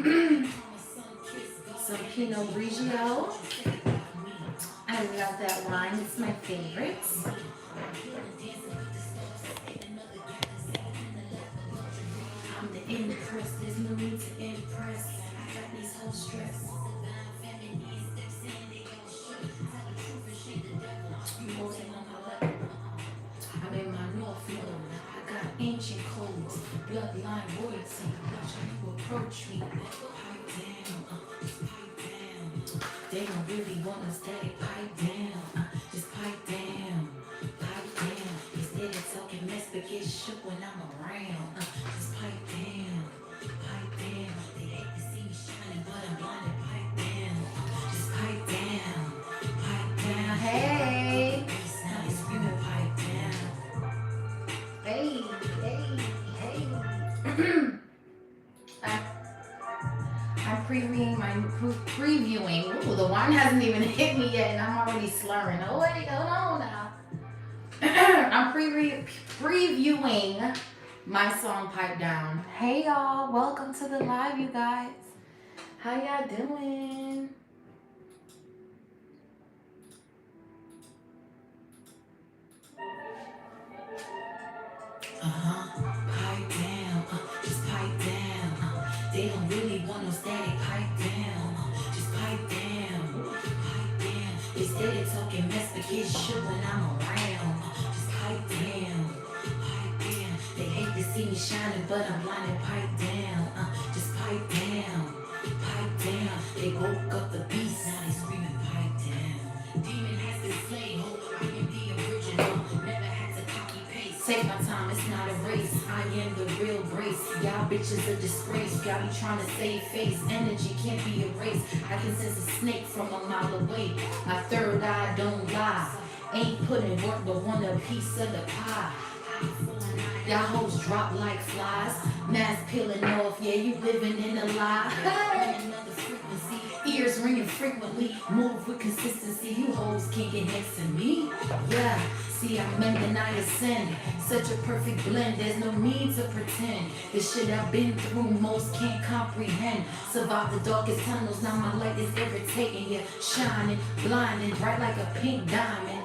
Some Pinot Grigio. I love that wine. It's my favorite. I'm the impress. There's no need to impress. I got these whole stress. You holding on my level. I'm in my north node. I got ancient codes, bloodline royalty. Watch how you approach me. Pipe down, pipe down. They don't really want us steady. Pipe down, just pipe down, pipe down. Instead of talking mess, but get shook when I'm around. Just pipe down, pipe down. They hate to see me shining, but I'm blinded. Pipe down, just pipe down, pipe down. Hey. Hey, hey, hey. I'm previewing. Ooh, the wine hasn't even hit me yet, and I'm already slurring. Oh wait, hold on now. I'm previewing my song "Pipe Down." Hey y'all, welcome to the live, you guys. How y'all doing? Pipe down, just pipe down. They don't really want no static. Pipe down, just pipe down, pipe down. They steady talking mess, but get shook when I'm around. Just pipe down, pipe down. They hate to see me shining, but I'm blinded. Pipe down, just pipe down, pipe down. They woke up the beast, now they screaming pipe down. Demon has been slain, hope I am the original. Never had to copy paste. Take my time, it's not a race. I am the real grace. Y'all bitches a disgrace. Y'all be trying to save face. Energy can't be erased. I can sense a snake from a mile away. My third eye don't lie. Ain't putting work but want a piece of the pie. Y'all hoes drop like flies. Mask peeling off, yeah, you living in a lie. Another frequency. Ears ringing frequently. Move with consistency. You hoes can't get next to me. Yeah. See, I mend and I ascend. Such a perfect blend, there's no need to pretend. The shit I've been through, most can't comprehend. Survive the darkest tunnels, now my light is irritating you. Shining, blinding, bright like a pink diamond.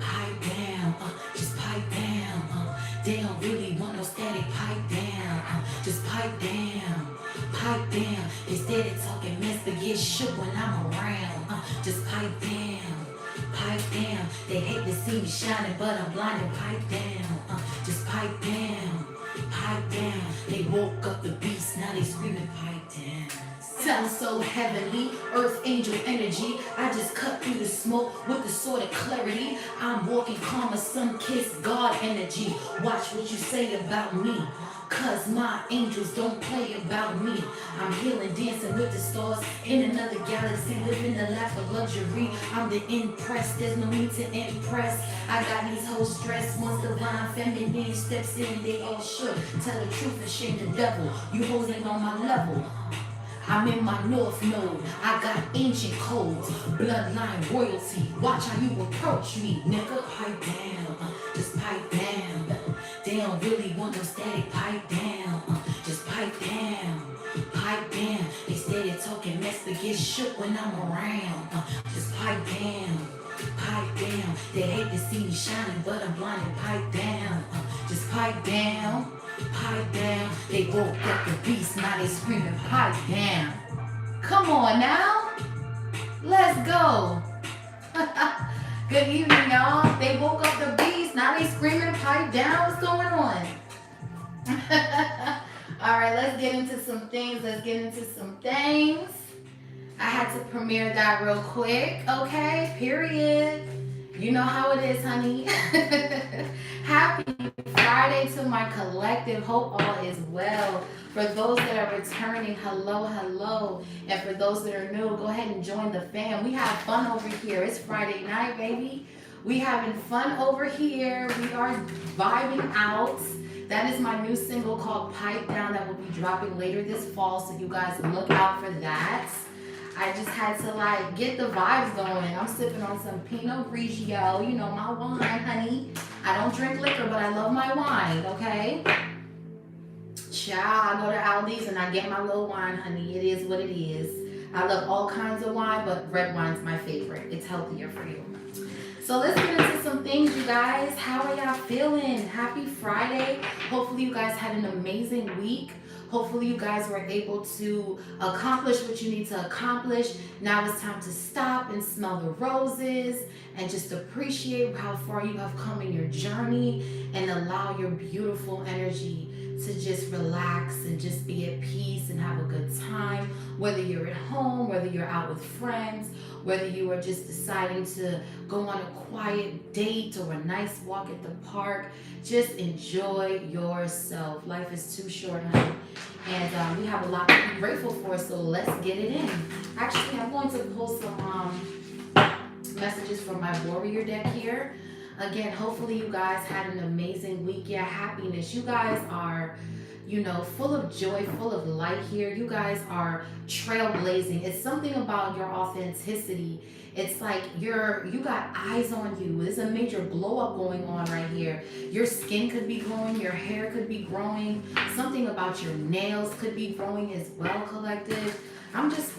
Pipe down, just pipe down. They don't really want no static. Pipe down, just pipe down, pipe down. Instead of talking mess, but get shook when I'm around. Just pipe down, pipe down. They hate to see me shining, but I'm blinded. Pipe down, just pipe down, pipe down. They woke up the beast, now they screaming pipe down. Sound so heavenly, earth angel energy. I just cut through the smoke with the sort of clarity. I'm walking karma, sun-kissed God energy. Watch what you say about me, cause my angels don't play about me. I'm healing, dancing with the stars in another galaxy, living a life of luxury. I'm the impress, there's no need to impress. I got these hoes stressed. Once divine feminine steps in, they all shook. Tell the truth and shame the devil. You hoes ain't on my level. I'm in my north node. I got ancient codes, bloodline royalty. Watch how you approach me, nigga. Pipe down, just pipe down. They don't really want no static. Pipe down, just pipe down, pipe down. They steady talking mess, but get shook when I'm around. Just pipe down, pipe down. They hate to see me shining, but I'm blinded. Pipe down, just pipe down, pipe down. They woke up the beast, now they screaming pipe down. Come on now, let's go. Good evening, y'all. They woke up the beast, now they screaming pipe down. What's going on? All right, let's get into some things. I had to premiere that real quick, okay? Period. You know how it is, honey. Happy Friday to my collective. Hope all is well. For those that are returning, hello, hello. And for those that are new, go ahead and join the fam. We have fun over here. It's Friday night, baby. We having fun over here. We are vibing out. That is my new single called Pipe Down that will be dropping later this fall. So you guys look out for that. I just had to like get the vibes going. I'm sipping on some Pinot Grigio. You know my wine, honey. I don't drink liquor, but I love my wine, okay? Child, I go to Aldi's and I get my little wine, honey. It is what it is. I love all kinds of wine, but red wine's my favorite. It's healthier for you. So let's get into some things, you guys. How are y'all feeling? Happy Friday. Hopefully you guys had an amazing week. Hopefully you guys were able to accomplish what you need to accomplish. Now it's time to stop and smell the roses and just appreciate how far you have come in your journey and allow your beautiful energy to just relax and just be at peace and have a good time. Whether you're at home, whether you're out with friends, whether you are just deciding to go on a quiet date or a nice walk at the park, just enjoy yourself. Life is too short, honey. And we have a lot to be grateful for, so let's get it in. Actually, I'm going to pull some messages from my warrior deck here. Again, hopefully you guys had an amazing week. Yeah, happiness. You guys are, full of joy, full of light here. You guys are trailblazing. It's something about your authenticity. It's like you got eyes on you. There's a major blow up going on right here. Your skin could be glowing, your hair could be growing, something about your nails could be growing as well, collective. I'm just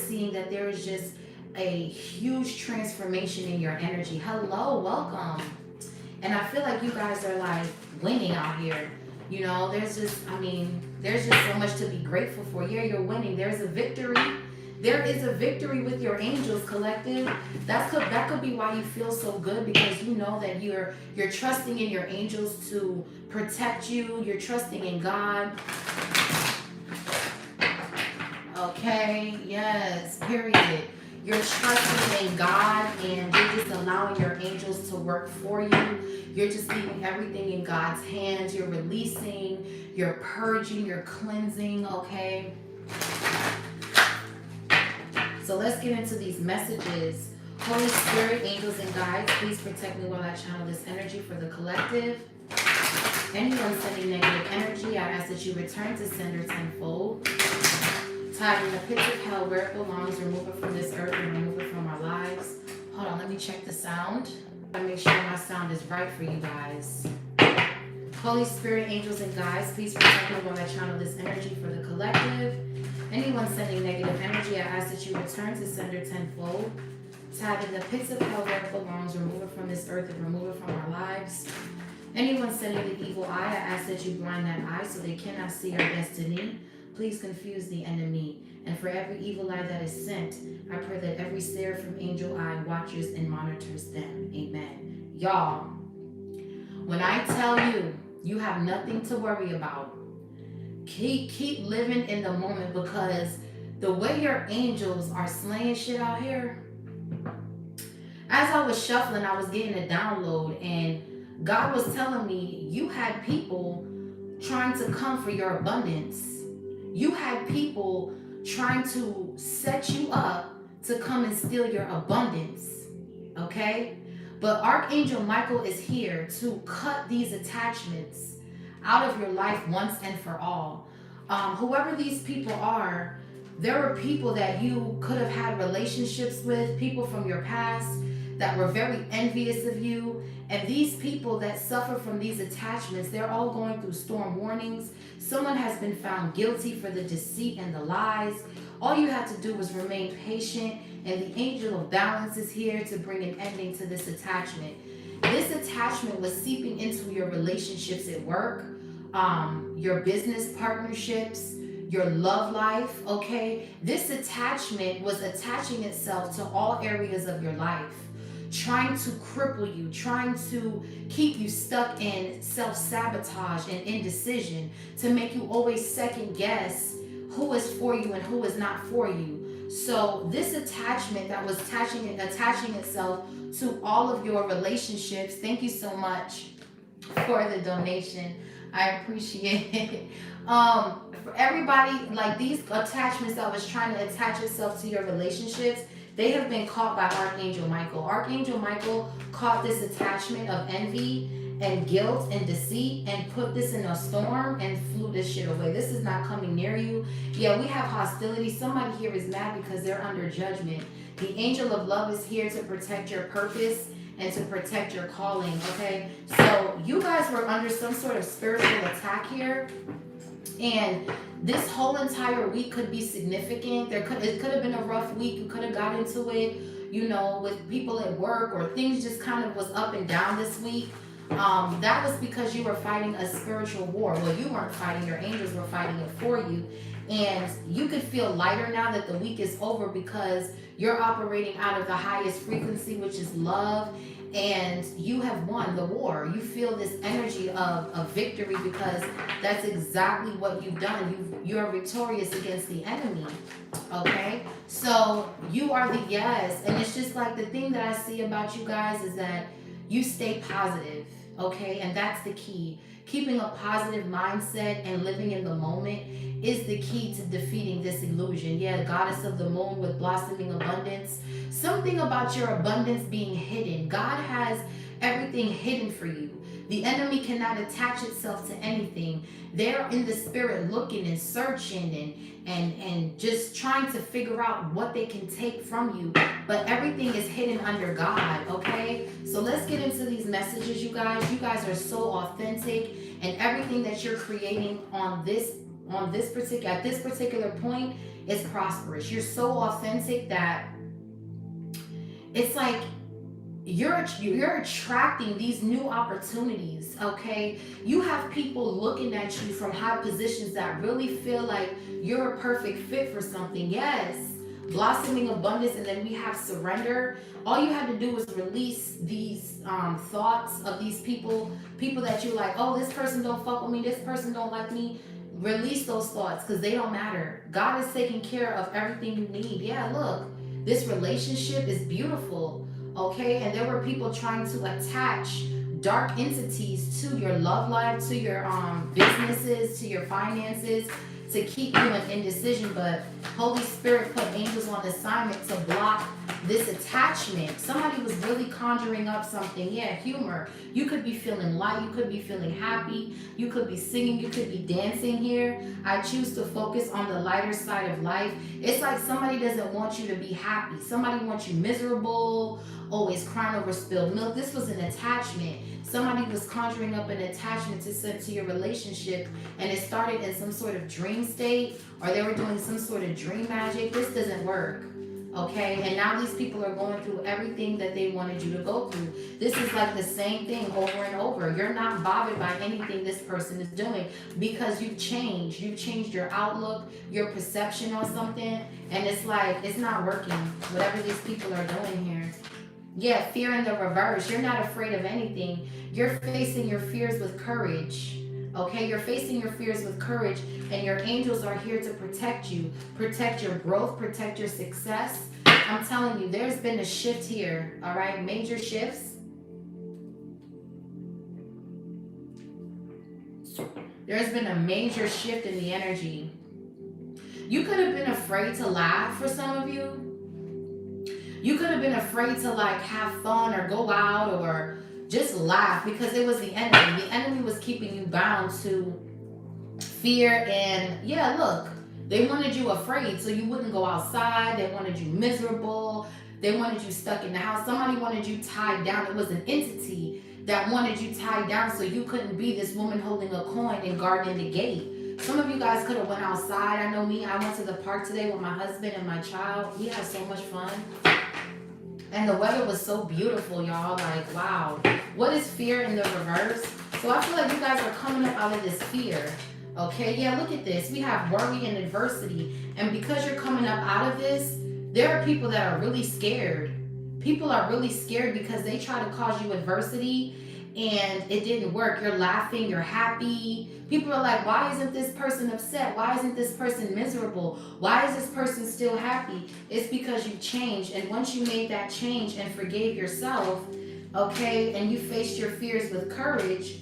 seeing that there is just a huge transformation in your energy. Hello, welcome. And I feel like you guys are like winning out here. There's just so much to be grateful for. Yeah, you're winning. There's a victory. There is a victory with your angels, collective. That could be why you feel so good, because you know that you're trusting in your angels to protect you. You're trusting in God. Okay, yes, period. You're trusting in God and you're just allowing your angels to work for you. You're just leaving everything in God's hands. You're releasing, you're purging, you're cleansing, okay? So let's get into these messages. Holy Spirit, angels and guides, please protect me while I channel this energy for the collective. Anyone sending negative energy, I ask that you return to sender tenfold. Tied in the pits of hell where it belongs, remove it from this earth and remove it from our lives. Hold on, let me check the sound. I make sure my sound is right for you guys. Holy Spirit, angels and guides, please protect me while I channel this energy for the collective. Anyone sending negative energy, I ask that you return to sender tenfold. Tied in the pits of hell where it belongs, remove it from this earth and remove it from our lives. Anyone sending the evil eye, I ask that you blind that eye so they cannot see our destiny. Please confuse the enemy. And for every evil eye that is sent, I pray that every snare from angel eye watches and monitors them. Amen. Y'all, when I tell you, you have nothing to worry about, keep living in the moment, because the way your angels are slaying shit out here. As I was shuffling, I was getting a download, and God was telling me you had people trying to come for your abundance. You had people trying to set you up to come and steal your abundance, okay? But Archangel Michael is here to cut these attachments out of your life once and for all. Whoever these people are, there were people that you could have had relationships with, people from your past that were very envious of you. And these people that suffer from these attachments, they're all going through storm warnings. Someone has been found guilty for the deceit and the lies. All you have to do is remain patient, and the angel of balance is here to bring an ending to this attachment. This attachment was seeping into your relationships at work, your business partnerships, your love life, okay? This attachment was attaching itself to all areas of your life, trying to cripple you, trying to keep you stuck in self-sabotage and indecision, to make you always second guess who is for you and who is not for you. So this attachment that was attaching itself to all of your relationships, thank you so much for the donation. I appreciate it. For everybody, like these attachments that was trying to attach itself to your relationships, they have been caught by Archangel Michael. Archangel Michael caught this attachment of envy and guilt and deceit and put this in a storm and flew this shit away. This is not coming near you. Yeah, we have hostility. Somebody here is mad because they're under judgment. The angel of love is here to protect your purpose and to protect your calling, okay? So you guys were under some sort of spiritual attack here. And this whole entire week could be significant. It could have been a rough week. You could have got into it, you know, with people at work, or things just kind of was up and down this week. That was because you were fighting a spiritual war. Well, you weren't fighting, your angels were fighting it for you. And you could feel lighter now that the week is over, because you're operating out of the highest frequency, which is love, and you have won the war. You feel this energy of victory, because that's exactly what you've done. You're victorious against the enemy. Okay, so you are the yes. And it's just like, the thing that I see about you guys is that you stay positive. Okay, and that's the key. Keeping a positive mindset and living in the moment is the key to defeating this illusion. Yeah, goddess of the moon with blossoming abundance. Something about your abundance being hidden. God has everything hidden for you. The enemy cannot attach itself to anything. They're in the spirit looking and searching and just trying to figure out what they can take from you. But everything is hidden under God, okay? So let's get into these messages, you guys. You guys are so authentic, and everything that you're creating at this particular point is prosperous. You're so authentic that it's like you're attracting these new opportunities, okay? You have people looking at you from high positions that really feel like you're a perfect fit for something. Yes, blossoming abundance. And then we have surrender. All you have to do is release these thoughts of these people that you're like, oh, this person don't fuck with me, this person don't like me. Release those thoughts, because they don't matter. God is taking care of everything you need. Yeah, look, this relationship is beautiful. Okay, and there were people trying to attach dark entities to your love life, to your businesses, to your finances, to keep you in indecision. But Holy Spirit put angels on assignment to block this attachment. Somebody was really conjuring up something. Yeah, humor. You could be feeling light. You could be feeling happy. You could be singing. You could be dancing here. I choose to focus on the lighter side of life. It's like somebody doesn't want you to be happy. Somebody wants you miserable, always crying over spilled milk. This was an attachment. Somebody was conjuring up an attachment to send to your relationship, and it started in some sort of dream state, or they were doing some sort of dream magic. This doesn't work. Okay, and now these people are going through everything that they wanted you to go through. This is like the same thing over and over. You're not bothered by anything this person is doing, because you've changed. You've changed your outlook, your perception on something, and it's like, it's not working, whatever these people are doing here. Yeah, fear in the reverse. You're not afraid of anything. You're facing your fears with courage. Okay, you're facing your fears with courage, and your angels are here to protect you, protect your growth, protect your success. I'm telling you, there's been a shift here, all right? Major shifts. There's been a major shift in the energy. You could have been afraid to laugh for some of you. You could have been afraid to like have fun or go out or just laugh, because it was the enemy. The enemy was keeping you bound to fear. And yeah, look, they wanted you afraid so you wouldn't go outside. They wanted you miserable. They wanted you stuck in the house. Somebody wanted you tied down. It was an entity that wanted you tied down so you couldn't be this woman holding a coin and guarding the gate. Some of you guys could have went outside. I know me, I went to the park today with my husband and my child. We had so much fun. And the weather was so beautiful, y'all. Like, wow. What is fear in the reverse? So I feel like you guys are coming up out of this fear. Okay, yeah, look at this. We have worry and adversity. And because you're coming up out of this, there are people that are really scared. People are really scared because they try to cause you adversity and it didn't work. You're laughing, you're happy. People are like, why isn't this person upset? Why isn't this person miserable? Why is this person still happy? It's because you changed. And once you made that change and forgave yourself, okay, and you faced your fears with courage,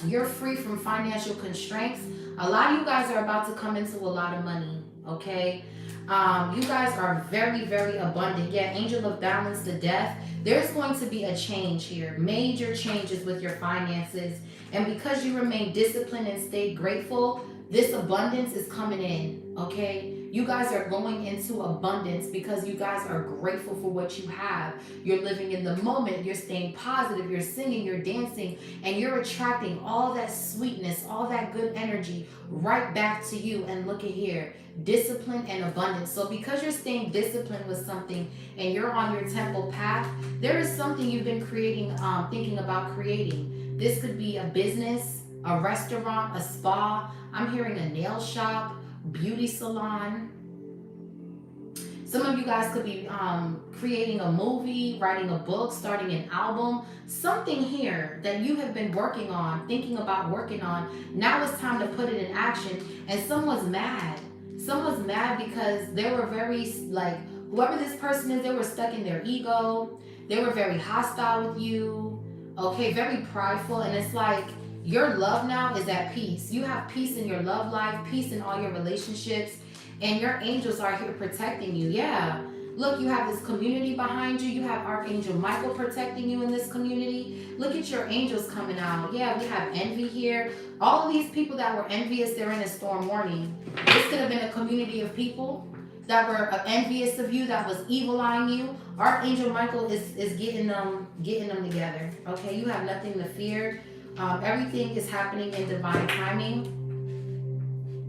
you're free from financial constraints. A lot of you guys are about to come into a lot of money, okay? You guys are very, very abundant. Yeah, angel of balance, the death. There's going to be a change here. Major changes with your finances. And because you remain disciplined and stay grateful, this abundance is coming in, okay? You guys are going into abundance because you guys are grateful for what you have. You're living in the moment. You're staying positive. You're singing. You're dancing. And you're attracting all that sweetness, all that good energy right back to you. And look at here. Discipline and abundance. So because you're staying disciplined with something and you're on your temple path, there is something you've been creating, thinking about creating. This could be a business, a restaurant, a spa. I'm hearing a nail shop, beauty salon. Some of you guys could be creating a movie, writing a book, starting an album, something here that you have been working on, thinking about working on. Now it's time to put it in action. And someone's mad. Someone's mad because they were very, like, whoever this person is, they were stuck in their ego. They were very hostile with you. Okay, very prideful. And it's like, your love now is at peace. You have peace in your love life, peace in all your relationships, and your angels are here protecting you. Yeah. Look, you have this community behind you. You have Archangel Michael protecting you in this community. Look at your angels coming out. Yeah, we have envy here. All of these people that were envious, they're in a storm warning. This could have been a community of people that were envious of you, that was evil eyeing you. Archangel Michael is getting them together. Okay, you have nothing to fear. Everything is happening in divine timing.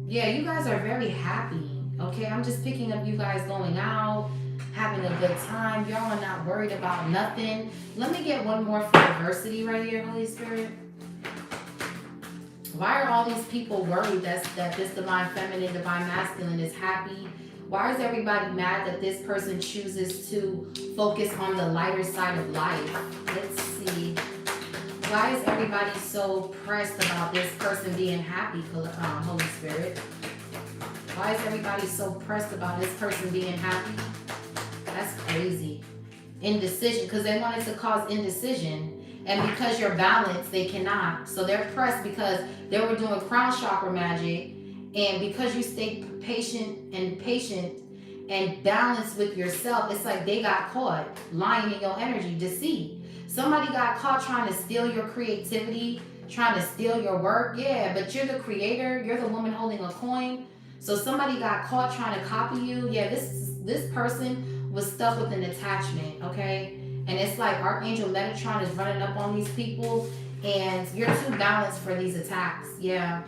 Yeah, you guys are very happy. Okay, I'm just picking up you guys going out, having a good time. Y'all are not worried about nothing. Let me get one more for diversity right here, Holy Spirit. Why are all these people worried that this divine feminine, divine masculine is happy? Why is everybody mad that this person chooses to focus on the lighter side of life? Let's see. Why is everybody so pressed about this person being happy, Holy Spirit? Why is everybody so pressed about this person being happy? That's crazy. Indecision, because they wanted to cause indecision. And because you're balanced, they cannot. So they're pressed because they were doing crown chakra magic. And because you stay patient and balanced with yourself, it's like they got caught lying in your energy, deceit. Somebody got caught trying to steal your creativity, trying to steal your work. Yeah, but you're the creator. You're the woman holding a coin. So somebody got caught trying to copy you. Yeah, this person was stuck with an attachment, okay? And it's like Archangel Metatron is running up on these people, and you're too balanced for these attacks. Yeah.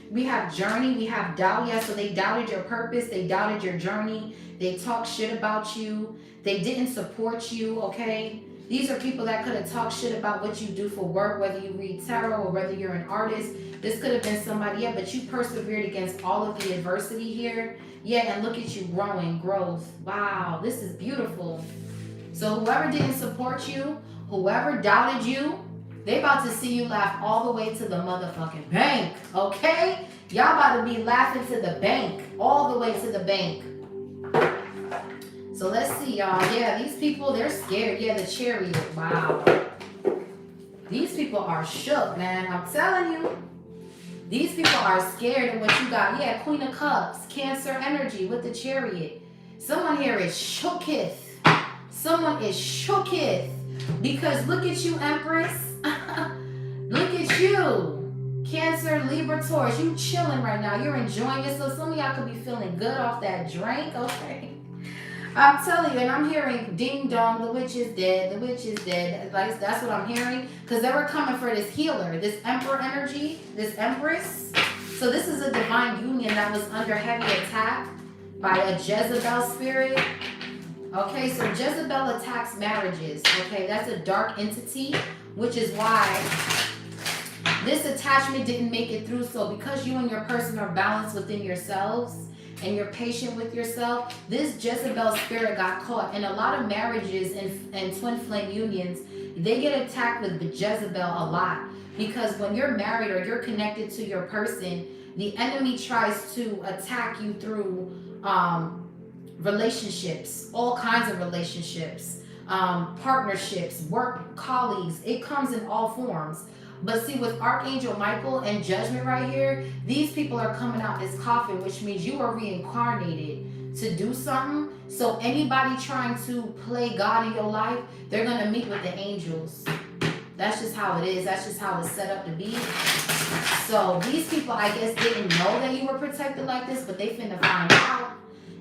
We have journey. We have doubt. Yeah, so they doubted your purpose. They doubted your journey. They talked shit about you. They didn't support you, okay? These are people that could have talked shit about what you do for work, whether you read tarot or whether you're an artist. This could have been somebody, yeah, but you persevered against all of the adversity here. Yeah, and look at you growing, growth. Wow, this is beautiful. So whoever didn't support you, whoever doubted you, they about to see you laugh all the way to the motherfucking bank, okay? Y'all about to be laughing to the bank, all the way to the bank. So let's see, y'all. Yeah, these people, they're scared. Yeah, the Chariot. Wow. These people are shook, man. I'm telling you. These people are scared of what you got. Yeah, Queen of Cups, Cancer energy with the Chariot. Someone here is shooketh. Someone is shooketh. Because look at you, Empress. Look at you. Cancer, Libra, Taurus. You chilling right now. You're enjoying it. So some of y'all could be feeling good off that drink, okay? I'm telling you, and I'm hearing ding dong, the witch is dead, the witch is dead. Like, that's what I'm hearing. Because they were coming for this healer, this emperor energy, this empress. So this is a divine union that was under heavy attack by a Jezebel spirit. Okay, so Jezebel attacks marriages. Okay, that's a dark entity, which is why this attachment didn't make it through. So because you and your person are balanced within yourselves, and you're patient with yourself, this Jezebel spirit got caught. And a lot of marriages and twin flame unions, they get attacked with the Jezebel a lot. Because when you're married or you're connected to your person, the enemy tries to attack you through relationships, all kinds of relationships, partnerships, work, colleagues. It comes in all forms. But see, with Archangel Michael and Judgment right here, these people are coming out this coffin, which means you are reincarnated to do something. So anybody trying to play God in your life, they're going to meet with the angels. That's just how it is. That's just how it's set up to be. So these people, I guess, didn't know that you were protected like this, but they finna find out.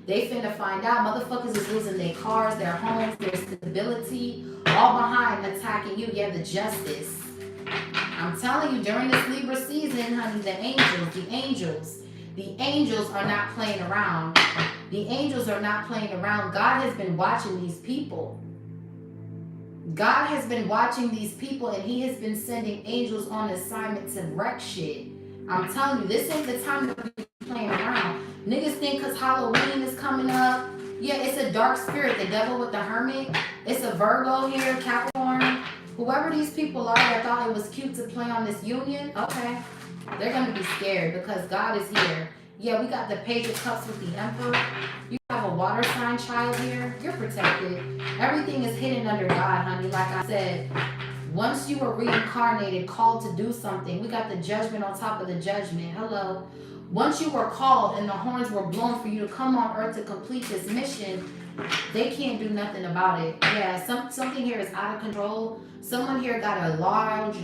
They finna find out. Motherfuckers is losing their cars, their homes, their stability, all behind attacking you. Yeah, the justice. I'm telling you, during this Libra season, honey, the angels are not playing around. The angels are not playing around. God has been watching these people. God has been watching these people, and he has been sending angels on assignment to wreck shit. I'm telling you, this ain't the time to be playing around. Niggas think because Halloween is coming up. Yeah, it's a dark spirit, the devil with the hermit. It's a Virgo here, Capricorn. Whoever these people are that thought it was cute to play on this union, okay. They're going to be scared because God is here. Yeah, we got the Page of Cups with the Emperor. You have a water sign child here. You're protected. Everything is hidden under God, honey. Like I said, once you were reincarnated, called to do something, we got the judgment on top of the judgment. Hello. Once you were called and the horns were blown for you to come on earth to complete this mission, they can't do nothing about it. Yeah, something here is out of control. Someone here got a large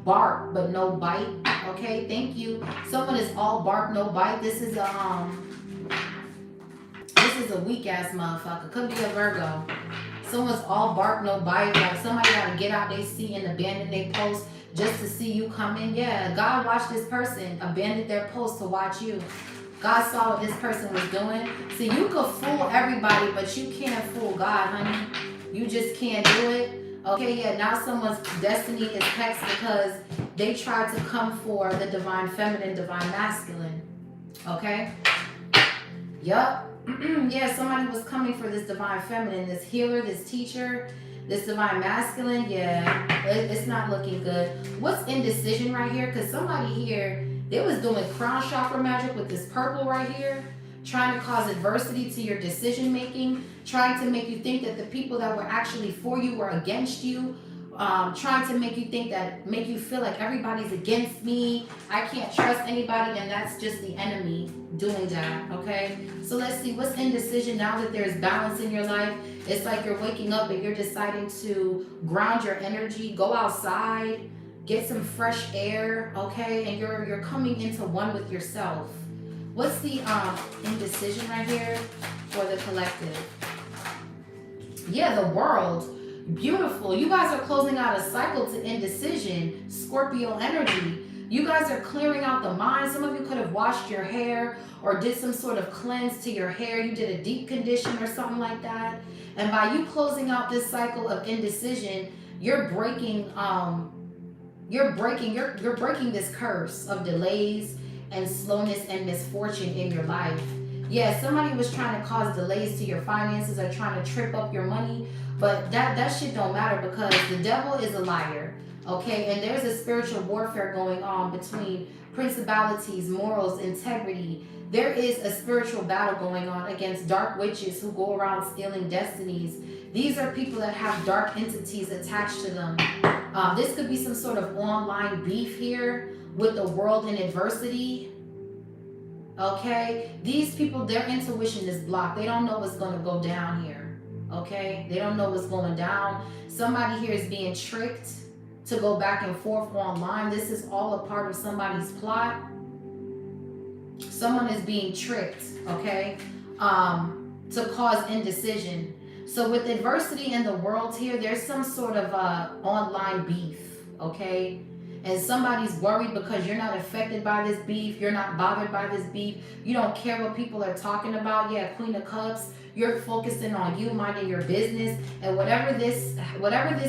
bark but no bite. Okay, thank you. Someone is all bark, no bite. This is a weak ass motherfucker. Could be a Virgo. Someone's all bark, no bite. Like somebody gotta get out their seat and abandon their post just to see you come in. Yeah, God watched this person abandon their post to watch you. God saw what this person was doing. See, you could fool everybody, but you can't fool God, honey. You just can't do it. Okay, yeah, now someone's destiny is hexed because they tried to come for the divine feminine, divine masculine. Okay? Yup. Yeah, somebody was coming for this divine feminine, this healer, this teacher, this divine masculine. Yeah, it's not looking good. What's indecision right here? Because somebody here, they was doing crown chakra magic with this purple right here, trying to cause adversity to your decision making, trying to make you think that the people that were actually for you were against you, trying to make you feel like everybody's against me, I can't trust anybody, and that's just the enemy doing that. Okay, so let's see what's indecision. Now that there's balance in your life, it's like you're waking up and you're deciding to ground your energy, go outside, get some fresh air. Okay, and you're coming into one with yourself. What's the indecision right here for the collective? Yeah, the World. Beautiful. You guys are closing out a cycle to indecision. Scorpio energy. You guys are clearing out the mind. Some of you could have washed your hair or did some sort of cleanse to your hair. You did a deep condition or something like that. And by you closing out this cycle of indecision, you're breaking this curse of delays and slowness and misfortune in your life. Yeah, somebody was trying to cause delays to your finances or trying to trip up your money, but that shit don't matter because the devil is a liar. Okay, and there's a spiritual warfare going on between principalities, morals, integrity. There is a spiritual battle going on against dark witches who go around stealing destinies. These are people that have dark entities attached to them. This could be some sort of online beef here with the world in adversity. Okay, these people, their intuition is blocked. They don't know what's going to go down here. Okay, they don't know what's going down. Somebody here is being tricked to go back and forth online. This is all a part of somebody's plot. Someone is being tricked, okay, to cause indecision. So with adversity in the world here, there's some sort of online beef, okay? And somebody's worried because you're not affected by this beef. You're not bothered by this beef. You don't care what people are talking about. Yeah, Queen of Cups. You're focusing on you, minding your business. And whatever this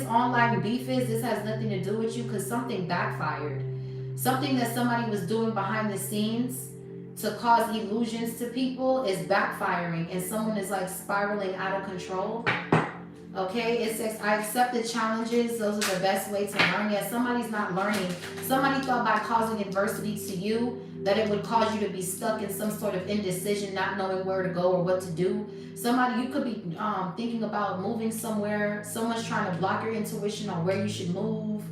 online beef is, this has nothing to do with you because something backfired. Something that somebody was doing behind the scenes to cause illusions to people is backfiring. And someone is like spiraling out of control. Okay, it says, I accept the challenges. Those are the best way to learn. Yeah, somebody's not learning. Somebody thought by causing adversity to you that it would cause you to be stuck in some sort of indecision, not knowing where to go or what to do. Somebody, you could be thinking about moving somewhere. Someone's trying to block your intuition on where you should move.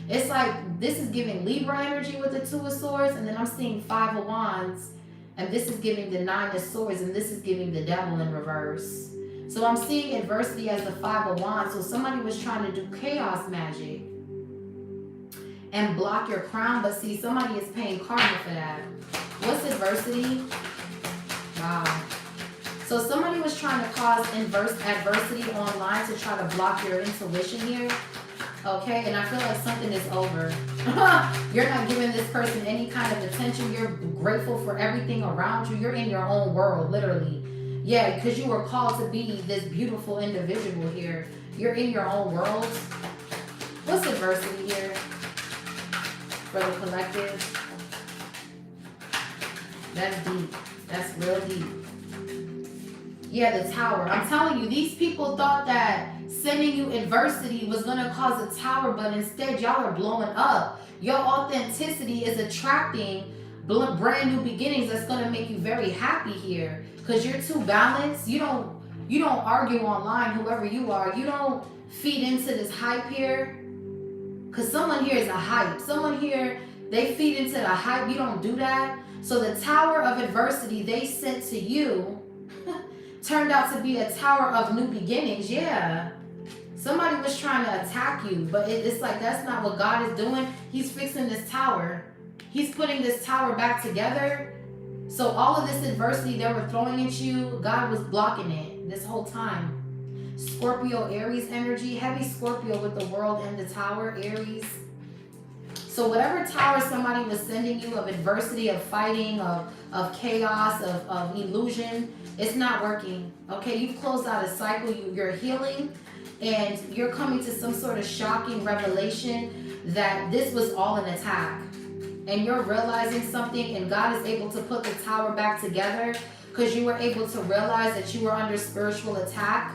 It's like, this is giving Libra energy with the 2 of Swords, and then I'm seeing 5 of Wands, and this is giving the 9 of Swords, and this is giving the Devil in reverse. So I'm seeing adversity as the 5 of Wands. So somebody was trying to do chaos magic. and block your crown. But see, somebody is paying karma for that. What's adversity? Wow. So somebody was trying to cause adversity online to try to block your intuition here. Okay, and I feel like something is over. You're not giving this person any kind of attention. You're grateful for everything around you. You're in your own world, literally. Yeah, because you were called to be this beautiful individual here. You're in your own world. What's adversity here for the collective? That's deep. That's real deep. Yeah, the tower. I'm telling you, these people thought that sending you adversity was going to cause a tower, but instead y'all are blowing up. Your authenticity is attracting brand new beginnings that's going to make you very happy here, because you're too balanced. You don't argue online, whoever you are. You don't feed into this hype here, because someone here is a hype. Someone here, they feed into the hype. You don't do that. So the tower of adversity they sent to you turned out to be a tower of new beginnings. Yeah. Somebody was trying to attack you, but it's like that's not what God is doing. He's fixing this tower. He's putting this tower back together. So all of this adversity they were throwing at you, God was blocking it this whole time. Scorpio, Aries energy, heavy Scorpio with the world and the tower, Aries. So whatever tower somebody was sending you of adversity, of fighting, of chaos, of illusion, it's not working. Okay, you've closed out a cycle, you're healing, and you're coming to some sort of shocking revelation that this was all an attack. And you're realizing something, and God is able to put the tower back together because you were able to realize that you were under spiritual attack.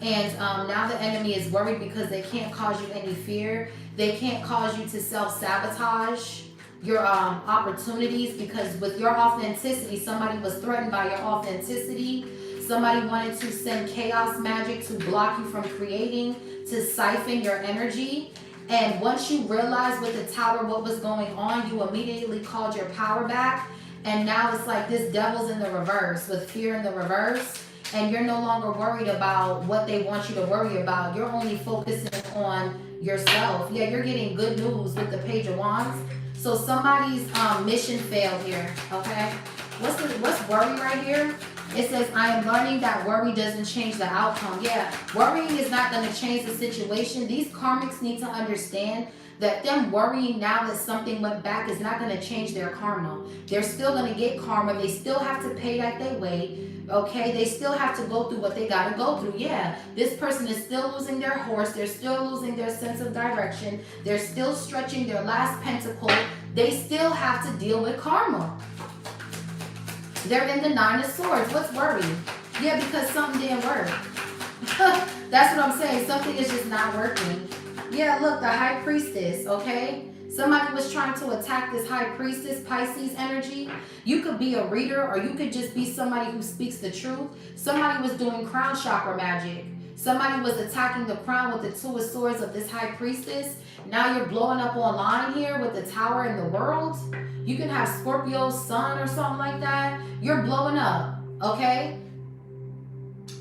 And now the enemy is worried because they can't cause you any fear. They can't cause you to self-sabotage your opportunities, because with your authenticity, somebody was threatened by your authenticity. Somebody wanted to send chaos magic to block you from creating, to siphon your energy. And once you realized with the tower what was going on, you immediately called your power back. And now it's like this devil's in the reverse, with fear in the reverse. And you're no longer worried about what they want you to worry about. You're only focusing on yourself. Yeah, you're getting good news with the Page of Wands. So somebody's mission failed here, okay? What's worry right here? It says, I am learning that worry doesn't change the outcome. Yeah, worrying is not going to change the situation. These karmics need to understand that them worrying now that something went back is not going to change their karma. They're still going to get karma. They still have to pay like they weigh. Okay, they still have to go through what they got to go through. Yeah, this person is still losing their horse. They're still losing their sense of direction. They're still stretching their last pentacle. They still have to deal with karma. They're in the Nine of Swords. What's worry? Yeah, because something didn't work. That's what I'm saying. Something is just not working. Yeah, look, the High Priestess, okay? Somebody was trying to attack this High Priestess, Pisces energy. You could be a reader, or you could just be somebody who speaks the truth. Somebody was doing crown chakra magic. Somebody was attacking the crown with the Two of Swords of this High Priestess. Now you're blowing up online here with the tower in the world. You can have Scorpio's sun or something like that. You're blowing up, okay?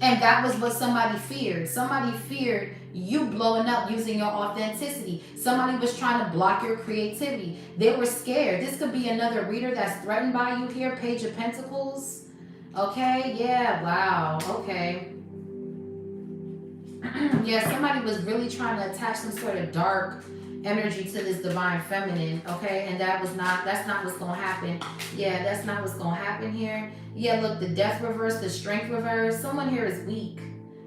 And that was what somebody feared. Somebody feared you blowing up using your authenticity. Somebody was trying to block your creativity. They were scared. This could be another reader that's threatened by you here. Page of Pentacles. Okay, yeah, wow, okay. Yeah, somebody was really trying to attach some sort of dark energy to this divine feminine, okay? And that's not what's gonna happen. Yeah, that's not what's gonna happen here. Yeah, look, the Death reverse, the Strength reverse. Someone here is weak.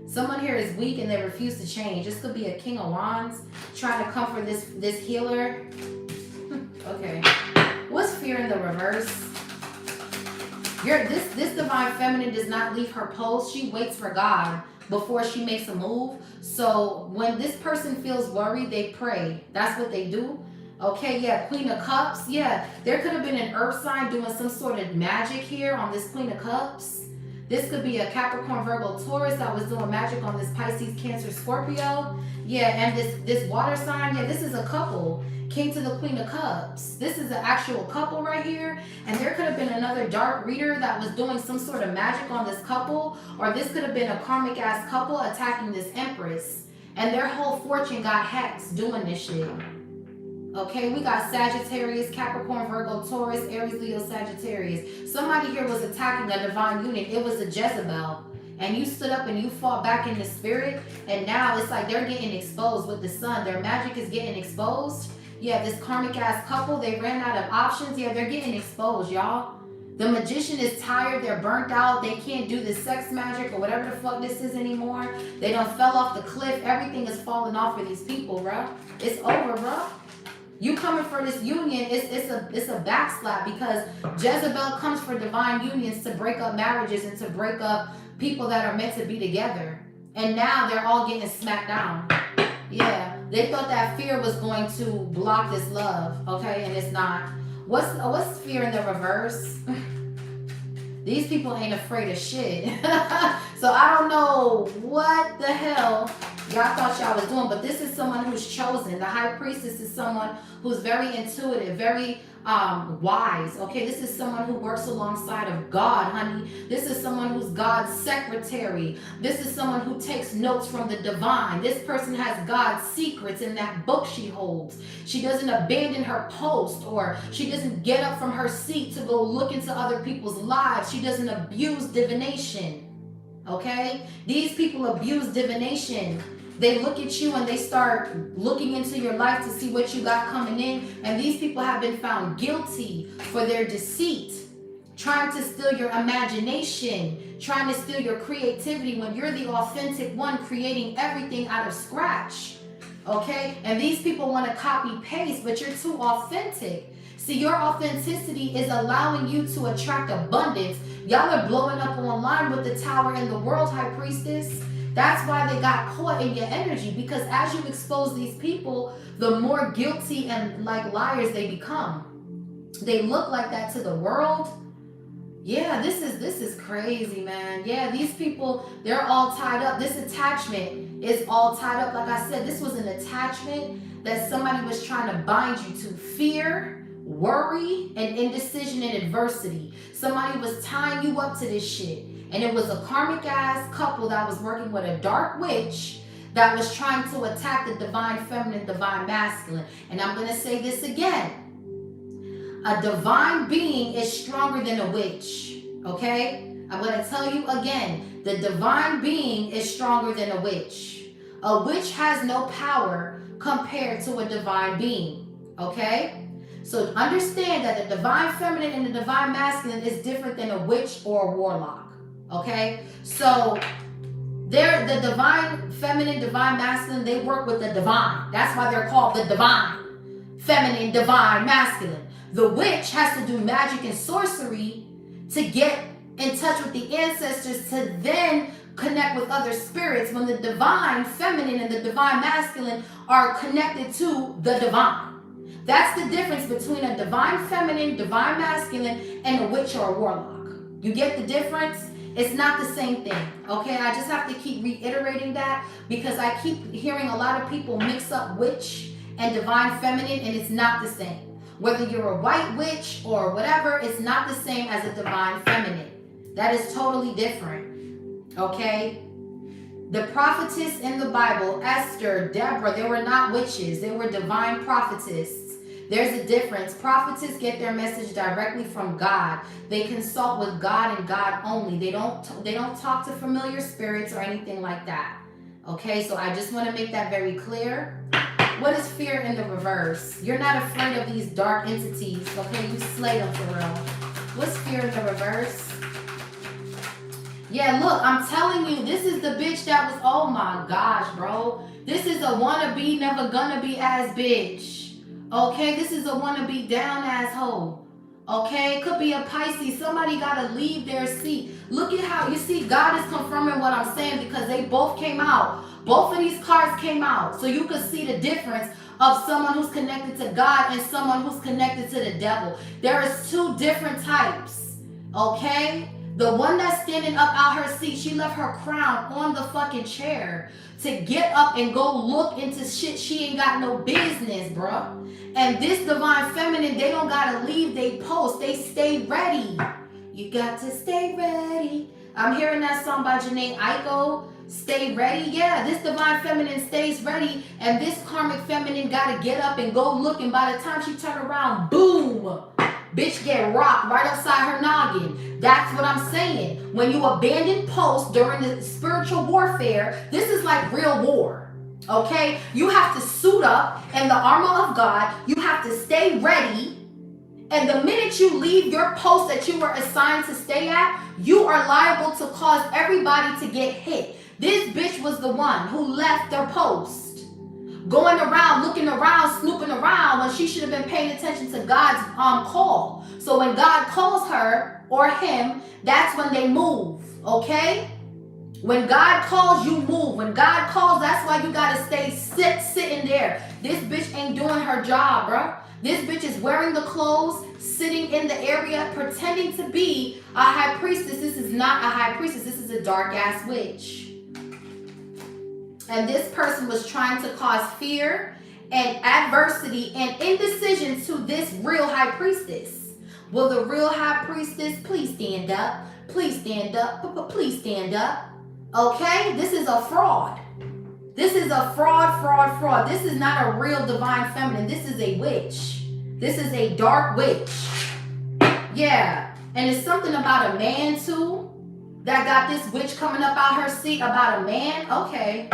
Someone here is weak and they refuse to change. This could be a King of Wands trying to comfort this healer. Okay. What's fear in the reverse? This divine feminine does not leave her post. She waits for God before she makes a move. So when this person feels worried, they pray. That's what they do. Okay, yeah, Queen of Cups. Yeah, there could have been an earth sign doing some sort of magic here on this Queen of Cups. This could be a Capricorn, Virgo, Taurus that was doing magic on this Pisces, Cancer, Scorpio. Yeah, and this water sign, yeah, this is a couple. King to the Queen of Cups. This is an actual couple right here. And there could have been another dark reader that was doing some sort of magic on this couple. Or this could have been a karmic ass couple attacking this Empress. And their whole fortune got hacked doing this shit. Okay, we got Sagittarius, Capricorn, Virgo, Taurus, Aries, Leo, Sagittarius. Somebody here was attacking a divine union. It was a Jezebel. And you stood up and you fought back in the spirit. And now it's like they're getting exposed with the sun. Their magic is getting exposed. Yeah, this karmic ass couple, they ran out of options. Yeah, they're getting exposed, y'all. The magician is tired. They're burnt out. They can't do the sex magic or whatever the fuck this is anymore. They done fell off the cliff. Everything is falling off for these people, bro. It's over, bro. You coming for this union, it's a backslap, because Jezebel comes for divine unions to break up marriages and to break up people that are meant to be together. And now they're all getting smacked down. Yeah, they thought that fear was going to block this love, okay, and it's not. What's fear in the reverse? These people ain't afraid of shit. So I don't know what the hell y'all thought y'all was doing, but this is someone who's chosen. The high priestess is someone who's very intuitive, very wise. Okay, this is someone who works alongside of God, honey. This is someone who's God's secretary. This is someone who takes notes from the divine. This person has God's secrets in that book she holds. She doesn't abandon her post, or she doesn't get up from her seat to go look into other people's lives. She doesn't abuse divination. Okay, these people abuse divination. They look at you and they start looking into your life to see what you got coming in. And these people have been found guilty for their deceit, trying to steal your imagination, trying to steal your creativity when you're the authentic one creating everything out of scratch. Okay? And these people want to copy paste, but you're too authentic. See, your authenticity is allowing you to attract abundance. Y'all are blowing up online with the Tower and the World, High Priestess. That's why they got caught in your energy, because as you expose these people, the more guilty and like liars they become. They look like that to the world. Yeah, this is crazy, man. Yeah, these people, they're all tied up. This attachment is all tied up. Like I said, this was an attachment that somebody was trying to bind you to. Fear, worry, and indecision and adversity. Somebody was tying you up to this shit. And it was a karmic ass couple that was working with a dark witch that was trying to attack the divine feminine, divine masculine. And I'm going to say this again. A divine being is stronger than a witch. Okay? I'm going to tell you again. The divine being is stronger than a witch. A witch has no power compared to a divine being. Okay? So understand that the divine feminine and the divine masculine is different than a witch or a warlock. Okay, so they're the divine feminine, divine masculine, they work with the divine. That's why they're called the divine feminine, divine masculine. The witch has to do magic and sorcery to get in touch with the ancestors, to then connect with other spirits, when the divine feminine and the divine masculine are connected to the divine. That's the difference between a divine feminine, divine masculine, and a witch or a warlock. You get the difference? It's not the same thing, okay? I just have to keep reiterating that, because I keep hearing a lot of people mix up witch and divine feminine, and it's not the same. Whether you're a white witch or whatever, it's not the same as a divine feminine. That is totally different, okay? The prophetess in the Bible, Esther, Deborah, they were not witches. They were divine prophetess. There's a difference. Prophetess get their message directly from God. They consult with God and God only. They don't talk to familiar spirits or anything like that. Okay, so I just want to make that very clear. What is fear in the reverse? You're not afraid of these dark entities. Okay, you slay them for real. What's fear in the reverse? Yeah, look, I'm telling you, this is the bitch that was, oh my gosh, bro. This is a wannabe, never gonna be ass bitch. Okay, this is a wannabe down asshole. Okay, could be a Pisces. Somebody gotta leave their seat. Look at how, you see, God is confirming what I'm saying, because they both came out. Both of these cards came out. So you could see the difference of someone who's connected to God and someone who's connected to the devil. There is two different types. Okay? The one that's standing up out her seat, she left her crown on the fucking chair to get up and go look into shit she ain't got no business, bruh. And this divine feminine, they don't gotta leave they post. They stay ready. You got to stay ready. I'm hearing that song by Jhené Aiko. stay ready. Yeah, this divine feminine stays ready, and this karmic feminine gotta get up and go look, and by the time she turn around, boom, bitch get rocked right upside her noggin. That's what I'm saying. When you abandon post during the spiritual warfare, this is like real war. Okay? You have to suit up in the armor of God. You have to stay ready. And the minute you leave your post that you were assigned to stay at, you are liable to cause everybody to get hit. This bitch was the one who left their post, going around, looking around, snooping around when she should have been paying attention to God's call. So when God calls her or him, that's when they move, okay? When God calls, you move. When God calls, that's why you gotta stay sitting there. This bitch ain't doing her job, bro. This bitch is wearing the clothes, sitting in the area, pretending to be a high priestess. This is not a high priestess. This is a dark ass witch. And this person was trying to cause fear and adversity and indecision to this real high priestess. Will the real high priestess please stand up? Please stand up. Please stand up. Okay? This is a fraud. This is a fraud. This is not a real divine feminine. This is a witch. This is a dark witch. Yeah. And it's something about a man too that got this witch coming up out her seat about a man. Okay.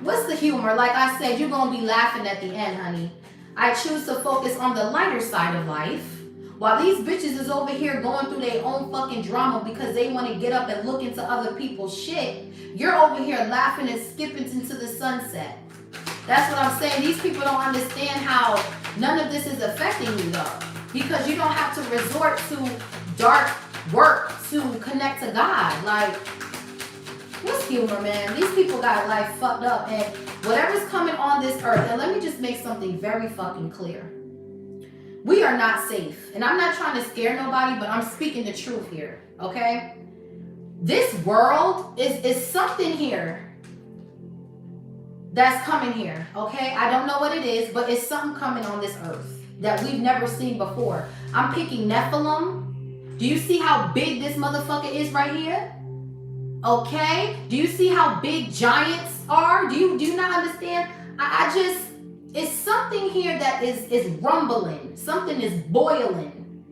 What's the humor? Like I said, you're going to be laughing at the end, honey. I choose to focus on the lighter side of life. While these bitches is over here going through their own fucking drama because they want to get up and look into other people's shit, you're over here laughing and skipping into the sunset. That's what I'm saying. These people don't understand how none of this is affecting you though. Because you don't have to resort to dark work to connect to God. Like, what's humor, man? These people got life fucked up. And whatever's coming on this earth, and let me just make something very fucking clear. We are not safe. And I'm not trying to scare nobody, but I'm speaking the truth here, okay? This world is something here that's coming here, okay? I don't know what it is, but it's something coming on this earth that we've never seen before. I'm picking Nephilim. Do you see how big this motherfucker is right here? Okay? Do you see how big giants are? Do you not understand? I just... It's something here that is rumbling. Something is boiling.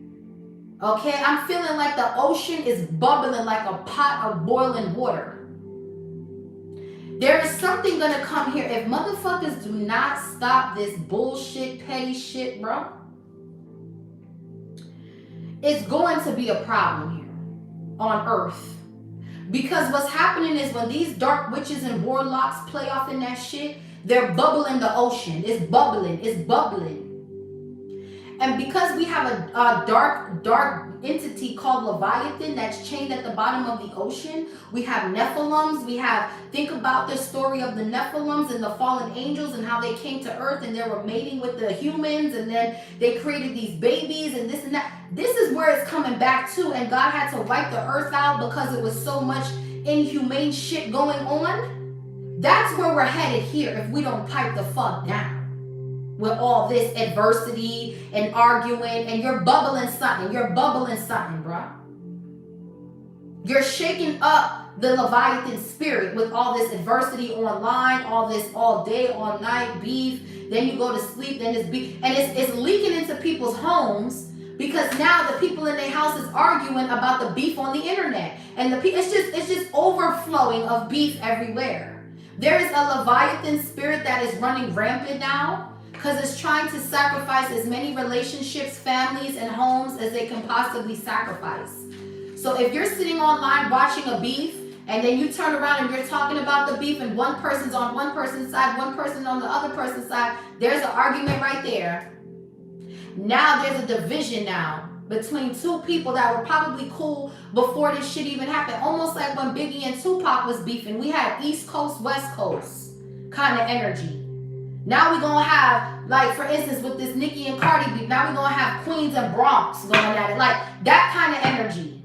Okay? I'm feeling like the ocean is bubbling like a pot of boiling water. There is something gonna come here. If motherfuckers do not stop this bullshit, petty shit, bro, it's going to be a problem here on earth. Because what's happening is when these dark witches and warlocks play off in that shit, they're bubbling the ocean. It's bubbling. It's bubbling. And because we have a dark entity called Leviathan that's chained at the bottom of the ocean, we have Nephilims. Think about the story of the Nephilims and the fallen angels and how they came to earth and they were mating with the humans and then they created these babies and this and that. This is where it's coming back to, and God had to wipe the earth out because it was so much inhumane shit going on. That's where we're headed here if we don't pipe the fuck down with all this adversity and arguing, and you're bubbling something. You're bubbling something, bro. You're shaking up the Leviathan spirit with all this adversity online, all this all day, all night beef. Then you go to sleep, then it's beef. And it's leaking into people's homes because now the people in their houses arguing about the beef on the internet. And it's just overflowing of beef everywhere. There is a Leviathan spirit that is running rampant now because it's trying to sacrifice as many relationships, families, and homes as they can possibly sacrifice. So if you're sitting online watching a beef and then you turn around and you're talking about the beef and one person's on one person's side, one person on the other person's side, there's an argument right there. Now there's a division now between two people that were probably cool before this shit even happened. Almost like when Biggie and Tupac was beefing. We had East Coast, West Coast kind of energy. Now we're going to have, like, for instance, with this Nicki and Cardi beef, now we're going to have Queens and Bronx going at it. Like, that kind of energy.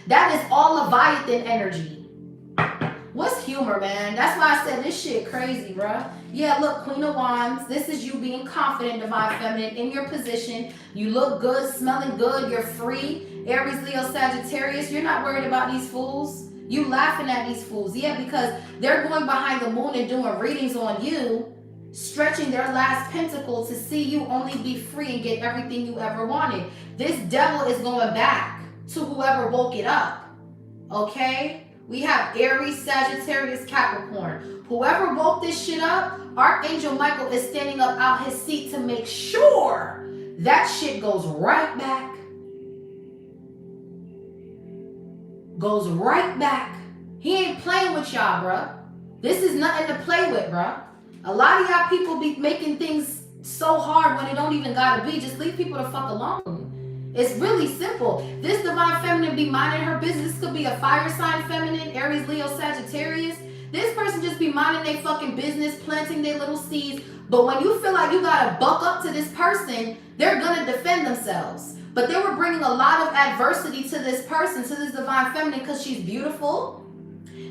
That is all Leviathan energy. What's humor, man? That's why I said this shit crazy, bruh. Yeah, look, Queen of Wands, this is you being confident, divine feminine, in your position. You look good, smelling good, you're free. Aries, Leo, Sagittarius, you're not worried about these fools. You laughing at these fools. Yeah, because they're going behind the moon and doing readings on you, stretching their last pentacle to see you only be free and get everything you ever wanted. This devil is going back to whoever woke it up. Okay? We have Aries, Sagittarius, Capricorn. Whoever woke this shit up, Archangel Michael is standing up out his seat to make sure that shit goes right back. Goes right back. He ain't playing with y'all, bruh. This is nothing to play with, bruh. A lot of y'all people be making things so hard when it don't even gotta be. Just leave people the fuck alone. It's really simple. This divine feminine be minding her business. This could be a fire sign feminine, Aries, Leo, Sagittarius. This person just be minding their fucking business, planting their little seeds. But when you feel like you gotta buck up to this person, they're gonna defend themselves. But they were bringing a lot of adversity to this person, to this divine feminine, because she's beautiful.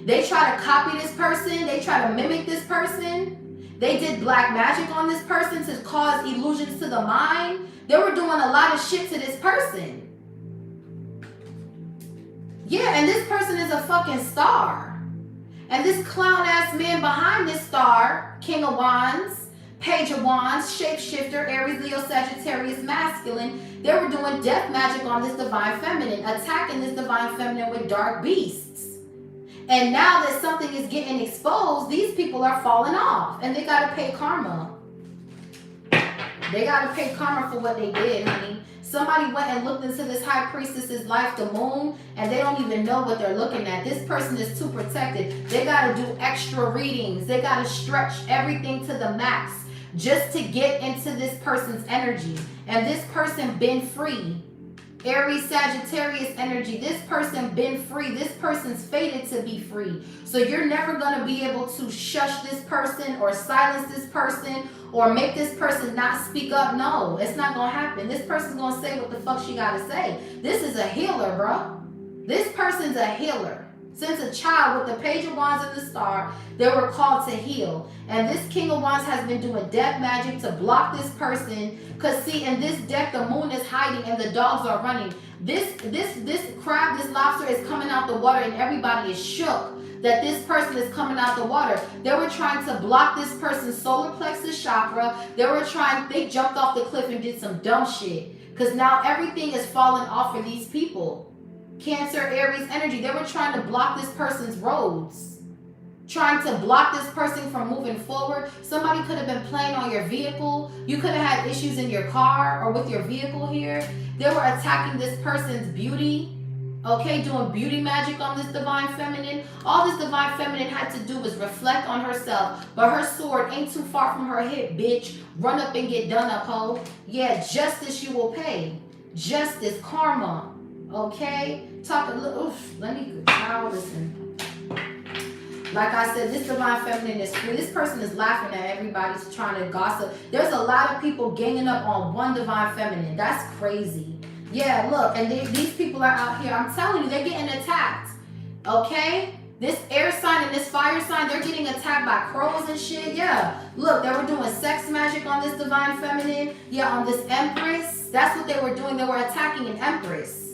They try to copy this person. They try to mimic this person. They did black magic on this person to cause illusions to the mind. They were doing a lot of shit to this person. Yeah, and this person is a fucking star. And this clown ass man behind this star, King of Wands, Page of Wands, Shapeshifter, Aries, Leo, Sagittarius, Masculine, they were doing death magic on this divine feminine, attacking this divine feminine with dark beasts. And now that something is getting exposed, these people are falling off. And they got to pay karma. They got to pay karma for what they did, honey. Somebody went and looked into this high priestess's life, the moon, and they don't even know what they're looking at. This person is too protected. They got to do extra readings. They got to stretch everything to the max just to get into this person's energy. And this person been free. Aries, Sagittarius energy. This person been free. This person's fated to be free. So you're never going to be able to shush this person or silence this person or make this person not speak up. No, it's not going to happen. This person's going to say what the fuck she got to say. This is a healer, bro. This person's a healer. Since a child with the Page of Wands and the Star, they were called to heal. And this King of Wands has been doing death magic to block this person. Because see, in this deck, the moon is hiding and the dogs are running. This crab, this lobster is coming out the water and everybody is shook that this person is coming out the water. They were trying to block this person's solar plexus chakra. They jumped off the cliff and did some dumb shit. Because now everything is falling off for these people. Cancer, Aries energy. They were trying to block this person's roads. Trying to block this person from moving forward. Somebody could have been playing on your vehicle. You could have had issues in your car or with your vehicle here. They were attacking this person's beauty. Okay, doing beauty magic on this divine feminine. All this divine feminine had to do was reflect on herself. But her sword ain't too far from her hip, bitch. Run up and get done up, ho. Yeah, justice you will pay. Justice, karma. Okay? Talk a little. Let me listen. Like I said, this divine feminine is free. This person is laughing at everybody's trying to gossip. There's a lot of people ganging up on one divine feminine. That's crazy. Yeah, look, and these people are out here. I'm telling you, they're getting attacked. Okay? This air sign and this fire sign, they're getting attacked by crows and shit. Yeah. Look, they were doing sex magic on this divine feminine. Yeah, on this empress. That's what they were doing. They were attacking an empress.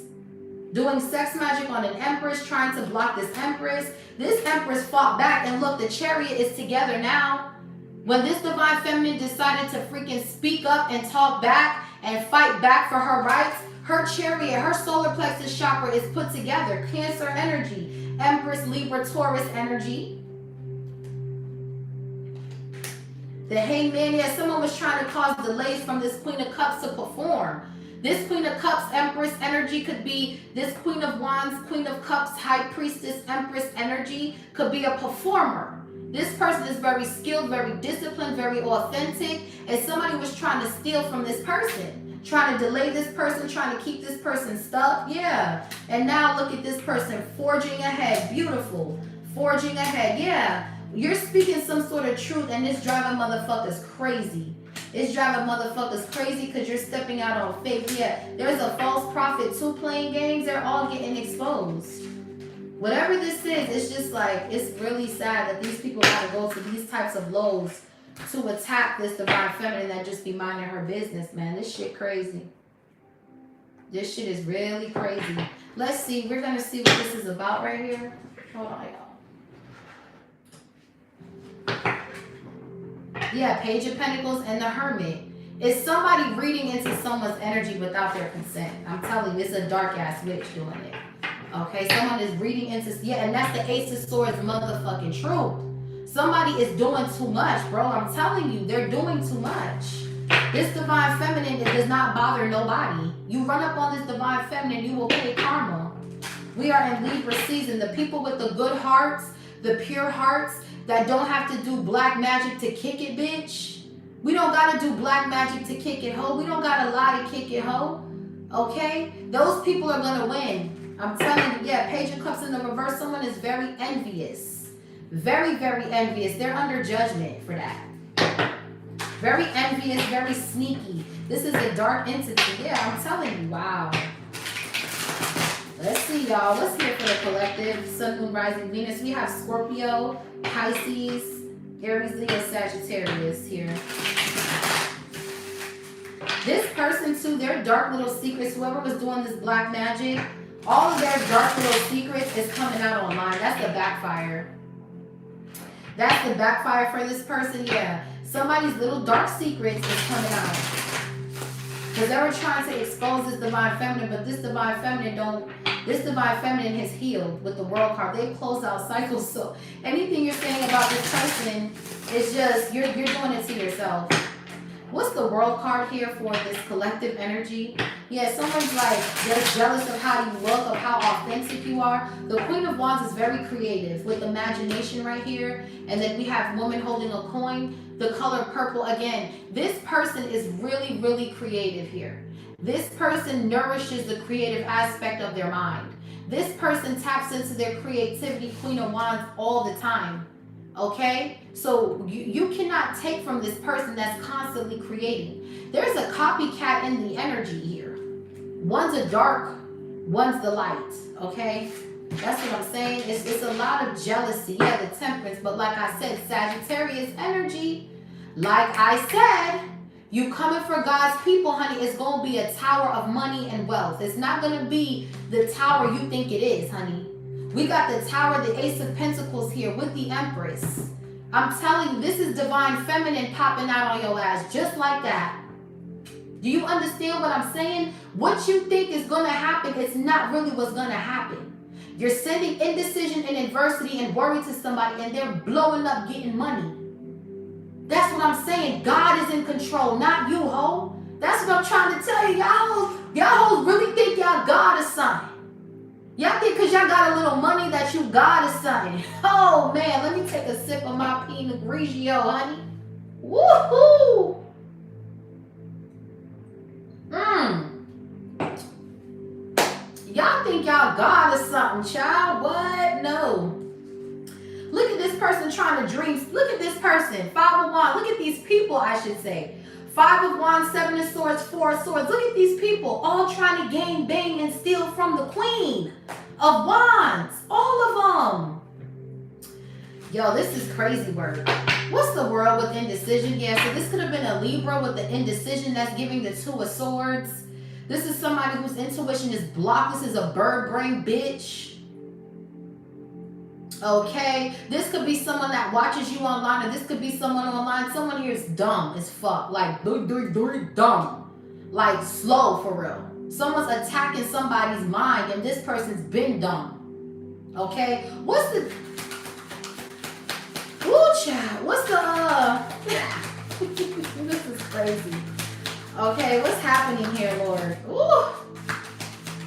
Doing sex magic on an empress, trying to block this empress. This empress fought back, and look, the chariot is together now. When this divine feminine decided to freaking speak up and talk back and fight back for her rights, her chariot, her solar plexus chakra is put together. Cancer energy, Empress, Libra, Taurus energy. The Hangman, yeah, someone was trying to cause delays from this Queen of Cups to perform. This Queen of Cups, Empress energy could be this Queen of Wands, Queen of Cups, High Priestess, Empress energy could be a performer. This person is very skilled, very disciplined, very authentic, and somebody was trying to steal from this person, trying to delay this person, trying to keep this person stuck. Yeah. And now look at this person forging ahead. Beautiful. Forging ahead. Yeah. You're speaking some sort of truth, and this driving motherfucker's crazy. It's driving motherfuckers crazy because you're stepping out on faith. Yeah, there's a false prophet too playing games. They're all getting exposed. Whatever this is, it's just like, it's really sad that these people got to go to these types of lows to attack this divine feminine that just be minding her business, man. This shit crazy. This shit is really crazy. Let's see. We're going to see what this is about right here. Hold on, y'all. Yeah, Page of Pentacles and the Hermit. It's somebody reading into someone's energy without their consent. I'm telling you, it's a dark ass witch doing it. Okay, someone is reading into, yeah, and that's the Ace of Swords motherfucking truth. Somebody is doing too much, bro. I'm telling you, they're doing too much. This divine feminine, it does not bother nobody. You run up on this divine feminine, you will pay karma. We are in Libra season. The people with the good hearts, the pure hearts, that don't have to do black magic to kick it, bitch. We don't gotta do black magic to kick it, ho. We don't gotta lie to kick it, ho. Okay? Those people are gonna win. I'm telling you, yeah, Page of Cups in the reverse, someone is very envious. Very, very envious. They're under judgment for that. Very envious, very sneaky. This is a dark entity. Yeah, I'm telling you, wow. Let's see, y'all. What's here for the collective? Sun, Moon, Rising, Venus. We have Scorpio, Pisces, Aries, Leo, Sagittarius here. This person, too, their dark little secrets, whoever was doing this black magic, all of their dark little secrets is coming out online. That's the backfire. That's the backfire for this person, yeah. Somebody's little dark secrets is coming out. Because they were trying to expose this divine feminine, but this divine feminine has healed with the World card. They've closed out cycles. So anything you're saying about this person is just, you're doing it to yourself. What's the World card here for this collective energy? Yeah, someone's like just jealous of how you look, of how authentic you are. The Queen of Wands is very creative with imagination right here. And then we have woman holding a coin. The color purple again. This person is really, really creative here. This person nourishes the creative aspect of their mind. This person taps into their creativity, Queen of Wands, all the time. Okay? So you cannot take from this person that's constantly creating. There's a copycat in the energy here. One's a dark, one's the light. Okay? That's what I'm saying. It's a lot of jealousy. Yeah, the Temperance. But like I said, Sagittarius energy. Like I said, you coming for God's people, honey, it's going to be a tower of money and wealth. It's not going to be the tower you think it is, honey. We got the tower, the Ace of Pentacles here with the Empress. I'm telling you, this is divine feminine popping out on your ass just like that. Do you understand what I'm saying? What you think is going to happen, it's not really what's going to happen. You're sending indecision and adversity and worry to somebody and they're blowing up getting money. That's what I'm saying. God is in control, not you, ho. That's what I'm trying to tell you. Y'all hoes really think y'all God is something. Y'all think because y'all got a little money that you God is something. Oh, man, let me take a sip of my Pinot Grigio, honey. Woohoo! Y'all think y'all God or something, child? What? No. Look at this person trying to dream. Look at this person. 5 of Wands. Look at these people, I should say. 5 of Wands, 7 of Swords, 4 of Swords. Look at these people all trying to gain, bang, and steal from the Queen of Wands. All of them. Yo, this is crazy work. What's the world with indecision? Yeah, so this could have been a Libra with the indecision that's giving the 2 of Swords. This is somebody whose intuition is blocked. This is a bird brain bitch. Okay? This could be someone that watches you online, or this could be someone online. Someone here is dumb as fuck. Like, dumb. Like, slow for real. Someone's attacking somebody's mind, and this person's been dumb. Okay? What's the... Ooh, child. What's the, This is crazy. Okay, what's happening here, Lord? Ooh.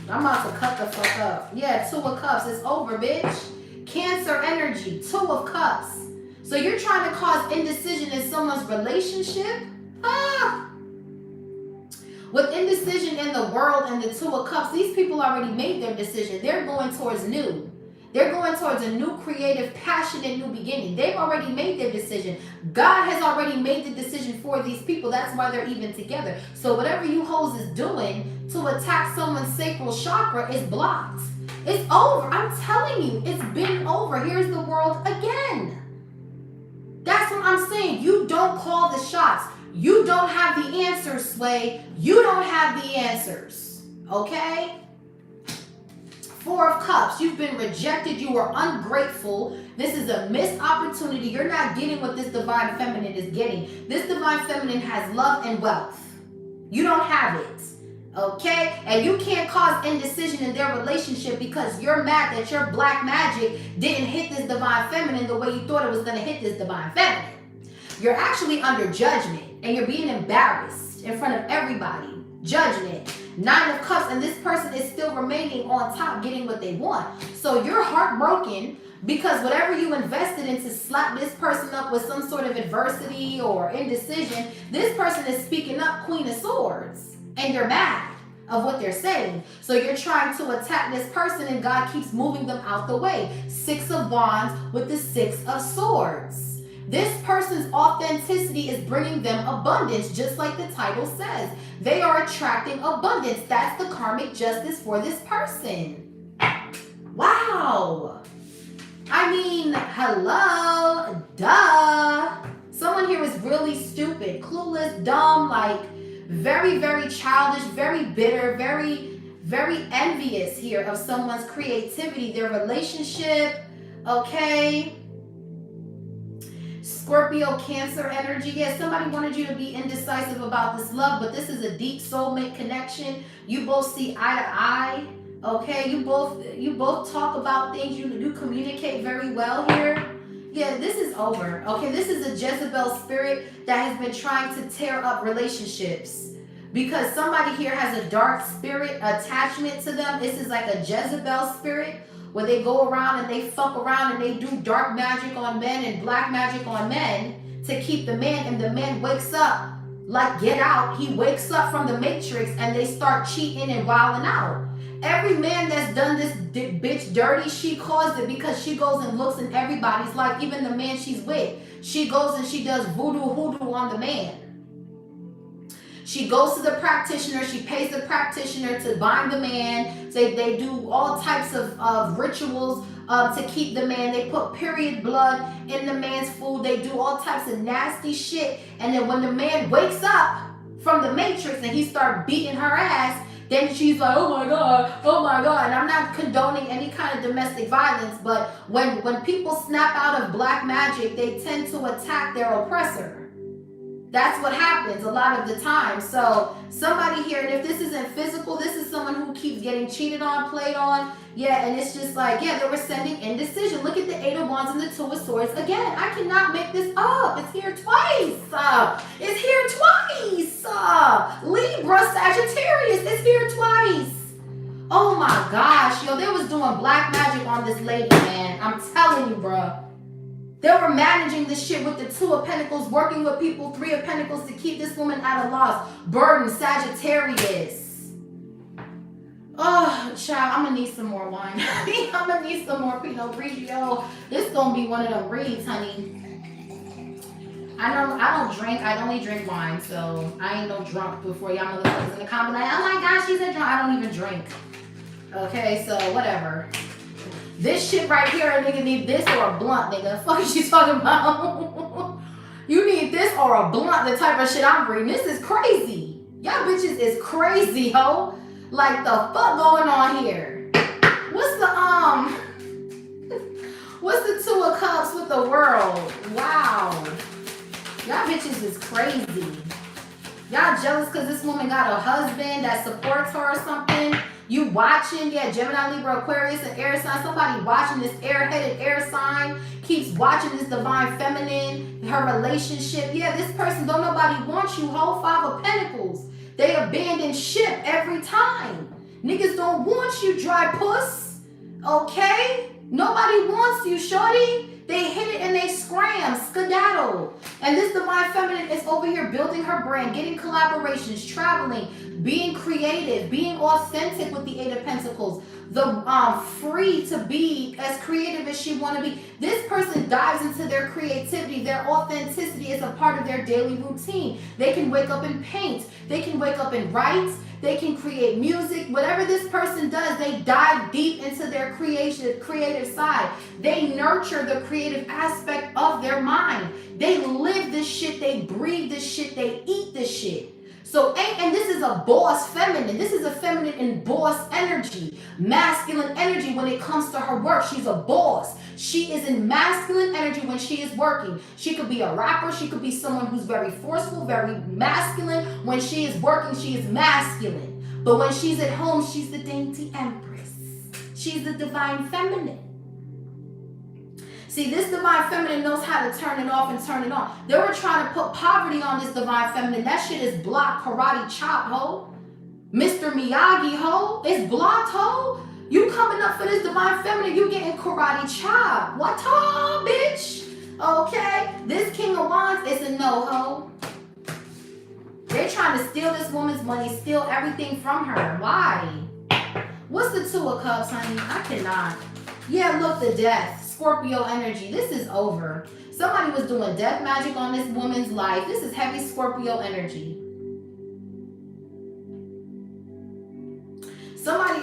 I'm about to cut the fuck up. Yeah, 2 of Cups. It's over, bitch. Cancer energy. 2 of Cups. So you're trying to cause indecision in someone's relationship? Ah! With indecision in the world and the 2 of Cups, these people already made their decision. They're going towards new. They're going towards a new creative, passionate new beginning. They've already made their decision. God has already made the decision for these people. That's why they're even together. So whatever you hoes is doing to attack someone's sacral chakra is blocked. It's over. I'm telling you, it's been over. Here's the world again. That's what I'm saying. You don't call the shots. You don't have the answers, Sway. You don't have the answers. Okay? Four of Cups, you've been rejected, you were ungrateful. This is a missed opportunity. You're not getting what this divine feminine is getting. This divine feminine has love and wealth. You don't have it, okay? And you can't cause indecision in their relationship because you're mad that your black magic didn't hit this divine feminine the way you thought it was going to hit this divine feminine. You're actually under judgment and you're being embarrassed in front of everybody. Judgment. Nine of Cups, and this person is still remaining on top, getting what they want. So you're heartbroken because whatever you invested in to slap this person up with some sort of adversity or indecision, this person is speaking up, Queen of Swords, and you're mad of what they're saying. So you're trying to attack this person and God keeps moving them out the way. Six of Wands with the Six of Swords. This person's authenticity is bringing them abundance, just like the title says. They are attracting abundance. That's the karmic justice for this person. Wow. I mean, hello, duh. Someone here is really stupid, clueless, dumb, like very, very childish, very bitter, very, very envious here of someone's creativity, their relationship, okay? Scorpio, Cancer energy. Yeah, somebody wanted you to be indecisive about this love, but this is a deep soulmate connection. You both see eye to eye. Okay, you both talk about things. You communicate very well here. Yeah, this is over. Okay, this is a Jezebel spirit that has been trying to tear up relationships because somebody here has a dark spirit attachment to them. This is like a Jezebel spirit where they go around and they fuck around and they do dark magic on men and black magic on men to keep the man, and the man wakes up like Get Out. He wakes up from the Matrix and they start cheating and wilding out. Every man that's done this bitch dirty, she caused it because she goes and looks in everybody's life, even the man she's with. She goes and she does voodoo hoodoo on the man. She goes to the practitioner. She pays the practitioner to bind the man. They do all types of rituals to keep the man. They put period blood in the man's food. They do all types of nasty shit. And then when the man wakes up from the Matrix and he starts beating her ass, then she's like, oh my God, oh my God. And I'm not condoning any kind of domestic violence, but when people snap out of black magic, they tend to attack their oppressor. That's what happens a lot of the time. So somebody here, and if this isn't physical, this is someone who keeps getting cheated on, played on. Yeah, and it's just like, yeah, they were sending indecision. Look at the Eight of Wands and the Two of Swords. Again, I cannot make this up. It's here twice. It's here twice. Libra, Sagittarius, it's here twice. Oh my gosh, yo, they was doing black magic on this lady, man. I'm telling you, bruh. They were managing this shit with the Two of Pentacles, working with people, Three of Pentacles to keep this woman at a loss. Burden, Sagittarius. Oh, child, I'm gonna need some more wine. I'm gonna need some more Pinot Grigio. This gonna be one of them reads, honey. I don't drink. I only drink wine, so I ain't no drunk before y'all motherfuckers in the comment like, oh my gosh, she's a drunk. I don't even drink. Okay, so whatever. This shit right here, a nigga need this or a blunt, nigga. The fuck is she talking about? You need this or a blunt, the type of shit I'm reading. This is crazy. Y'all bitches is crazy, ho. Like, the fuck going on here? What's the Two of Cups with the World? Wow. Y'all bitches is crazy. Y'all jealous because this woman got a husband that supports her or something? You watching, yeah, Gemini, Libra, Aquarius, and air sign. Somebody watching this air-headed air sign keeps watching this divine feminine, her relationship. Yeah, this person, don't nobody want you, whole Five of Pentacles. They abandon ship every time. Niggas don't want you, dry puss. Okay? Nobody wants you, shorty. They hit it and they scram, skedaddle. And this divine feminine is over here building her brand, getting collaborations, traveling, being creative, being authentic with the Eight of Pentacles, the free to be as creative as she want to be. This person dives into their creativity. Their authenticity is a part of their daily routine. They can wake up and paint. They can wake up and write. They can create music. Whatever this person does, they dive deep into their creative side. They nurture the creative aspect of their mind. They live this shit. They breathe this shit. They eat this shit. So, and this is a boss feminine. This is a feminine and boss energy, masculine energy when it comes to her work. She's a boss. She is in masculine energy when she is working. She could be a rapper. She could be someone who's very forceful, very masculine. When she is working, she is masculine. But when she's at home, she's the dainty empress. She's the divine feminine. See, this divine feminine knows how to turn it off and turn it on. They were trying to put poverty on this divine feminine. That shit is blocked, karate chop, ho. Mr. Miyagi, ho. It's blocked, ho. You coming up for this divine feminine, you getting karate chop. What time, bitch? Okay? This King of Wands is a no, ho. They're trying to steal this woman's money, steal everything from her. Why? What's the Two of Cups, honey? I cannot. Yeah, look, the Death. Scorpio energy. This is over. Somebody was doing death magic on this woman's life. This is heavy Scorpio energy.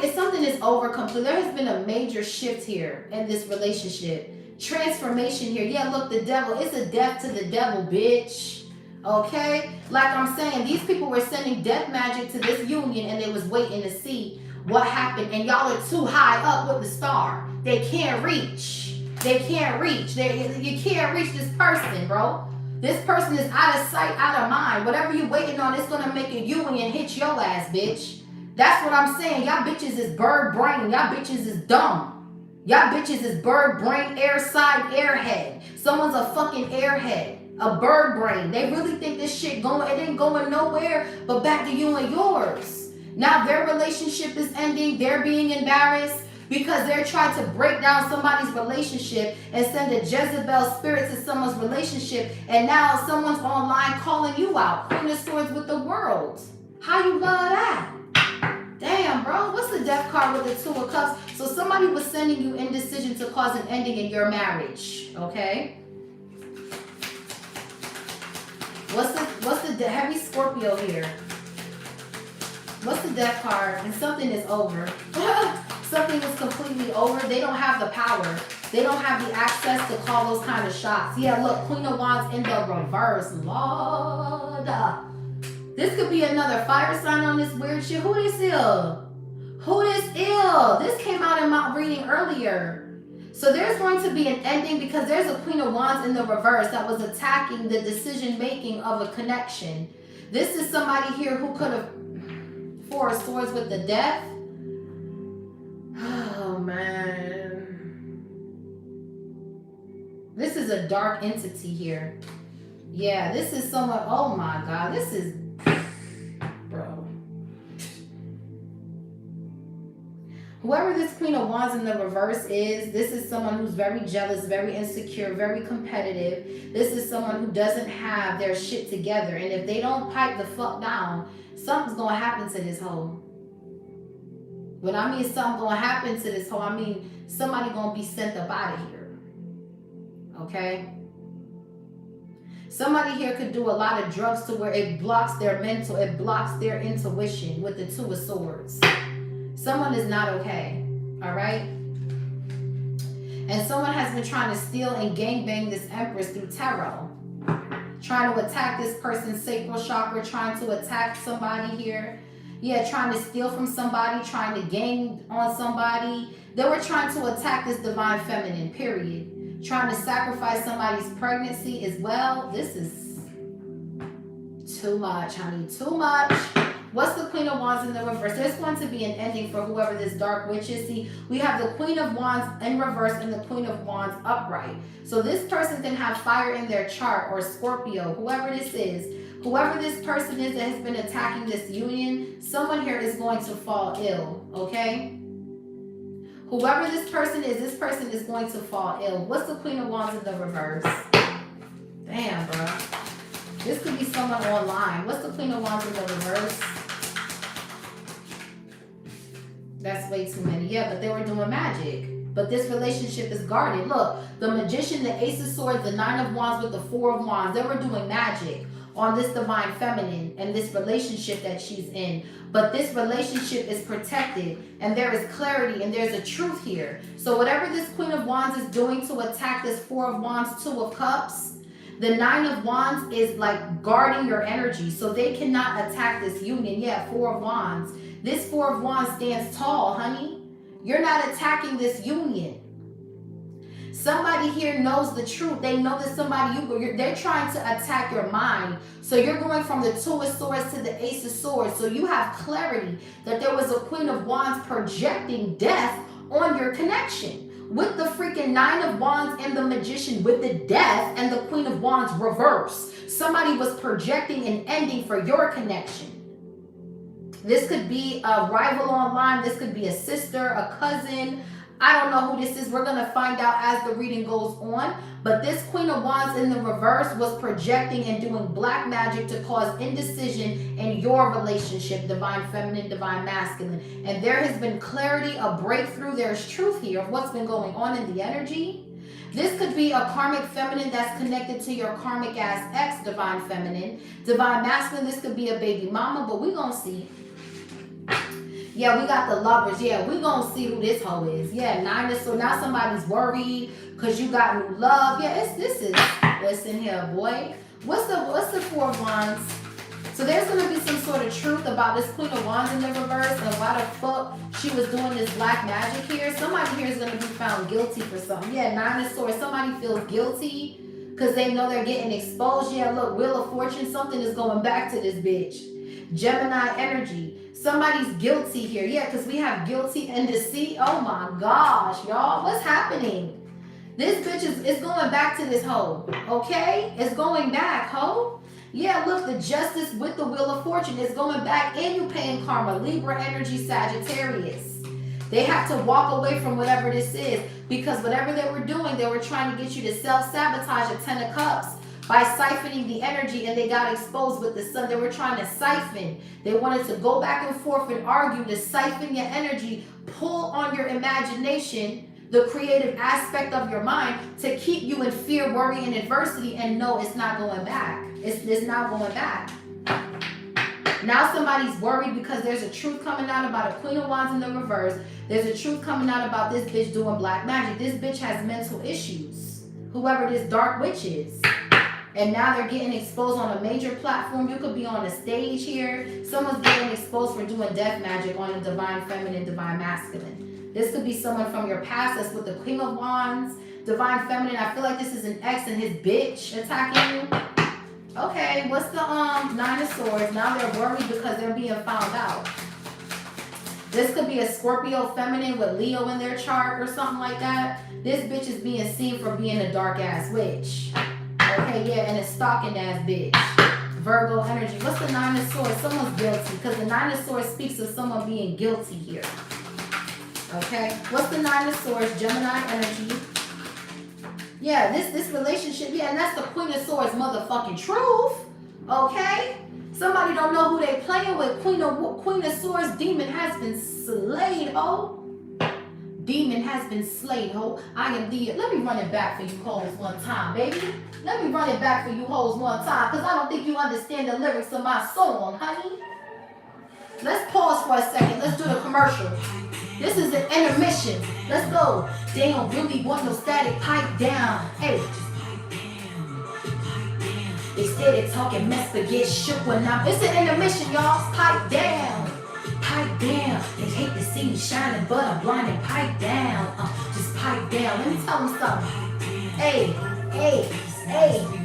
If something is over completely, there has been a major shift here in this relationship. Transformation here. Yeah, look, the devil. It's a death to the devil, bitch. Okay? Like I'm saying, these people were sending death magic to this union and they was waiting to see what happened. And y'all are too high up with the star. They can't reach. They can't reach. You can't reach this person, bro. This person is out of sight, out of mind. Whatever you waiting on, it's going to make a union hit your ass, bitch. That's what I'm saying. Y'all bitches is bird brain. Y'all bitches is dumb. Y'all bitches is bird brain, air side, airhead. Someone's a fucking airhead. A bird brain. They really think this shit going, it ain't going nowhere but back to you and yours. Now their relationship is ending. They're being embarrassed because they're trying to break down somebody's relationship and send a Jezebel spirit to someone's relationship. And now someone's online calling you out. Queen of Swords with the World. How you love that? Damn, bro. What's the Death card with the Two of Cups? So somebody was sending you indecision to cause an ending in your marriage. Okay? What's the heavy Scorpio here? What's the Death card? And something is over. Something is completely over. They don't have the power. They don't have the access to call those kind of shots. Yeah, look, Queen of Wands in the reverse. Lord. This could be another fire sign on this weird shit. Who this ill? Who this ill? This came out in my reading earlier. So there's going to be an ending because there's a Queen of Wands in the reverse that was attacking the decision making of a connection. This is somebody here who could have Four of Swords with the Death. Oh man. This is a dark entity here. Yeah, this is someone, oh my God, this is, bro. Whoever this Queen of Wands in the reverse is, this is someone who's very jealous, very insecure, very competitive. This is someone who doesn't have their shit together. And if they don't pipe the fuck down, something's gonna happen to this hoe. When I mean something gonna happen to this hoe, I mean somebody gonna be sent up out of here. Okay? Somebody here could do a lot of drugs to where it blocks their mental, it blocks their intuition with the Two of Swords. Someone is not okay. Alright? And someone has been trying to steal and gangbang this Empress through tarot. Trying to attack this person's sacral chakra, trying to attack somebody here. Yeah, trying to steal from somebody, trying to gang on somebody. They were trying to attack this divine feminine, period. Trying to sacrifice somebody's pregnancy as well. This is too much, honey, too much. What's the Queen of Wands in the reverse? There's going to be an ending for whoever this dark witch is. See, we have the Queen of Wands in reverse and the Queen of Wands upright. So this person can have fire in their chart, or Scorpio, whoever this is. Whoever this person is that has been attacking this union, someone here is going to fall ill, okay? Whoever this person is going to fall ill. What's the Queen of Wands in the reverse? Damn, bro. This could be someone online. What's the Queen of Wands in the reverse? That's way too many. Yeah, but they were doing magic. But this relationship is guarded. Look, the Magician, the Ace of Swords, the Nine of Wands with the Four of Wands. They were doing magic on this divine feminine and this relationship that she's in. But this relationship is protected and there is clarity and there's a truth here. So whatever this Queen of Wands is doing to attack this Four of Wands, Two of Cups, The Nine of Wands is like guarding your energy, so they cannot attack this union. Yeah, Four of Wands. This Four of Wands stands tall, honey. You're not attacking this union. Somebody here knows the truth. They know that they're trying to attack your mind. So you're going from the Two of Swords to the Ace of Swords. So you have clarity that there was a Queen of Wands projecting death on your connection. With the freaking Nine of Wands and the Magician, with the Death and the Queen of Wands reverse. Somebody was projecting an ending for your connection. This could be a rival online. This could be a sister, a cousin. I don't know who this is. We're going to find out as the reading goes on. But this Queen of Wands in the reverse was projecting and doing black magic to cause indecision in your relationship, divine feminine, divine masculine. And there has been clarity, a breakthrough. There's truth here of what's been going on in the energy. This could be a karmic feminine that's connected to your karmic ass ex, divine feminine. Divine masculine, this could be a baby mama, but we're going to see. Yeah, we got the Lovers. Yeah, we gonna see who this hoe is. Yeah, Nine of Swords. Now somebody's worried because you got new love. Yeah, listen here, boy. What's the Four of Wands? So there's gonna be some sort of truth about this Queen of Wands in the reverse and why the fuck she was doing this black magic here. Somebody here is gonna be found guilty for something. Yeah, Nine of Swords. Somebody feels guilty because they know they're getting exposed. Yeah, look, Wheel of Fortune. Something is going back to this bitch. Gemini energy. Somebody's guilty here. Yeah, because we have guilty and deceit. Oh my gosh, y'all. What's happening? This bitch is going back to this hoe. Okay? It's going back, hoe. Yeah, look, the Justice with the Wheel of Fortune is going back and you paying karma. Libra energy, Sagittarius. They have to walk away from whatever this is because whatever they were doing, they were trying to get you to self-sabotage a Ten of Cups by siphoning the energy, and they got exposed with the Sun. They were trying to siphon. They wanted to go back and forth and argue to siphon your energy, pull on your imagination, the creative aspect of your mind to keep you in fear, worry, and adversity. And no, it's not going back. It's not going back. Now somebody's worried because there's a truth coming out about a Queen of Wands in the reverse. There's a truth coming out about this bitch doing black magic. This bitch has mental issues. Whoever this dark witch is. And now they're getting exposed on a major platform. You could be on a stage here. Someone's getting exposed for doing death magic on a divine feminine, divine masculine. This could be someone from your past that's with the Queen of Wands, divine feminine. I feel like this is an ex and his bitch attacking you. Okay, what's the Nine of Swords? Now they're worried because they're being found out. This could be a Scorpio feminine with Leo in their chart or something like that. This bitch is being seen for being a dark ass witch. Okay, yeah, and a stalking ass bitch. Virgo energy. What's the Nine of Swords? Someone's guilty because the Nine of Swords speaks of someone being guilty here. Okay, what's the Nine of Swords? Gemini energy. Yeah, this relationship, yeah, and that's the Queen of Swords motherfucking truth. Okay? Somebody don't know who they playing with. Queen of Swords, demon has been slayed, ho. Demon has been slayed, ho. I am the... Let me run it back for you hoes one time, baby. Let me run it back for you hoes one time, because I don't think you understand the lyrics of my song, honey. Let's pause for a second. Let's do the commercial. This is an intermission. Let's go. They don't really want no static. Pipe down. Hey. They steady talking mess but get shook when I'm... It's an intermission, y'all. Pipe down. Pipe down. They hate to see me shining, but I'm blinded. Pipe down. Just pipe down. Let me tell them something. Hey, hey, hey.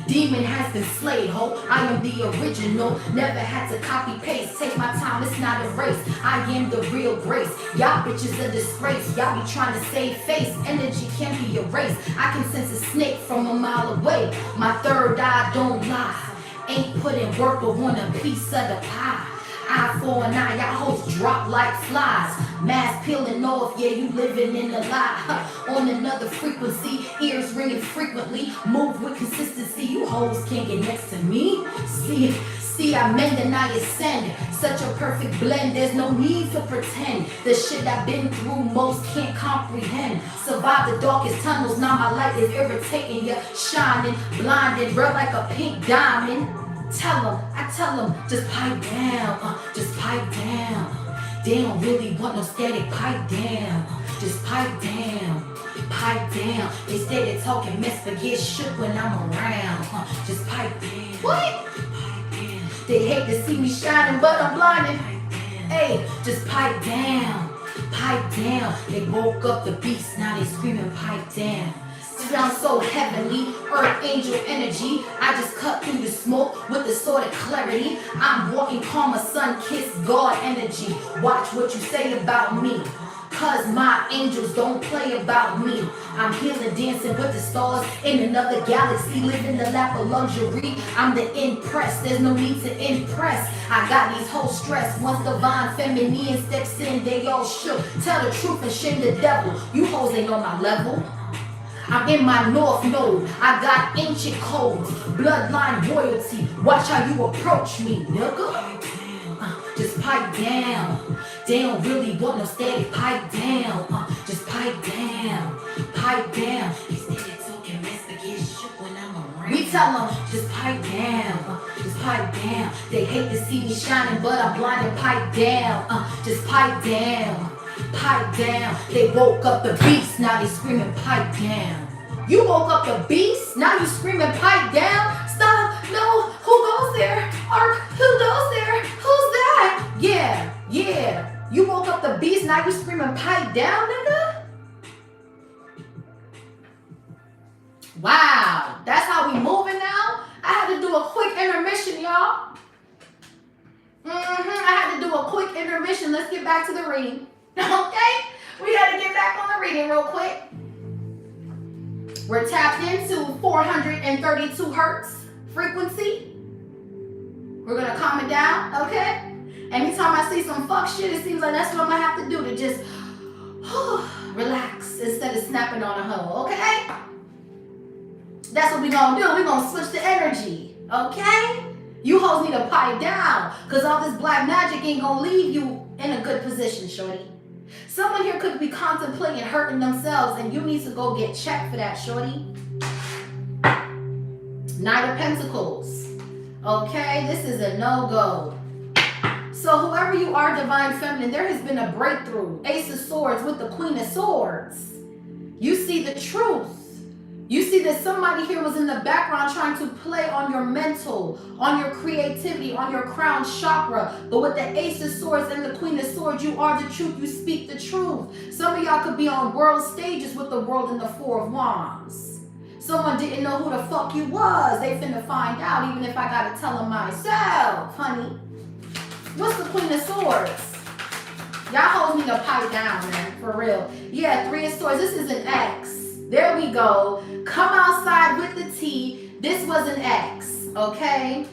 Demon has been slayed, ho. I am the original. Never had to copy paste. Take my time, it's not a race. I am the real grace. Y'all bitches a disgrace. Y'all be trying to save face. Energy can't be erased. I can sense a snake from a mile away. My third eye don't lie. Ain't putting work but want a piece of the pie. Eye for an eye, y'all hoes drop like flies. Mask peeling off, yeah, you living in a lie. On another frequency, ears ringing frequently. Move with consistency, you hoes can't get next to me. See, I mend and I ascend. Such a perfect blend, there's no need to pretend. The shit I've been through, most can't comprehend. Survive the darkest tunnels, now my light is irritating you. Shining, blinded, red like a pink diamond. I tell them, just pipe down, just pipe down. They don't really want no static, pipe down, just pipe down. pipe down. They steady talking mess, but get shook when I'm around. Just pipe down. What? Pipe down. They hate to see me shining, but I'm blinded. Hey, just pipe down. Pipe down. They woke up the beast, now they screaming pipe down. Sound so heavenly, earth angel energy. I just cut through the smoke with the sort of clarity. I'm walking karma, sun kiss God energy. Watch what you say about me, cause my angels don't play about me. I'm healing, dancing with the stars in another galaxy, living the lap of luxury. I'm the impressed, there's no need to impress. I got these whole stress. Once divine feminine steps in, they all shook. Tell the truth and shame the devil. You hoes ain't on my level. I'm in my north node. I got ancient codes, bloodline royalty. Watch how you approach me, nigga. Just pipe down. They don't really want no steady. Pipe down. Just pipe down. Pipe down. They steady talking mess, but get shook when I'm around. We tell them, just pipe down. Just pipe down. They hate to see me shining, but I'm blinded. Pipe down. Just pipe down. Pipe down. They woke up the beast, now they screaming pipe down. you woke up the beast, now you screaming pipe down. Stop, no, who goes there? Ark, who goes there? Who's that? Yeah, you woke up the beast, now you screaming pipe down, nigga? Wow, that's how we moving now? I had to do a quick intermission, y'all. I had to do a quick intermission. Let's get back to the reading. Okay? We got to get back on the reading real quick. We're tapped into 432 hertz frequency. We're going to calm it down, okay? Anytime I see some fuck shit, it seems like that's what I'm going to have to do to just relax instead of snapping on a hoe, okay? That's what we're going to do. We're going to switch the energy, okay? You hoes need to pipe down, because all this black magic ain't going to leave you in a good position, shorty. Someone here could be contemplating hurting themselves, and you need to go get checked for that, shorty. Knight of Pentacles. Okay, this is a no-go. So whoever you are, Divine Feminine, there has been a breakthrough. Ace of Swords with the Queen of Swords. You see the truth. You see that somebody here was in the background trying to play on your mental, on your creativity, on your crown chakra. But with the Ace of Swords and the Queen of Swords, you are the truth. You speak the truth. Some of y'all could be on world stages with the World and the Four of Wands. Someone didn't know who the fuck you was. They finna find out, even if I gotta tell them myself, honey. What's the Queen of Swords? Y'all hoes need to pipe down, man, for real. Yeah, Three of Swords. This is an X. There we go. Come outside with the T. This was an X, okay?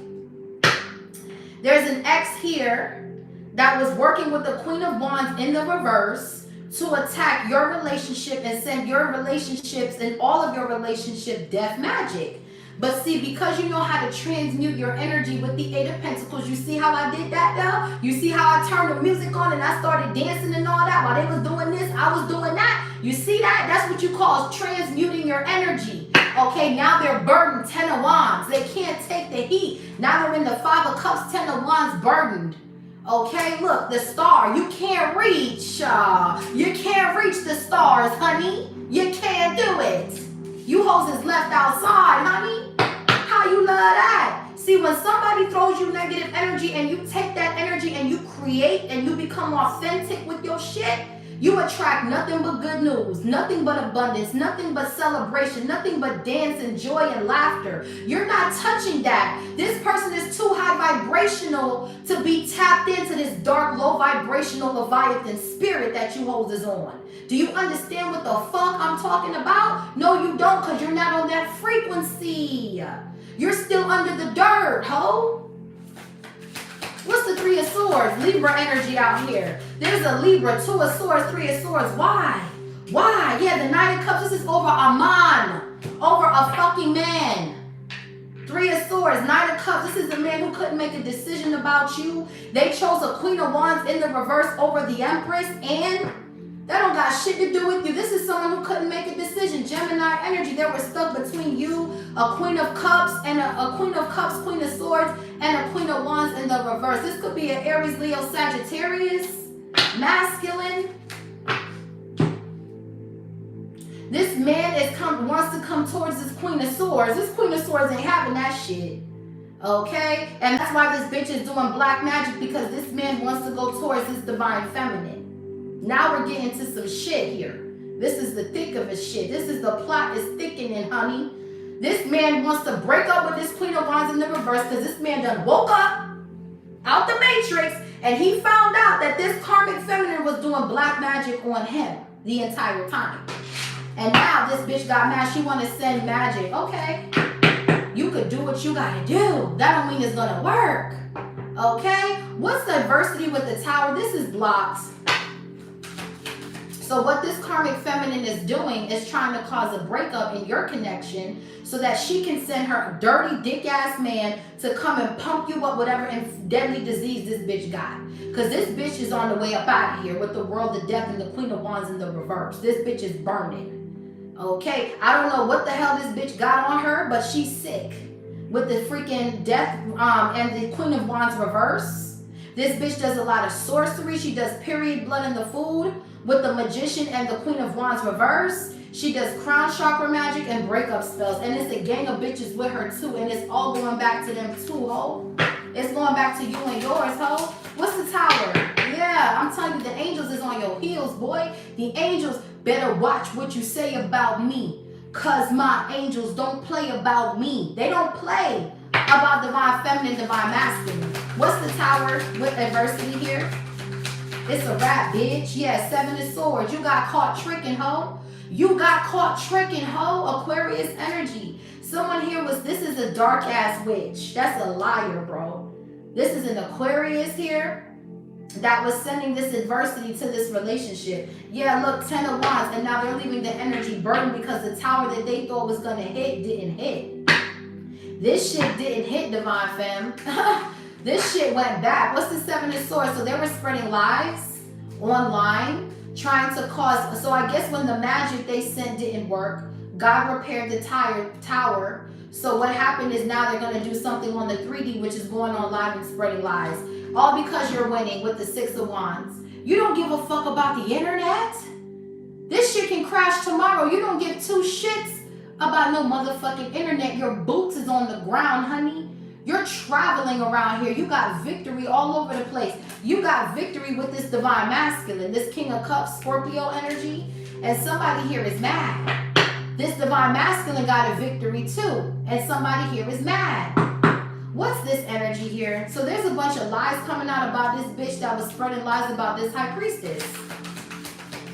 There's an X here that was working with the Queen of Wands in the reverse to attack your relationship and send your relationships and all of your relationship death magic. But see, because you know how to transmute your energy with the Eight of Pentacles, you see how I did that though? You see how I turned the music on and I started dancing and all that? While they was doing this, I was doing that. You see that? That's what you call transmuting your energy. Okay, now they're burdened, 10 of Wands. They can't take the heat. Now they're in the 5 of Cups, 10 of Wands burdened. Okay, look, the star. You can't reach. You can't reach the stars, honey. You can't do it. You hoes is left outside, honey. How you love that? See, when somebody throws you negative energy and you take that energy and you create and you become authentic with your shit, you attract nothing but good news, nothing but abundance, nothing but celebration, nothing but dance and joy and laughter. You're not touching that. This person is too high vibrational to be tapped into this dark, low vibrational Leviathan spirit that you hoes is on. Do you understand what the fuck I'm talking about? No, you don't, because you're not on that frequency. You're still under the dirt, ho. What's the Three of Swords? Libra energy out here. There's a Libra, Two of Swords, Three of Swords. Why? Why? Yeah, the Knight of Cups. This is over a man. Over a fucking man. Three of Swords, Knight of Cups. This is a man who couldn't make a decision about you. They chose a Queen of Wands in the reverse over the Empress, and that don't got shit to do with you. This is someone who couldn't make a decision. Gemini energy. They were stuck between you, a Queen of Cups, and a Queen of Cups, Queen of Swords, and a Queen of Wands in the reverse. This could be an Aries, Leo, Sagittarius, masculine. This man wants to come towards this Queen of Swords. This Queen of Swords ain't having that shit. Okay? And that's why this bitch is doing black magic, because this man wants to go towards this divine feminine. Now we're getting to some shit here. This is the thick of his shit. This is the plot is thickening, honey. This man wants to break up with this Queen of Wands in the reverse, because this man done woke up out the matrix and he found out that this karmic feminine was doing black magic on him the entire time. And now this bitch got mad. She want to send magic. Okay, you could do what you gotta do. That don't mean it's gonna work. Okay, what's the adversity with the Tower? This is blocked. So what this karmic feminine is doing is trying to cause a breakup in your connection so that she can send her dirty dick ass man to come and pump you up whatever deadly disease this bitch got. Because this bitch is on the way up out of here with the World of Death and the Queen of Wands in the reverse. This bitch is burning. Okay, I don't know what the hell this bitch got on her, but she's sick with the freaking Death and the Queen of Wands reverse. This bitch does a lot of sorcery. She does period blood in the food with the Magician and the Queen of Wands reverse. She does crown chakra magic and breakup spells. And it's a gang of bitches with her too. And it's all going back to them too, ho. It's going back to you and yours, ho. What's the Tower? Yeah, I'm telling you, the angels is on your heels, boy. The angels better watch what you say about me. Cause my angels don't play about me. They don't play about divine feminine, divine masculine. What's the Tower with adversity here? It's a wrap, bitch. Yeah, 7 of Swords. You got caught tricking, ho. You got caught tricking, ho. Aquarius energy. Someone here this is a dark ass witch. That's a liar, bro. This is an Aquarius here that was sending this adversity to this relationship. Yeah, look, 10 of Wands, and now they're leaving the energy burdened because the Tower that they thought was gonna hit didn't hit. This shit didn't hit, divine femme. This shit went back. What's the 7 of Swords? So they were spreading lies online, trying to cause. So I guess when the magic they sent didn't work, God repaired the Tower. So what happened is now they're going to do something on the 3D, which is going on live and spreading lies. All because you're winning with the 6 of Wands. You don't give a fuck about the internet. This shit can crash tomorrow. You don't give 2 shits about no motherfucking internet. Your boots is on the ground, honey. You're traveling around here. You got victory all over the place. You got victory with this divine masculine, this King of Cups, Scorpio energy. And somebody here is mad. This divine masculine got a victory too. And somebody here is mad. What's this energy here? So there's a bunch of lies coming out about this bitch that was spreading lies about this high priestess.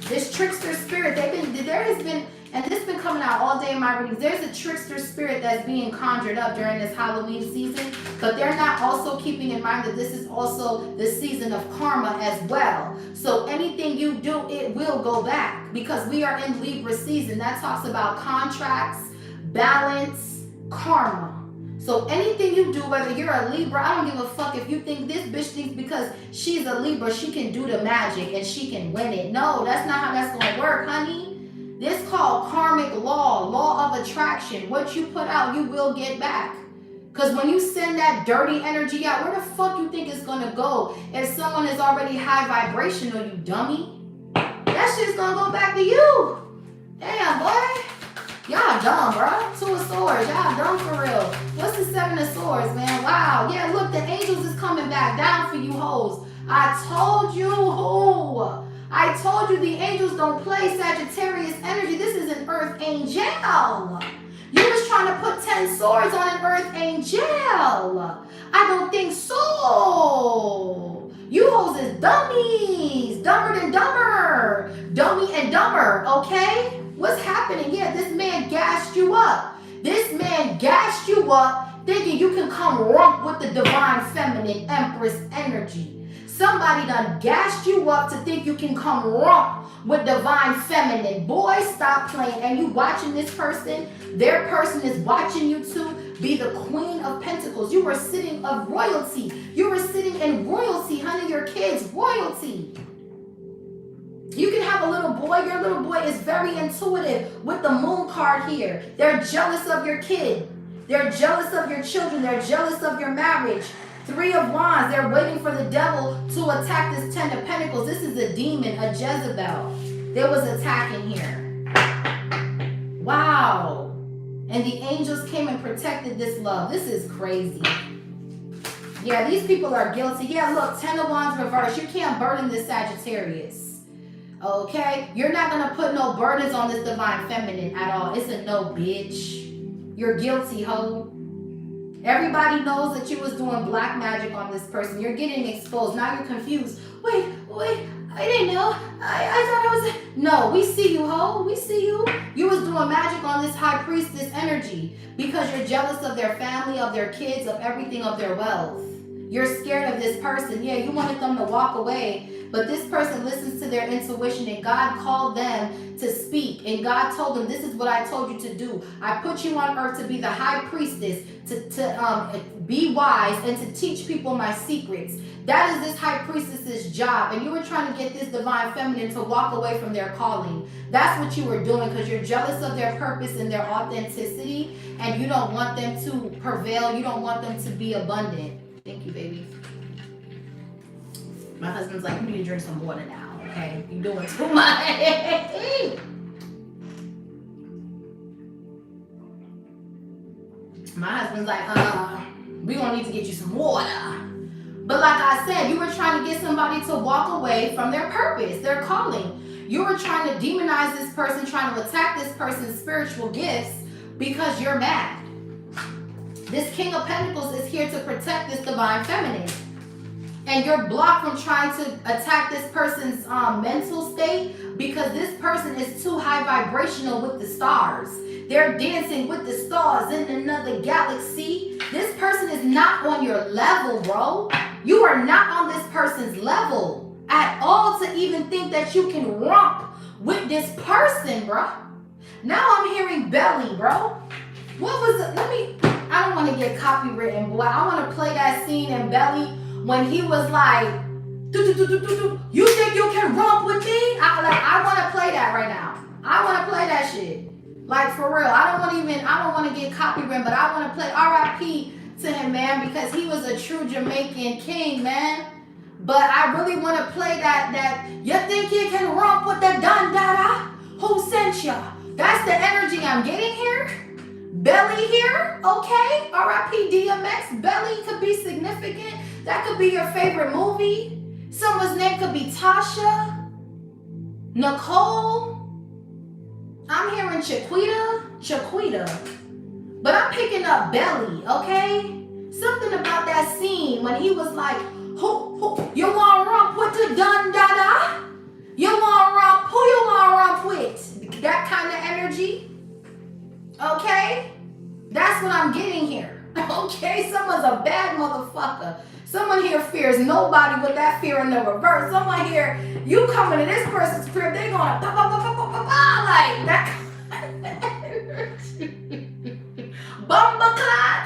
This trickster spirit, there has been, and this has been coming out all day in my readings. There's a trickster spirit that's being conjured up during this Halloween season, but they're not also keeping in mind that this is also the season of karma as well. So anything you do, it will go back, because we are in Libra season. That talks about contracts, balance, karma. So anything you do, whether you're a Libra, I don't give a fuck if you think this bitch thinks because she's a Libra, she can do the magic and she can win it. No, that's not how that's going to work, honey. This called karmic law of attraction. What you put out, you will get back. Because when you send that dirty energy out, where the fuck you think it's going to go? If someone is already high vibrational, you dummy, that shit's going to go back to you. Damn, boy. Y'all dumb, bro. 2 of Swords. Y'all dumb for real. What's the 7 of Swords, man? Wow. Yeah, look, the angels is coming back down for you hoes. I told you who. I told you the angels don't play Sagittarius energy. This is an earth angel. You was trying to put 10 swords on an earth angel. I don't think so. You hoes is dummies. Dumber than dumber. Dummy and dumber, okay? What's happening? Yeah, this man gassed you up. This man gassed you up thinking you can come rump with the divine feminine empress energy. Somebody done gassed you up to think you can come rump with divine feminine. Boy, stop playing. And you watching this person, their person is watching you too. Be the Queen of Pentacles. You were sitting of royalty. You were sitting in royalty, honey. Your kids, royalty. You can have a little boy. Your little boy is very intuitive with the moon card here. They're jealous of your kid. They're jealous of your children. They're jealous of your marriage. 3 of Wands. They're waiting for the devil to attack this 10 of Pentacles. This is a demon, a Jezebel. There was attacking here. Wow. And the angels came and protected this love. This is crazy. Yeah, these people are guilty. Yeah, look, 10 of Wands reverse. You can't burden this Sagittarius. Okay? You're not going to put no burdens on this divine feminine at all. It's a no, bitch. You're guilty, ho. Everybody knows that you was doing black magic on this person. You're getting exposed. Now you're confused. Wait, I didn't know. I thought I was... No, we see you, ho. We see you. You was doing magic on this high priestess energy because you're jealous of their family, of their kids, of everything, of their wealth. You're scared of this person. Yeah, you wanted them to walk away, but this person listens to their intuition, and God called them to speak, and God told them, this is what I told you to do. I put you on earth to be the high priestess, to be wise and to teach people my secrets. That is this high priestess's job, and you were trying to get this divine feminine to walk away from their calling. That's what you were doing because you're jealous of their purpose and their authenticity, and you don't want them to prevail. You don't want them to be abundant. Thank you, baby. My husband's like, you need to drink some water now, okay? You're doing too much. My husband's like, we gonna need to get you some water. But like I said, you were trying to get somebody to walk away from their purpose, their calling. You were trying to demonize this person, trying to attack this person's spiritual gifts because you're mad. This King of Pentacles is here to protect this divine feminine. And you're blocked from trying to attack this person's mental state because this person is too high vibrational with the stars. They're dancing with the stars in another galaxy. This person is not on your level, bro. You are not on this person's level at all to even think that you can romp with this person, bro. Now I'm hearing belly, bro. What was it? I don't want to get copywritten, boy. I want to play that scene in Belly when he was like, you think you can romp with me? I want to play that right now. I want to play that shit. Like, for real. I don't want to get copywritten, but I want to play RIP to him, man, because he was a true Jamaican king, man. But I really want to play that you think you can romp with the dun dada? Who sent ya? That's the energy I'm getting here. Belly here, okay? R.I.P. DMX. Belly could be significant. That could be your favorite movie. Someone's name could be Tasha, Nicole. I'm hearing Chiquita. But I'm picking up Belly, okay? Something about that scene when he was like, who you want romp with the dun dada? You want romp? Who you want romp with? That kind of energy. Okay? That's what I'm getting here. Okay? Someone's a bad motherfucker. Someone here fears nobody with that fear in the reverse. Someone here, you coming to this person's crib, they gonna like that kind of energy. Bumbleclot.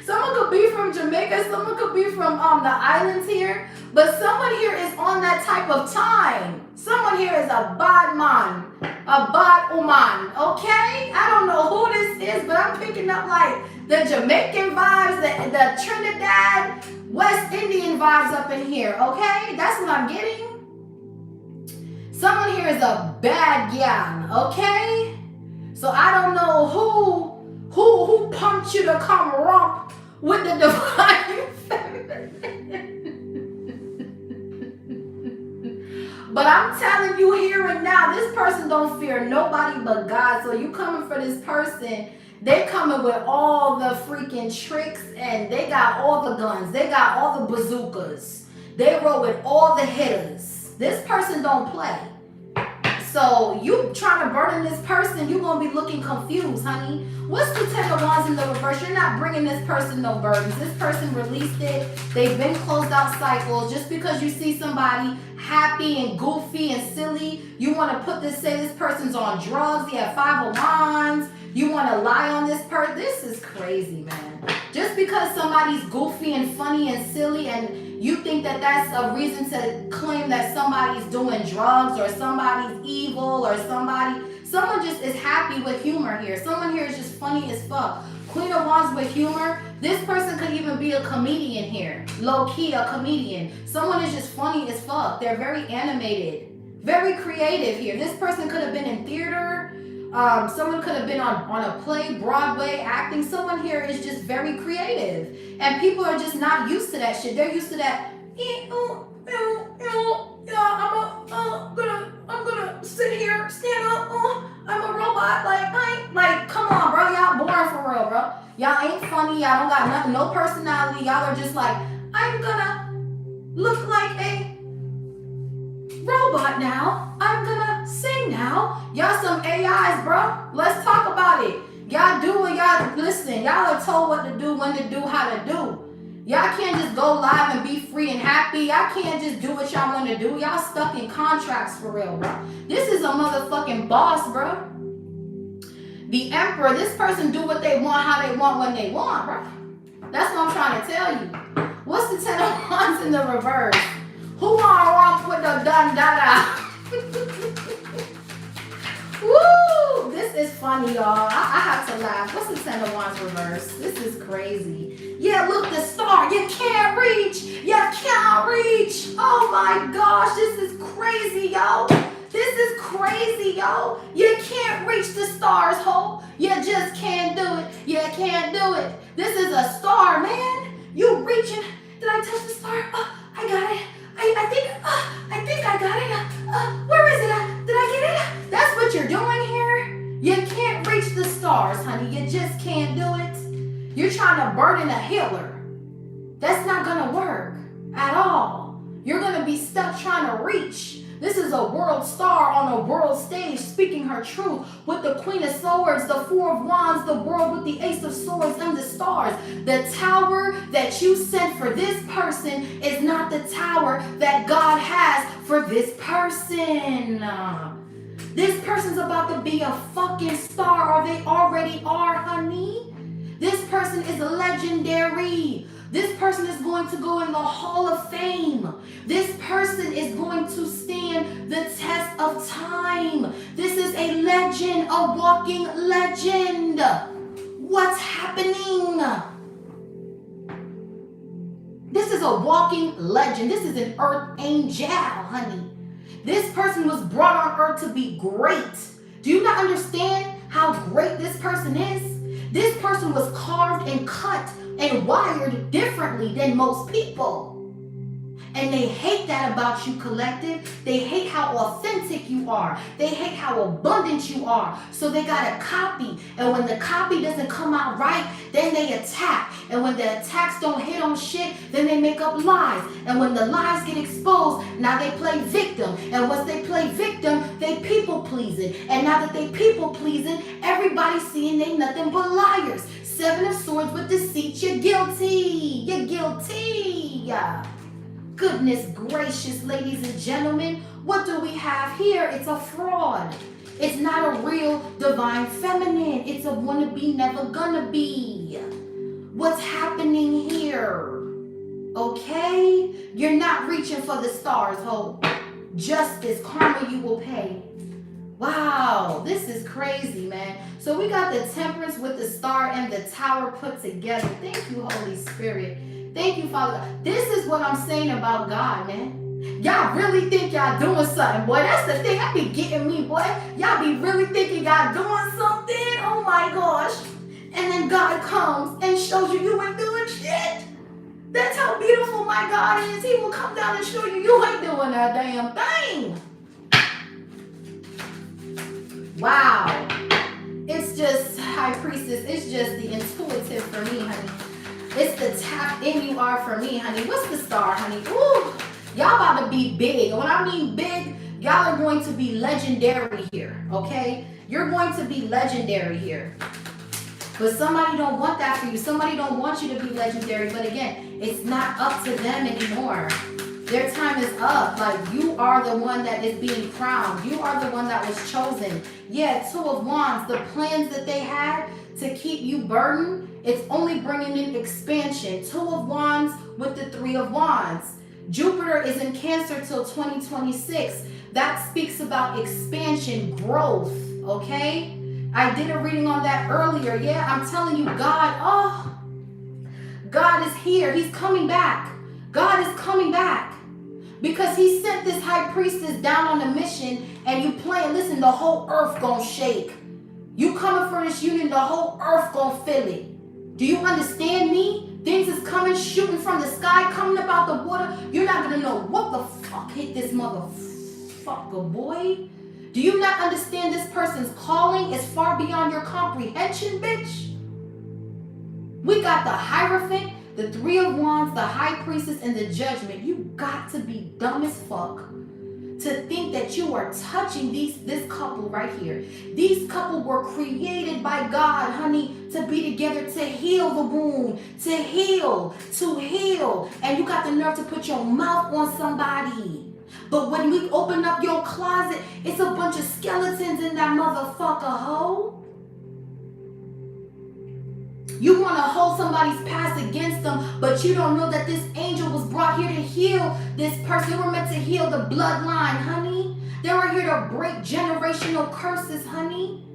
Someone could be from Jamaica, someone could be from the islands here, but someone here is on that type of time. Someone here is a bad man, a bad woman, okay? I don't know who this is, but I'm picking up like the Jamaican vibes, the Trinidad, West Indian vibes up in here, okay? That's what I'm getting. Someone here is a bad gal, okay? So I don't know who pumped you to come romp with the divine feminine. But I'm telling you here and now, this person don't fear nobody but God. So you coming for this person, they coming with all the freaking tricks, and they got all the guns. They got all the bazookas. They roll with all the hitters. This person don't play. So you trying to burden this person, you going to be looking confused, honey. What's the 10 of Wands in the reverse? You're not bringing this person no burdens. This person released it. They've been closed out cycles. Just because you see somebody happy and goofy and silly, you want to say this person's on drugs. You have 5 of Wands. You want to lie on this person. This is crazy, man. Just because somebody's goofy and funny and silly and you think that that's a reason to claim that somebody's doing drugs or somebody's evil or someone just is happy with humor here. Someone here is just funny as fuck. Queen of Wands with humor. This person could even be a comedian here. Low-key, a comedian. Someone is just funny as fuck. They're very animated. Very creative here. This person could have been in theater. Someone could have been on a play, Broadway, acting. Someone here is just very creative. And people are just not used to that shit. They're used to that. I'm gonna sit here, stand up. I'm a robot. Like, come on, bro. Y'all boring for real, bro. Y'all ain't funny. Y'all don't got nothing, no personality. Y'all are just like, I'm gonna look like a robot now. I'm gonna sing now. Y'all some AIs, bro. Let's talk about it. Y'all do what y'all listen. Y'all are told what to do, when to do, how to do. Y'all can't just go live and be free and happy. Y'all can't just do what y'all want to do. Y'all stuck in contracts for real, bro. This is a motherfucking boss, bro. The emperor, this person do what they want, how they want, when they want, bro. That's what I'm trying to tell you. What's the 10 of wands in the reverse? Who wanna rock with the dun-da-da? Woo! This is funny, y'all. I have to laugh. What's the 10 of wands reverse? This is crazy. Yeah, look, the star. You can't reach. You can't reach. Oh my gosh, this is crazy, yo. This is crazy, yo. You can't reach the stars, ho. You just can't do it. You can't do it. This is a star, man. You reaching. Did I touch the star? I got it. I think I got it. Where is it? Did I get it? That's what you're doing here. You can't reach the stars, honey. You just can't do it. You're trying to burden a healer. That's not gonna work at all. You're gonna be stuck trying to reach. This is a world star on a world stage speaking her truth with the Queen of Swords, the Four of Wands, the world with the Ace of Swords and the stars. The tower that you sent for this person is not the tower that God has for this person. This person's about to be a fucking star, or they already are, honey. This person is legendary. This person is going to go in the Hall of Fame. This person is going to stand the test of time. This is a legend, a walking legend. What's happening? This is a walking legend. This is an earth angel, honey. This person was brought on earth to be great. Do you not understand how great this person is? This person was carved and cut and wired differently than most people. And they hate that about you, collective. They hate how authentic you are. They hate how abundant you are. So they got a copy. And when the copy doesn't come out right, then they attack. And when the attacks don't hit on shit, then they make up lies. And when the lies get exposed, now they play victim. And once they play victim, they people pleasing. And now that they people pleasing, everybody's seeing they nothing but liars. Seven of Swords with deceit. You're guilty. You're guilty. Goodness gracious, ladies and gentlemen, what do we have here? It's a fraud. It's not a real divine feminine. It's a wannabe, never gonna be. What's happening here? Okay? You're not reaching for the stars, ho. Justice, karma you will pay. Wow, this is crazy, man. So we got the Temperance with the star and the tower put together. Thank you, Holy Spirit. Thank you, Father. This is what I'm saying about God, man. Y'all really think y'all doing something, boy. That's the thing. I be getting me, boy. Y'all be really thinking y'all doing something. Oh my gosh. And then God comes and shows you you ain't doing shit. That's how beautiful my God is. He will come down and show you you ain't doing a damn thing. Wow. It's just, High Priestess, it's just the intuitive for me, honey. It's the tap in you are for me, honey. What's the star, honey? Ooh, y'all about to be big. And when I mean big, y'all are going to be legendary here, okay? You're going to be legendary here. But somebody don't want that for you. Somebody don't want you to be legendary. But again, it's not up to them anymore. Their time is up. Like, you are the one that is being crowned. You are the one that was chosen. Yeah, Two of Wands, the plans that they had to keep you burdened, it's only bringing in expansion. Two of Wands with the Three of Wands. Jupiter is in Cancer till 2026. That speaks about expansion, growth, okay? I did a reading on that earlier. Yeah, I'm telling you, God is here. He's coming back. God is coming back. Because he sent this High Priestess down on a mission, and you playing, listen, the whole earth gonna shake. You coming for this union, the whole earth gonna feel it. Do you understand me? Things is coming, shooting from the sky, coming about the water. You're not gonna know what the fuck hit this motherfucker, boy. Do you not understand this person's calling is far beyond your comprehension, bitch? We got the Hierophant, the Three of Wands, the High Priestess, and the Judgment. You got to be dumb as fuck to think that you are touching this couple right here. These couple were created by God, honey, to be together, to heal the wound, to heal. And you got the nerve to put your mouth on somebody. But when we open up your closet, it's a bunch of skeletons in that motherfucker, hoe. You want to hold somebody's past against them, but you don't know that this angel was brought here to heal this person. They were meant to heal the bloodline, honey. They were here to break generational curses, honey.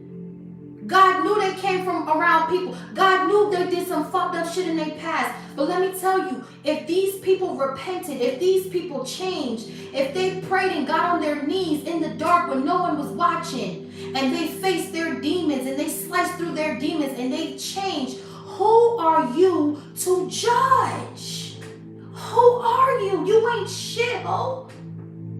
God knew they came from around people. God knew they did some fucked up shit in their past. But let me tell you, if these people repented, if these people changed, if they prayed and got on their knees in the dark when no one was watching, and they faced their demons and they sliced through their demons and they changed, who are you to judge? Who are you? You ain't shit, ho.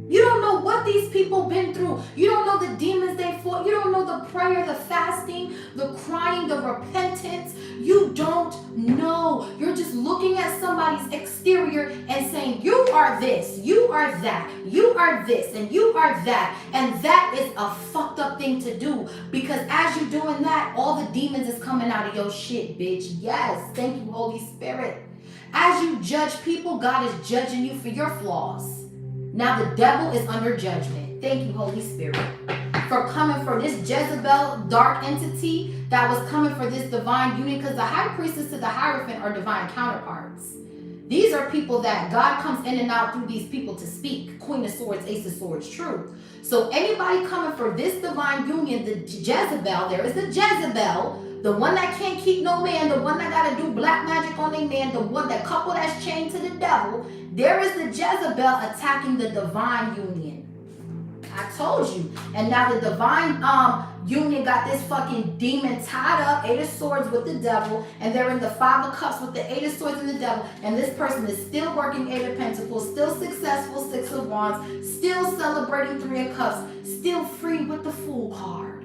You don't know what these people been through. You don't know the demons they fought. You don't know the prayer, the fasting, the crying, the repentance. You don't know. You're just looking at somebody's exterior and saying, you are this, you are that, you are this, and you are that. And that is a fucked up thing to do, because as you're doing that, all the demons is coming out of your shit, bitch. Yes, thank you, Holy Spirit. As you judge people, God is judging you for your flaws. Now the devil is under judgment. Thank you, Holy Spirit, for coming for this Jezebel dark entity that was coming for this divine union, because the High Priestess to the Hierophant are divine counterparts. These are people that God comes in and out through these people to speak. Queen of Swords, Ace of Swords, true. So anybody coming for this divine union, the Jezebel, there is the Jezebel, the one that can't keep no man, the one that got to do black magic on their man, the one, that couple that's chained to the devil. There is the Jezebel attacking the divine union. I told you. And now the divine union got this fucking demon tied up, Eight of Swords with the devil, and they're in the Five of Cups with the Eight of Swords and the devil, and this person is still working Eight of Pentacles, still successful, Six of Wands, still celebrating Three of Cups, still free with the Fool card.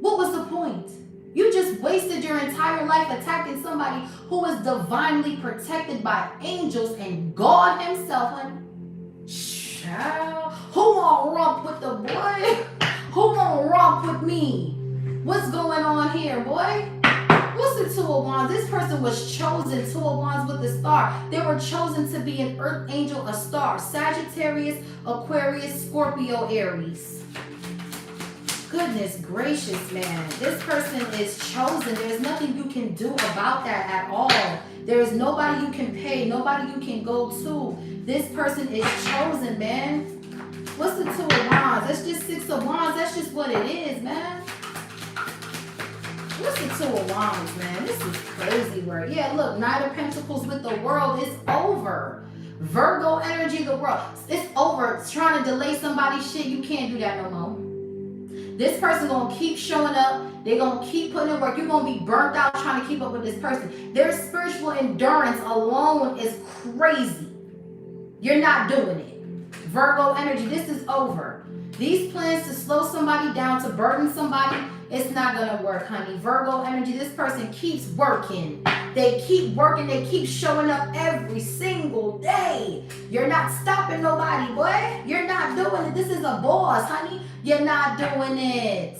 What was the point? You just wasted your entire life attacking somebody who is divinely protected by angels and God himself, honey. Child, who won't romp with the boy? Who won't romp with me? What's going on here, boy? What's the Two of Wands? This person was chosen, Two of Wands with the star. They were chosen to be an earth angel, a star. Sagittarius, Aquarius, Scorpio, Aries. Goodness gracious, man. This person is chosen. There's nothing you can do about that at all. There is nobody you can pay, nobody you can go to. This person is chosen, man. What's the Two of Wands? That's just Six of Wands. That's just what it is, man. What's the Two of Wands, man? This is crazy work. Yeah, look, Knight of Pentacles with the World is over. Virgo energy, the world. It's over. It's trying to delay somebody's shit. You can't do that no more. This person gonna keep showing up. They're gonna keep putting in work. You're gonna be burnt out trying to keep up with this person. Their spiritual endurance alone is crazy. You're not doing it. Virgo energy, this is over. These plans to slow somebody down, to burden somebody, it's not gonna work, honey. Virgo energy, this person keeps working. They keep working, they keep showing up every single day. You're not stopping nobody, boy. You're not doing it. This is a boss, honey. You're not doing it.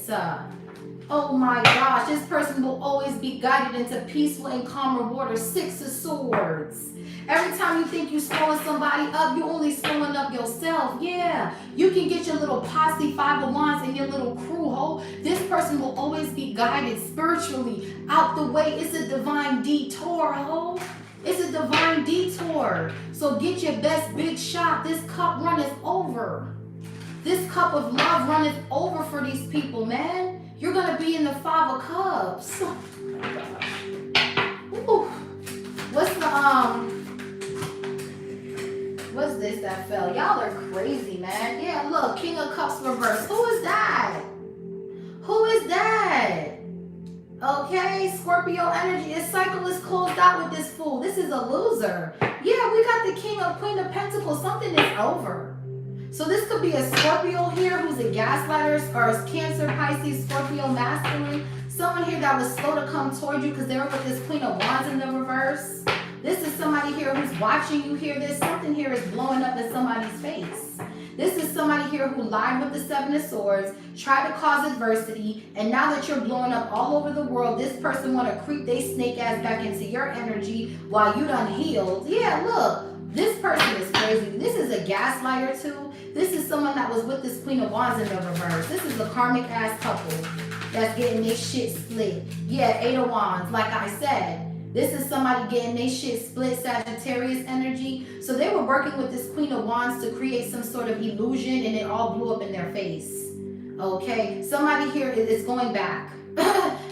Oh my gosh, this person will always be guided into peaceful and calmer water. Six of Swords. Every time you think you're slowing somebody up, you're only slowing up yourself. Yeah, you can get your little posse, Five of Wands, and your little crew, ho. This person will always be guided spiritually out the way. It's a divine detour, ho. It's a divine detour. So get your best big shot. This cup runneth over. This cup of love runneth over for these people, man. You're going to be in the Five of Cups. Oh my gosh. Ooh. What's this that fell? Y'all are crazy, man. Yeah, look, King of Cups reverse. Who is that? Who is that? Okay, Scorpio energy. This cycle is closed out with this fool. This is a loser. Yeah, we got the Queen of Pentacles. Something is over. So this could be a Scorpio here who's a gaslighter, or a Cancer, Pisces, Scorpio, masculine. Someone here that was slow to come toward you because they were with this Queen of Wands in the reverse. This is somebody here who's watching you hear this. Something here is blowing up in somebody's face. This is somebody here who lied with the Seven of Swords, tried to cause adversity, and now that you're blowing up all over the world, this person want to creep they snake ass back into your energy while you done healed. Yeah, look, this person is crazy. This is a gaslighter too. This is someone that was with this Queen of Wands in the reverse. This is a karmic ass couple that's getting their shit split. Yeah, Eight of Wands, like I said. This is somebody getting their shit split, Sagittarius energy. So they were working with this Queen of Wands to create some sort of illusion, and it all blew up in their face. Okay, somebody here is going back.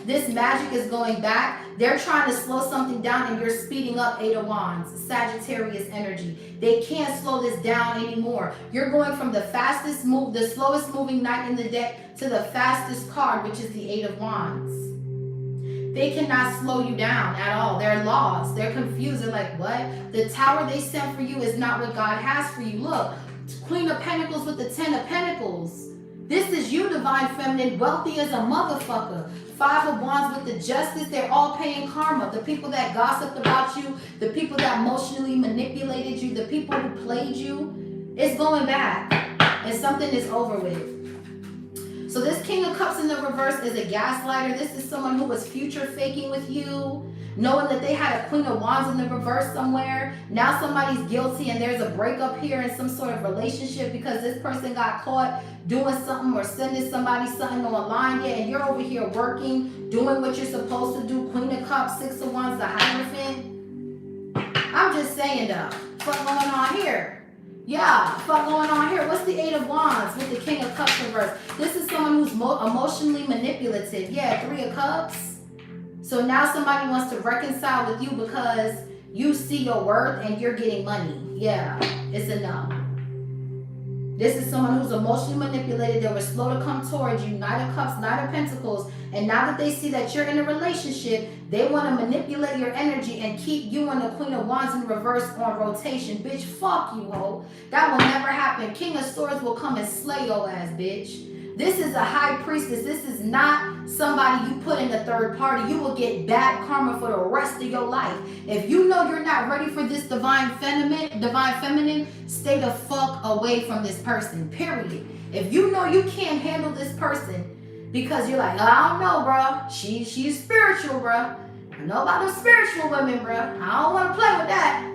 This magic is going back. They're trying to slow something down and you're speeding up. Eight of Wands, Sagittarius energy. They can't slow this down anymore. You're going from the fastest move, the slowest moving knight in the deck to the fastest card, which is the Eight of Wands. They cannot slow you down at all. They're lost. They're confused. They're like, what? The tower they sent for you is not what God has for you. Look, Queen of Pentacles with the Ten of Pentacles. This is you, Divine Feminine, wealthy as a motherfucker. Five of Wands with the Justice. They're all paying karma. The people that gossiped about you, the people that emotionally manipulated you, the people who played you, it's going back. And something is over with. So this King of Cups in the reverse is a gaslighter. This is someone who was future faking with you, knowing that they had a Queen of Wands in the reverse somewhere. Now somebody's guilty and there's a breakup here in some sort of relationship because this person got caught doing something or sending somebody something online. Yeah, and you're over here working, doing what you're supposed to do. Queen of Cups, Six of Wands, the Hierophant. I'm just saying though, what's going on here? Yeah, fuck going on here. What's the Eight of Wands with the King of Cups reverse? This is someone who's emotionally manipulative. Yeah, Three of Cups. So now somebody wants to reconcile with you because you see your worth and you're getting money. Yeah, it's a no. This is someone who's emotionally manipulated. They were slow to come towards you. Knight of Cups, Knight of Pentacles. And now that they see that you're in a relationship, they want to manipulate your energy and keep you and the Queen of Wands in reverse on rotation. Bitch, fuck you, ho. That will never happen. King of Swords will come and slay your ass, bitch. This is a high priestess. This is not somebody you put in a third party. You will get bad karma for the rest of your life. If you know you're not ready for this divine feminine, stay the fuck away from this person, period. If you know you can't handle this person because you're like, I don't know, bro. She's spiritual, bro. I know about those spiritual women, bro. I don't want to play with that.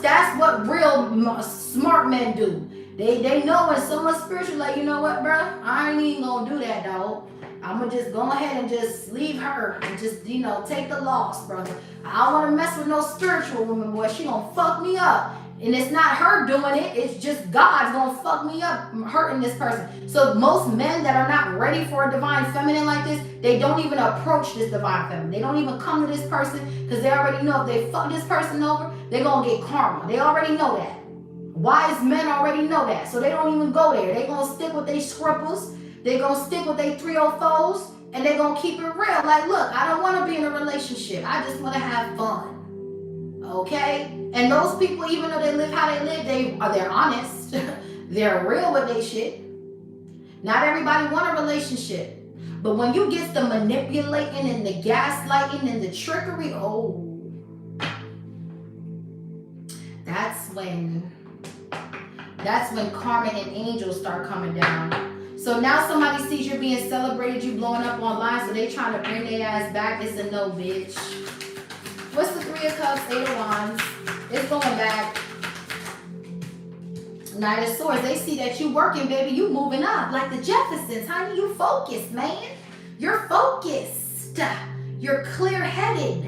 That's what real smart men do. They know when someone's spiritual, like, you know what, bro? I ain't even gonna do that, dog. I'm gonna just go ahead and just leave her and just, take the loss, brother. I don't wanna mess with no spiritual woman, boy. She gonna fuck me up. And it's not her doing it, it's just God's gonna fuck me up hurting this person. So most men that are not ready for a divine feminine like this, they don't even approach this divine feminine. They don't even come to this person because they already know if they fuck this person over, they're gonna get karma. They already know that. Wise men already know that, so they don't even go there. They gonna stick with their scribbles, they gonna stick with their 304s, and they gonna keep it real. Like, look, I don't want to be in a relationship. I just want to have fun. Okay? And those people, even though they live how they live, they're honest. They're real with their shit. Not everybody want a relationship, but when you get the manipulating and the gaslighting and the trickery, that's when karma and angels start coming down. So now somebody sees you're being celebrated, you blowing up online, so they trying to bring their ass back. It's a no, bitch. What's the Three of Cups, Eight of Wands? It's going back. Knight of Swords. They see that you working, baby. You moving up like the Jeffersons, honey. You focused, man. You're focused. You're clear-headed.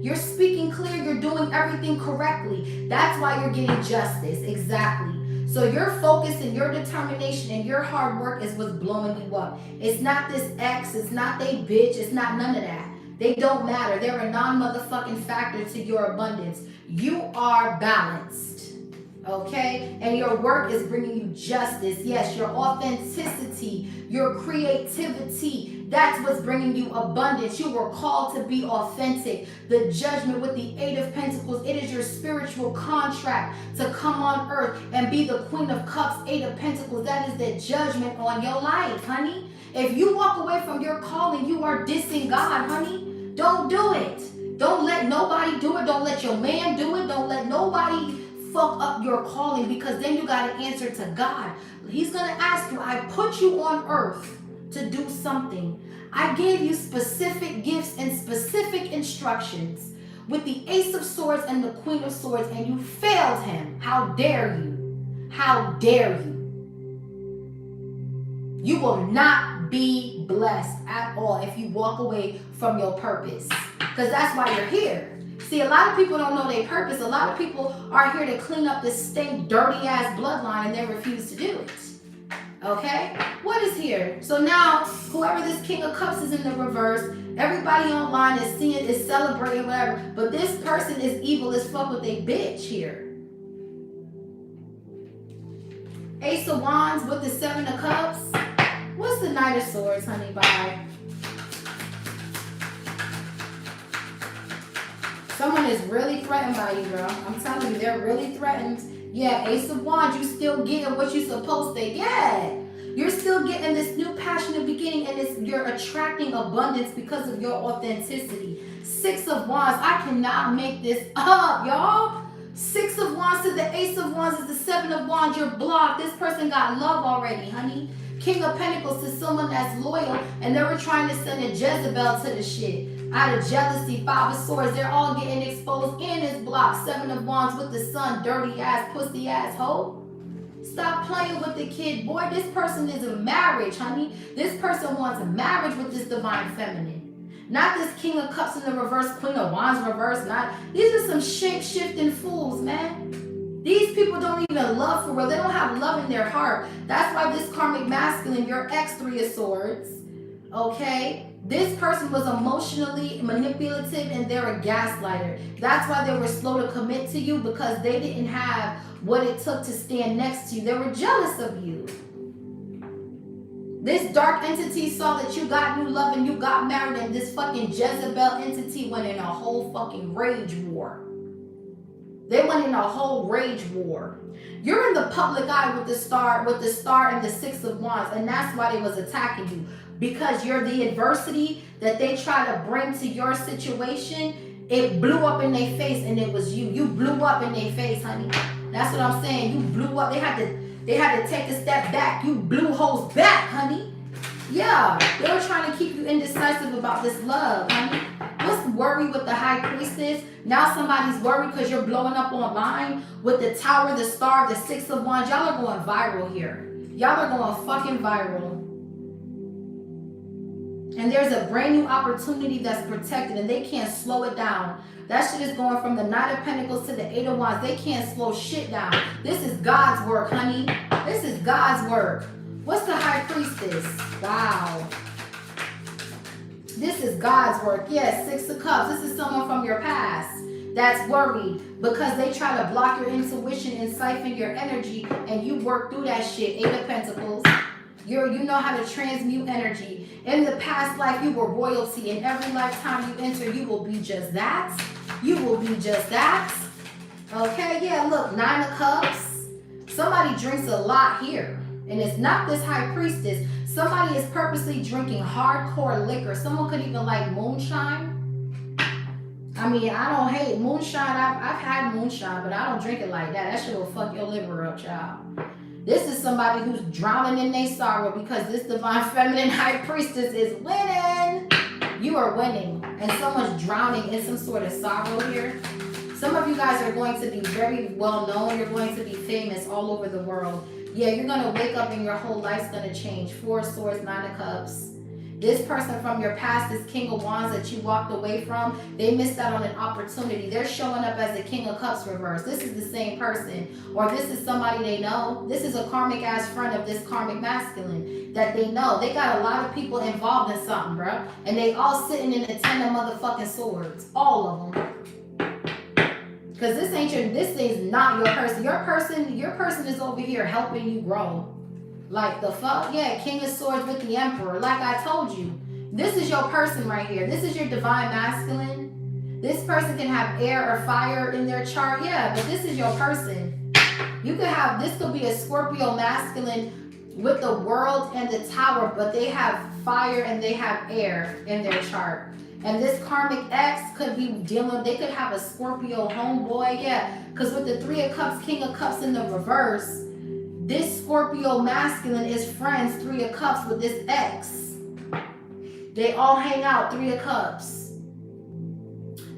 You're speaking clear. You're doing everything correctly. That's why you're getting justice. Exactly. So your focus and your determination and your hard work is what's blowing you up. It's not this ex. It's not they bitch. It's not none of that. They don't matter. They're a non-motherfucking factor to your abundance. You are balanced. Okay, and your work is bringing you justice. Yes, your authenticity, your creativity, that's what's bringing you abundance. You were called to be authentic. The judgment with the Eight of Pentacles, it is your spiritual contract to come on earth and be the Queen of Cups, Eight of Pentacles. That is the judgment on your life, honey. If you walk away from your calling, you are dissing God, honey. Don't do it. Don't let nobody do it. Don't let your man do it. Don't let nobody fuck up your calling, because then you got to answer to God. He's going to ask you, I put you on earth to do something. I gave you specific gifts and specific instructions with the Ace of Swords and the Queen of Swords, and you failed him. How dare you? How dare you? You will not be blessed at all if you walk away from your purpose, because that's why you're here. See, a lot of people don't know their purpose. A lot of people are here to clean up this stink, dirty ass bloodline, and they refuse to do it. Okay? What is here? So now, whoever this King of Cups is in the reverse, everybody online is seeing, is celebrating, whatever. But this person is evil as fuck with a bitch here. Ace of Wands with the Seven of Cups. What's the Knight of Swords, honey? Bye. Someone is really threatened by you, girl. I'm telling you, they're really threatened. Yeah, Ace of Wands, you still getting what you're supposed to get. You're still getting this new passionate beginning, and you're attracting abundance because of your authenticity. Six of Wands, I cannot make this up, y'all. Six of Wands to the Ace of Wands is the Seven of Wands. You're blocked. This person got love already, honey. King of Pentacles to someone that's loyal, and they were trying to send a Jezebel to the shit. Out of jealousy, Five of Swords, they're all getting exposed and it's blocked. Seven of Wands with the Sun, dirty ass, pussy ass hoe. Stop playing with the kid. Boy, this person is a marriage, honey. This person wants a marriage with this divine feminine. Not this King of Cups in the reverse, Queen of Wands reverse. Not. These are some shape-shifting fools, man. These people don't even love for real. They don't have love in their heart. That's why this karmic masculine, your ex, Three of Swords, okay? This person was emotionally manipulative and they're a gaslighter. That's why they were slow to commit to you, because they didn't have what it took to stand next to you. They were jealous of you. This dark entity saw that you got new love and you got married, and this fucking Jezebel entity went in a whole fucking rage war. They went in a whole rage war. You're in the public eye with the star and the Six of Wands, and that's why they was attacking you. Because you're the adversity that they try to bring to your situation, it blew up in their face, and it was you. You blew up in their face, honey. That's what I'm saying. You blew up. They had to take a step back. You blew hoes back, honey. Yeah, they were trying to keep you indecisive about this love, honey. What's worry with the High Priestess? Now somebody's worried because you're blowing up online with the Tower, the Star, the Six of Wands. Y'all are going viral here. Y'all are going fucking viral. And there's a brand new opportunity that's protected, and they can't slow it down. That shit is going from the Knight of Pentacles to the Eight of Wands. They can't slow shit down. This is God's work, honey. This is God's work. What's the High Priestess? Wow. This is God's work. Yes, Six of Cups. This is someone from your past that's worried because they try to block your intuition and siphon your energy, and you work through that shit. Eight of Pentacles. You know how to transmute energy. In the past life, you were royalty. In every lifetime you enter, you will be just that. You will be just that. Okay, yeah, look, Nine of Cups. Somebody drinks a lot here. And it's not this High Priestess. Somebody is purposely drinking hardcore liquor. Someone could even like moonshine. I mean, I don't hate moonshine. I've had moonshine, but I don't drink it like that. That shit will fuck your liver up, child. This is somebody who's drowning in their sorrow because this divine feminine High Priestess is winning. You are winning. And someone's drowning in some sort of sorrow here. Some of you guys are going to be very well known. You're going to be famous all over the world. Yeah, you're going to wake up and your whole life's going to change. Four of Swords, Nine of Cups. This person from your past, this King of Wands that you walked away from, they missed out on an opportunity. They're showing up as the King of Cups reverse. This is the same person. Or this is somebody they know. This is a karmic ass friend of this karmic masculine that they know. They got a lot of people involved in something, bro. And they all sitting in the 10 of motherfucking swords. All of them. Because this is not your person. Your person is over here helping you grow. Like the fuck? Yeah, King of Swords with the Emperor. Like I told you, this is your person right here. This is your divine masculine. This person can have air or fire in their chart. Yeah, but this is your person. You could have, this could be a Scorpio masculine with the World and the Tower, but they have fire and they have air in their chart. And this karmic ex could be dealing, they could have a Scorpio homeboy, yeah. Because with the Three of Cups, King of Cups in the reverse, this Scorpio masculine is friends, Three of Cups, with this ex. They all hang out, Three of Cups.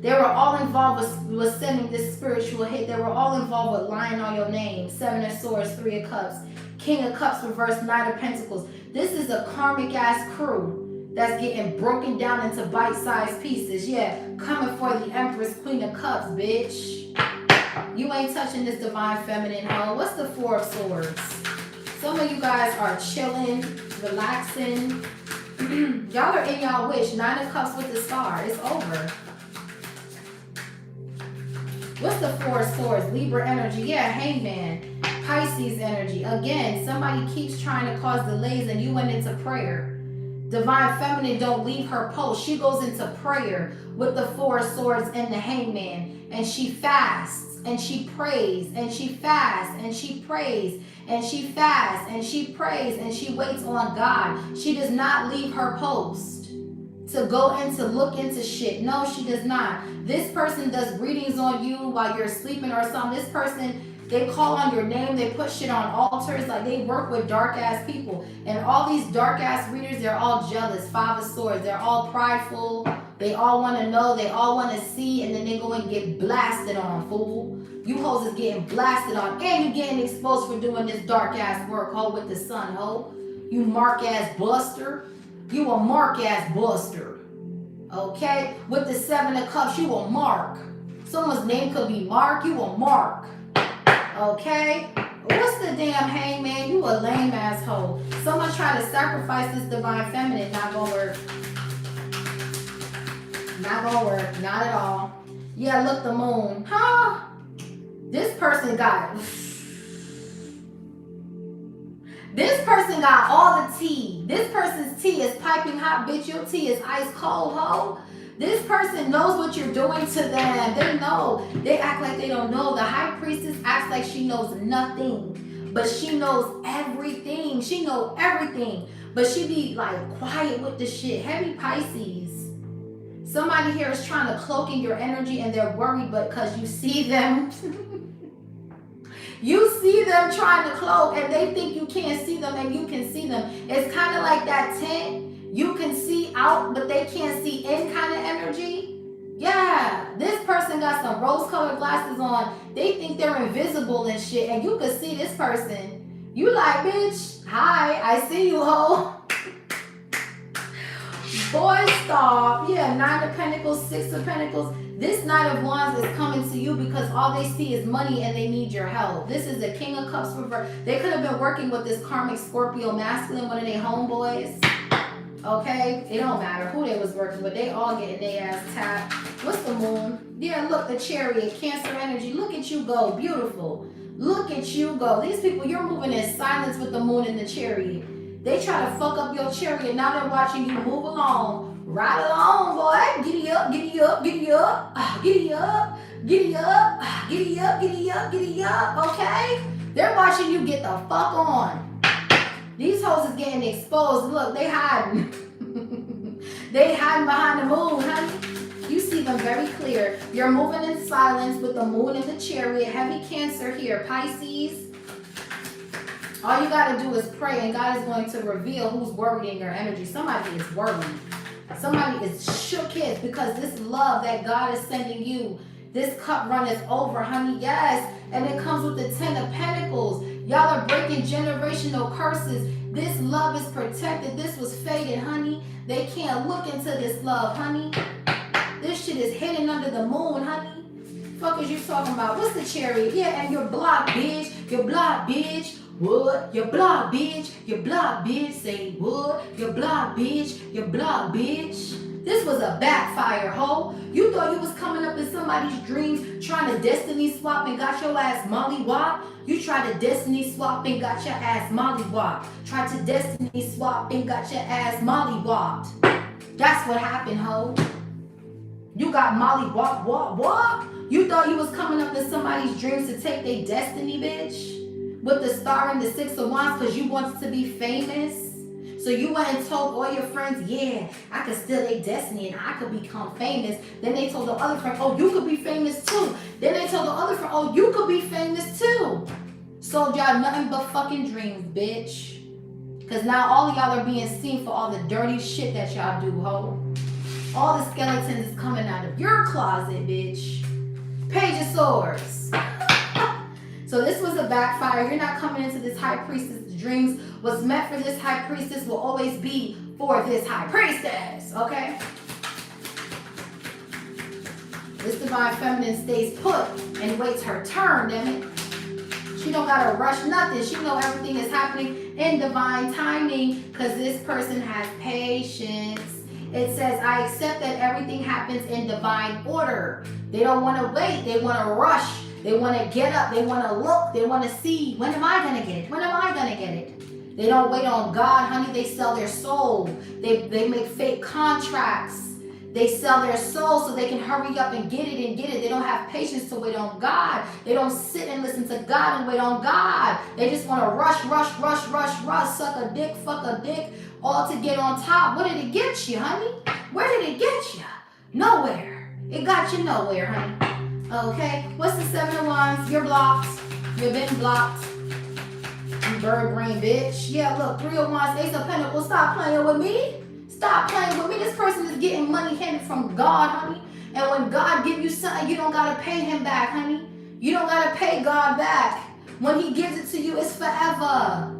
They were all involved with sending this spiritual hit. They were all involved with lying on your name. Seven of Swords, Three of Cups. King of Cups reverse, Knight of Pentacles. This is a karmic ass crew that's getting broken down into bite-sized pieces. Yeah, coming for the Empress, Queen of Cups, bitch. You ain't touching this divine feminine hoe. What's the Four of Swords? Some of you guys are chilling, relaxing. Y'all are in y'all wish. Nine of Cups with the Star. It's over. What's the Four of Swords? Libra energy. Yeah, Hangman. Pisces energy. Again, somebody keeps trying to cause delays and you went into prayer. Divine feminine don't leave her post. She goes into prayer with the Four of Swords and the Hangman. And she fasts and she prays and she fasts and she prays and she fasts and she prays and she waits on God. She does not leave her post to go into look into shit. No, she does not. This person does readings on you while you're sleeping or something. This person, they call on your name, they put shit on altars, like they work with dark ass people. And all these dark ass readers, they're all jealous. Five of Swords, they're all prideful. They all want to know, they all want to see, and then they go and get blasted on, fool. You hoes is getting blasted on, and you getting exposed for doing this dark ass work, ho, with the sun, ho. You mark ass buster. You a mark ass buster. Okay? With the Seven of Cups, you a mark. Someone's name could be Mark, you a mark. Okay? What's the damn Hangman? You a lame asshole. Someone's trying to sacrifice this divine feminine. Not gonna work. Not gonna work. Not at all. Yeah, look, the moon. Huh? This person got... This person got all the tea. This person's tea is piping hot, bitch. Your tea is ice cold, ho. This person knows what you're doing to them. They know. They act like they don't know. The High Priestess acts like she knows nothing. But she knows everything. She knows everything. But she be like quiet with the shit. Heavy Pisces. Somebody here is trying to cloak in your energy and they're worried because you see them. You see them trying to cloak and they think you can't see them and you can see them. It's kind of like that tent. You can see out, but they can't see in kind of energy. Yeah, this person got some rose-colored glasses on. They think they're invisible and shit, and you can see this person. You like, bitch, hi, I see you, ho. Boy, stop. Yeah, Nine of Pentacles, Six of Pentacles. This Knight of Wands is coming to you because all they see is money and they need your help. This is the King of Cups reverse. They could have been working with this karmic Scorpio masculine, one of their homeboys. Okay? It don't matter who they was working with. They all getting their ass tapped. What's the moon? Yeah, look, the Chariot, Cancer energy. Look at you go. Beautiful. Look at you go. These people, you're moving in silence with the moon and the Chariot. They try to fuck up your Chariot. Now they're watching you move along. Right along, boy. Giddy up, giddy up, giddy up. Giddy up, giddy up, giddy up, giddy up, giddy up. Okay? They're watching you get the fuck on. These hoes is getting exposed. Look, they hiding. They hiding behind the moon, honey. You see them very clear. You're moving in silence with the moon and the Chariot. Heavy Cancer here. Pisces. All you got to do is pray and God is going to reveal who's worried in your energy. Somebody is worried. Somebody is shook his because this love that God is sending you, this cup runneth over, honey. Yes. And it comes with the Ten of Pentacles. Y'all are breaking generational curses. This love is protected. This was fated, honey. They can't look into this love, honey. This shit is hidden under the moon, honey. Fuck is you talking about? What's the Chariot? Yeah, and you're blocked, bitch. You're blocked, bitch. What? You're blocked, bitch. You're blocked, bitch. Say what? You're blocked, bitch. You're blocked, bitch. This was a backfire, ho. You thought you was coming up in somebody's dreams trying to destiny swap and got your ass mollywop? You tried to destiny swap and got your ass mollywop. Tried to destiny swap and got your ass mollywopped. That's what happened, ho. You got mollywop, wop, wop. You thought you was coming up in somebody's dreams to take their destiny, bitch? With the star and the 6 of wands because you wanted to be famous? So you went and told all your friends, yeah, I could steal their destiny and I could become famous. Then they told the other friend, oh, you could be famous too. Then they told the other friend, oh, you could be famous too. Sold y'all nothing but fucking dreams, bitch. Because now all of y'all are being seen for all the dirty shit that y'all do, ho. All the skeletons is coming out of your closet, bitch. Page of Swords. So this was a backfire. You're not coming into this high priestess. Dreams was meant for this high priestess will always be for this high priestess, okay? This divine feminine stays put and waits her turn, damn it. She don't gotta rush nothing. She know everything is happening in divine timing because this person has patience. It says, I accept that everything happens in divine order. They don't want to wait. They want to rush. They want to get up. They want to look. They want to see. When am I going to get it? When am I going to get it? They don't wait on God, honey. They sell their soul. They make fake contracts. They sell their soul so they can hurry up and get it. They don't have patience to wait on God. They don't sit and listen to God and wait on God. They just want to rush, suck a dick, fuck a dick, all to get on top. What did it get you, honey? Where did it get you? Nowhere. It got you nowhere, honey. Okay, what's the 7 of Wands? You're blocked. You've been blocked. You bird brain bitch. Yeah, look, 3 of Wands, Ace of Pentacles. Stop playing with me. Stop playing with me. This person is getting money handed from God, honey. And when God gives you something, you don't got to pay him back, honey. You don't got to pay God back. When he gives it to you, it's forever.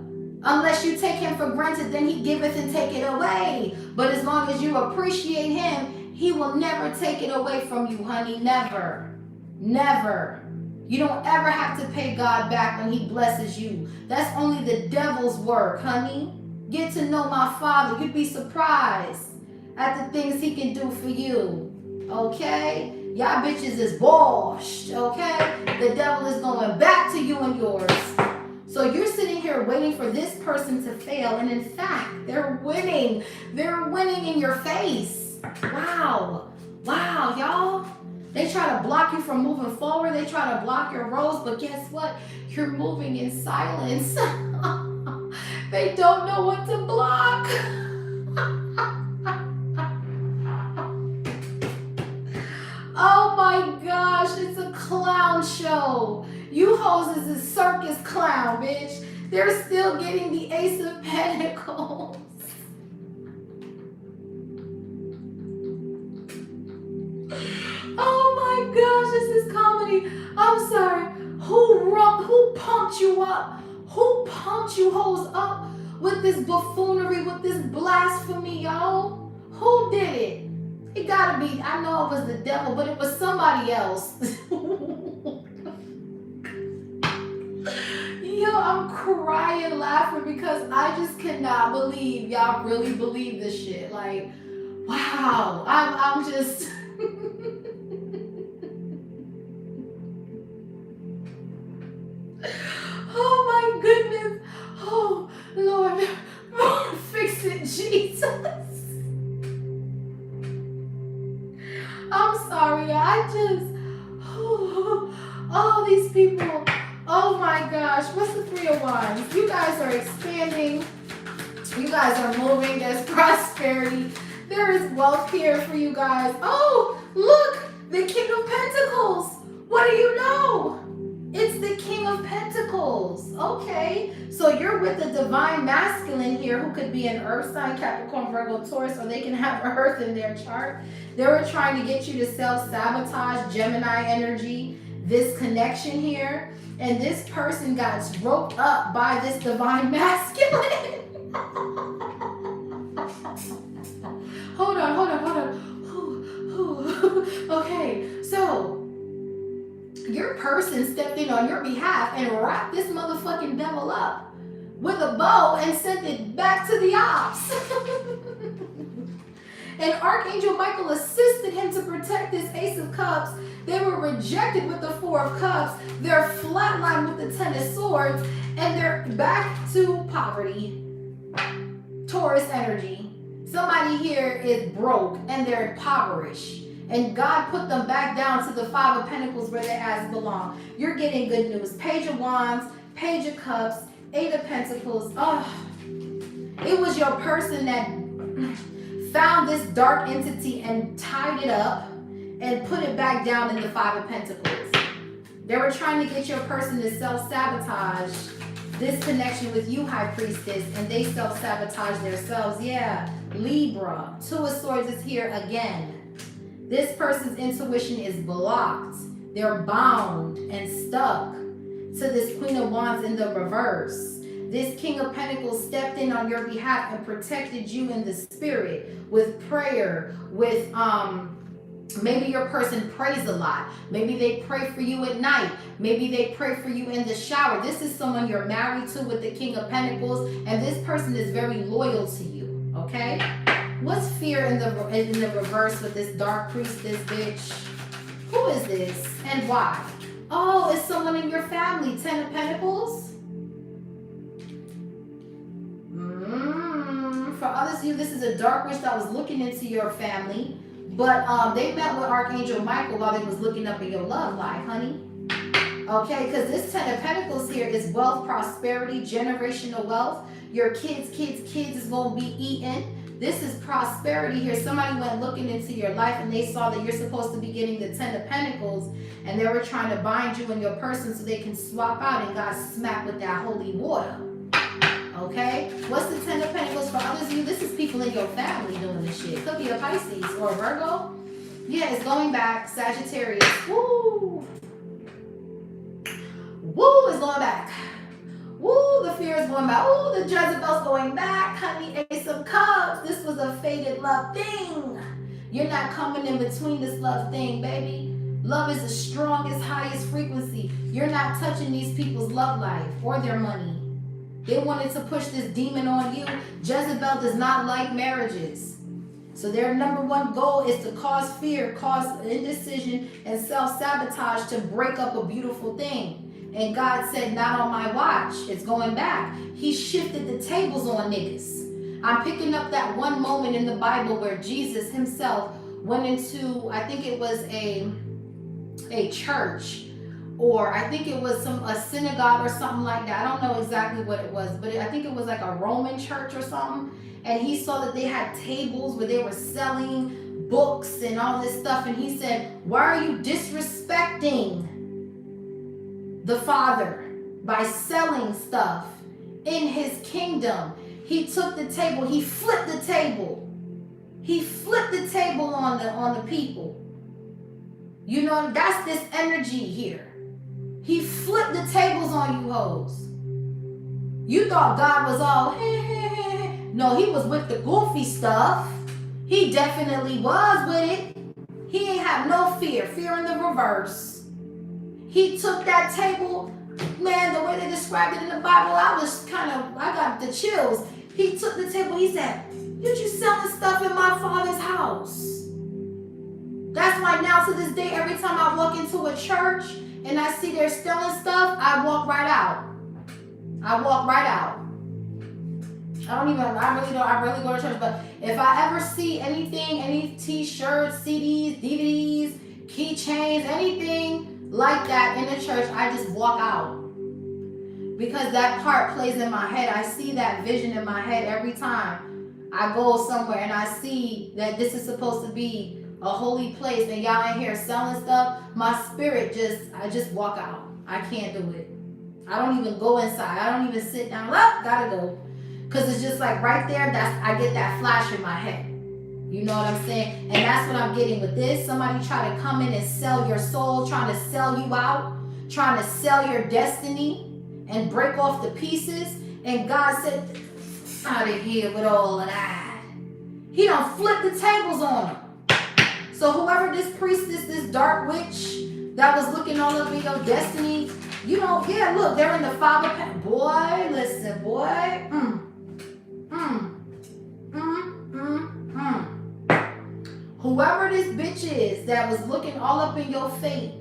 Unless you take him for granted, then he giveth and take it away. But as long as you appreciate him, he will never take it away from you, honey. Never. Never. You don't ever have to pay God back when he blesses you. That's only the devil's work, honey. Get to know my Father. You'd be surprised at the things he can do for you. Okay? Y'all bitches is washed. Okay? The devil is going back to you and yours. So you're sitting here waiting for this person to fail. And in fact, they're winning. They're winning in your face. Wow. Wow, y'all. They try to block you from moving forward. They try to block your roles. But guess what? You're moving in silence. They don't know what to block. Oh my gosh, it's a clown show. You hoes is a circus clown, bitch. They're still getting the Ace of Pentacles. Oh my gosh, this is comedy. I'm sorry. Who pumped you up? Who pumped you hoes up with this buffoonery, with this blasphemy, y'all? Who did it? It gotta be, I know it was the devil, but it was somebody else. Yo, I'm crying laughing because I just cannot believe y'all really believe this shit. Like, wow, I'm just... Oh my goodness. Oh, Lord, fix it, Jesus. I'm sorry, I just, all these people, oh my gosh, what's the 3 of Wands? You guys are expanding, you guys are moving, there's prosperity, there is wealth here for you guys. Oh, look, the King of Pentacles. What do you know? It's the King of Pentacles. Okay, so you're with the divine masculine here who could be an earth sign, Capricorn, Virgo, Taurus, or they can have earth in their chart. They were trying to get you to self-sabotage, Gemini energy, this connection here. And this person got roped up by this divine masculine. Hold on. Okay, so your person stepped in on your behalf and wrapped this motherfucking devil up with a bow and sent it back to the ops. And Archangel Michael assisted him to protect this Ace of Cups. They were rejected with the Four of Cups. They're flatlined with the Ten of Swords. And they're back to poverty. Taurus energy. Somebody here is broke and they're impoverished. And God put them back down to the Five of Pentacles where their asses belong. You're getting good news. Page of Wands, Page of Cups, Eight of Pentacles. Oh, it was your person that found this dark entity and tied it up and put it back down in the Five of Pentacles. They were trying to get your person to self-sabotage this connection with you, High Priestess, and they self-sabotage themselves. Yeah, Libra. Two of Swords is here again. This person's intuition is blocked. They're bound and stuck to this Queen of Wands in the reverse. This King of Pentacles stepped in on your behalf and protected you in the spirit with prayer, with maybe your person prays a lot. Maybe they pray for you at night. Maybe they pray for you in the shower. This is someone you're married to with the King of Pentacles, and this person is very loyal to you, okay? What's fear in the reverse with this Dark Priestess bitch? Who is this and why? Oh, it's someone in your family. Ten of Pentacles. For others of you, this is a dark witch that was looking into your family. But they met with Archangel Michael while they was looking up in your love life, honey. Okay, because this Ten of Pentacles here is wealth, prosperity, generational wealth. Your kids is going to be eaten. This is prosperity here. Somebody went looking into your life and they saw that you're supposed to be getting the Ten of Pentacles, and they were trying to bind you and your person so they can swap out and got smacked with that holy water. Okay? What's the Ten of Pentacles for others of you? This is people in your family doing this shit. Could be a Pisces or a Virgo. Yeah, it's going back. Sagittarius. Woo! Woo, it's going back. Woo, the fear is going back. Woo, the Jezebel's going back. Honey, Ace of Cups. This was a fated love thing. You're not coming in between this love thing, baby. Love is the strongest, highest frequency. You're not touching these people's love life or their money. They wanted to push this demon on you. Jezebel does not like marriages. So their number one goal is to cause fear, cause indecision, and self-sabotage to break up a beautiful thing. And God said, not on my watch. It's going back. He shifted the tables on niggas. I'm picking up that one moment in the Bible where Jesus himself went into, I think it was a church, or I think it was a synagogue or something like that. I don't know exactly what it was, but I think it was like a Roman church or something. And he saw that they had tables where they were selling books and all this stuff. And he said, why are you disrespecting the Father by selling stuff in his kingdom? He took the table, he flipped the table. He flipped the table on the people. You know, that's this energy here. He flipped the tables on you hoes. You thought God was all, no, he was with the goofy stuff. He definitely was with it. He ain't have no fear. Fear in the reverse. He took that table, man, the way they described it in the Bible, I got the chills. He took the table, he said, you selling stuff in my Father's house? That's why now to this day, every time I walk into a church and I see they're selling stuff, I walk right out. I walk right out. I really go to church, but if I ever see anything, any t-shirts, CDs, DVDs, keychains, anything like that in the church, I just walk out. Because that part plays in my head. I see that vision in my head every time I go somewhere and I see that this is supposed to be a holy place and y'all in here selling stuff. My spirit I just walk out. I can't do it. I don't even go inside. I don't even sit down. Gotta go. Because it's just like right there, I get that flash in my head. You know what I'm saying? And that's what I'm getting with this. Somebody try to come in and sell your soul, trying to sell you out, trying to sell your destiny and break off the pieces. And God said, out of here with all of that. He done flipped the tables on them. So whoever this priestess, this dark witch that was looking all over your destiny, you know, yeah, look, they're in the Five of Pentacles. Boy, listen, boy. Whoever this bitch is that was looking all up in your fate,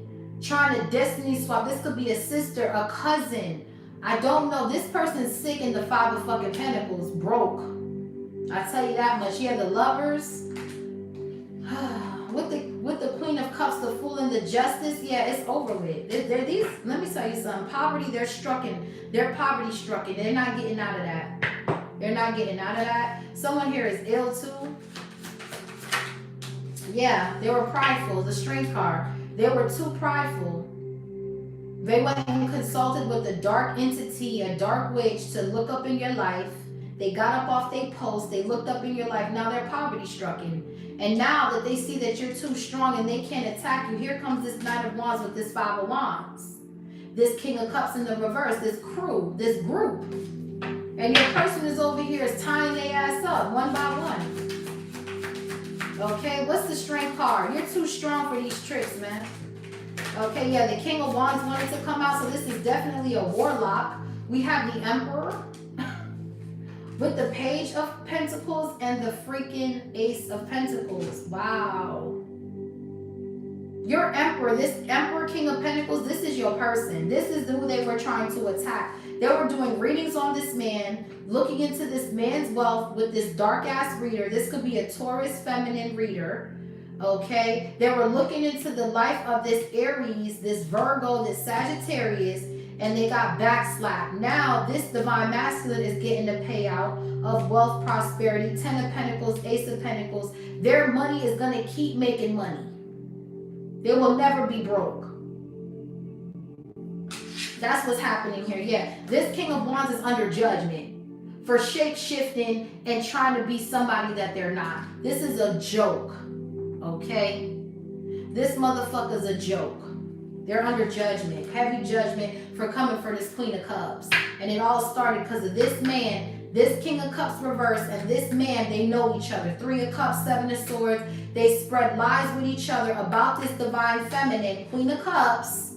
trying to destiny swap. This could be a sister, a cousin. I don't know. This person's sick in the Five of fucking Pentacles, broke. I tell you that much. Yeah, the Lovers. with the Queen of Cups, the Fool, and the Justice. Yeah, it's over with. They're these. Let me tell you something. Poverty. They're strucken. They're poverty strucken. They're not getting out of that. They're not getting out of that. Someone here is ill too. Yeah, they were prideful. The Strength card. They were too prideful. They went and consulted with a dark entity, a dark witch, to look up in your life. They got up off their post. They looked up in your life. Now they're poverty strucken. And now that they see that you're too strong and they can't attack you, here comes this Knight of Wands with this Five of Wands. This King of Cups in the reverse, this crew, this group. And your person is over here is tying their ass up one by one. Okay, what's the Strength card? You're too strong for these tricks, man. Okay, yeah, the King of Wands wanted to come out, so this is definitely a warlock. We have the Emperor with the Page of Pentacles and the freaking Ace of Pentacles. Wow. Your Emperor, this Emperor, King of Pentacles, this is your person. This is who they were trying to attack. They were doing readings on this man, looking into this man's wealth with this dark-ass reader. This could be a Taurus feminine reader. Okay, they were looking into the life of this Aries, this Virgo, this Sagittarius, and they got backslapped. Now this Divine Masculine is getting the payout of wealth, prosperity, 10 of Pentacles, Ace of Pentacles. Their money is going to keep making money. They will never be broke. That's what's happening here. Yeah, this King of Wands is under judgment for shape-shifting and trying to be somebody that they're not. This is a joke. Okay, this motherfucker's a joke. They're under judgment, heavy judgment for coming for this Queen of Cups. And it all started because of this man, this King of Cups reverse, and this man, they know each other. 3 of Cups, 7 of Swords. They spread lies with each other about this Divine Feminine, Queen of Cups.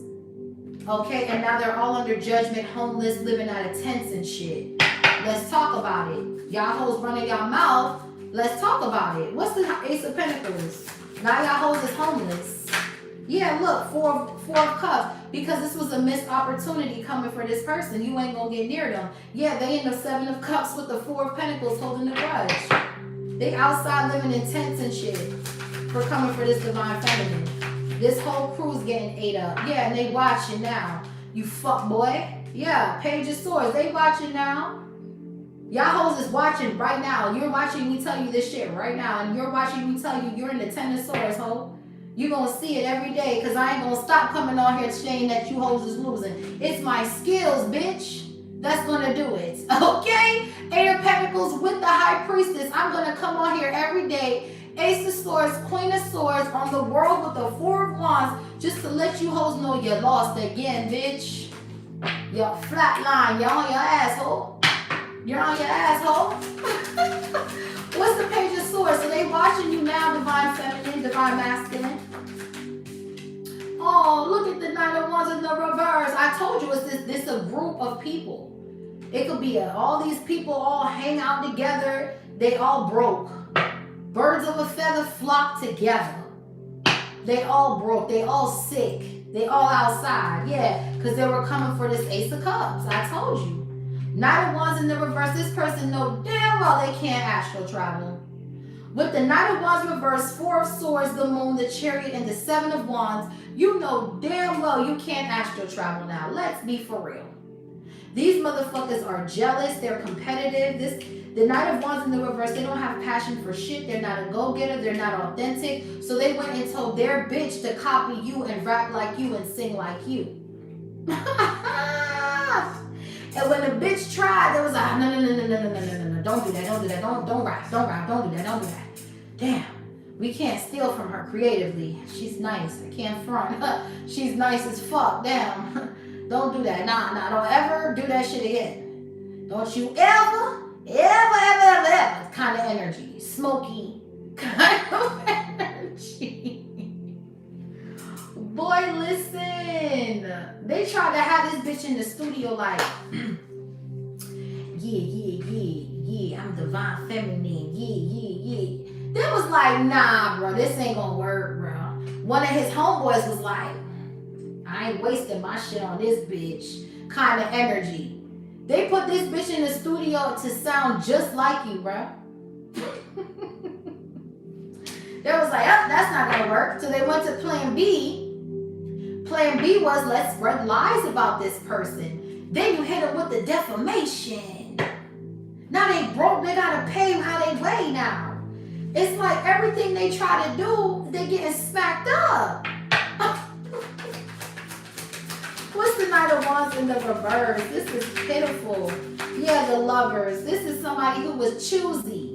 Okay, and now they're all under judgment, homeless, living out of tents and shit. Let's talk about it. Y'all hoes running y'all mouth. Let's talk about it. What's the Ace of Pentacles? Now y'all hoes is homeless. Yeah, look, four of Cups. Because this was a missed opportunity coming for this person. You ain't gonna get near them. Yeah, they in the 7 of Cups with the 4 of Pentacles holding the grudge. They outside living in tents and shit for coming for this Divine Feminine. This whole crew's getting ate up. Yeah, and they watching now. You fuck boy. Yeah, Page of Swords. They watching now. Y'all hoes is watching right now. You're watching me tell you this shit right now. And you're watching me tell you you're in the 10 of Swords, ho. You're going to see it every day because I ain't going to stop coming on here saying that you hoes is losing. It's my skills, bitch. That's going to do it. Okay? 8 of Pentacles with the High Priestess. I'm going to come on here every day. Ace of Swords, Queen of Swords on the world with the 4 of Wands just to let you hoes know you lost again, bitch. You're flatline. You're on your asshole. You're on your asshole. What's the Page of Swords? So they watching you now, Divine Feminine, Divine Masculine. Oh, look at the Knight of Wands in the reverse. I told you it's this a group of people. It could be all these people all hang out together. They all broke. Birds of a feather flock together. They all broke. They all sick. They all outside. Yeah, because they were coming for this Ace of Cups. I told you. Knight of Wands in the reverse. This person know damn well they can't astral travel. With the Knight of Wands reverse, 4 of Swords, the Moon, the Chariot, and the 7 of Wands, you know damn well you can't astral travel now. Let's be for real. These motherfuckers are jealous. They're competitive. The Knight of Wands in the reverse, they don't have passion for shit. They're not a go-getter. They're not authentic. So they went and told their bitch to copy you and rap like you and sing like you. And when the bitch tried, there was like, no, don't do that, don't do that, don't rap, don't do that. Damn, we can't steal from her creatively. She's nice, I can't front. She's nice as fuck, damn. Don't do that, nah, don't ever do that shit again. Don't you ever kind of energy, smoky kind of energy. Boy, listen. They tried to have this bitch in the studio like, yeah, I'm Divine Feminine, yeah. They was like, nah, bro, this ain't gonna work, bro. One of his homeboys was like, I ain't wasting my shit on this bitch kind of energy. They put this bitch in the studio to sound just like you, bro. They was like, oh, that's not gonna work. So they went to plan B. Plan B was, let's spread lies about this person. Then you hit them with the defamation. Now they broke, they gotta pay how they weigh now. It's like everything they try to do, they getting smacked up. What's the Knight of Wands in the reverse? This is pitiful. Yeah, the Lovers. This is somebody who was choosy.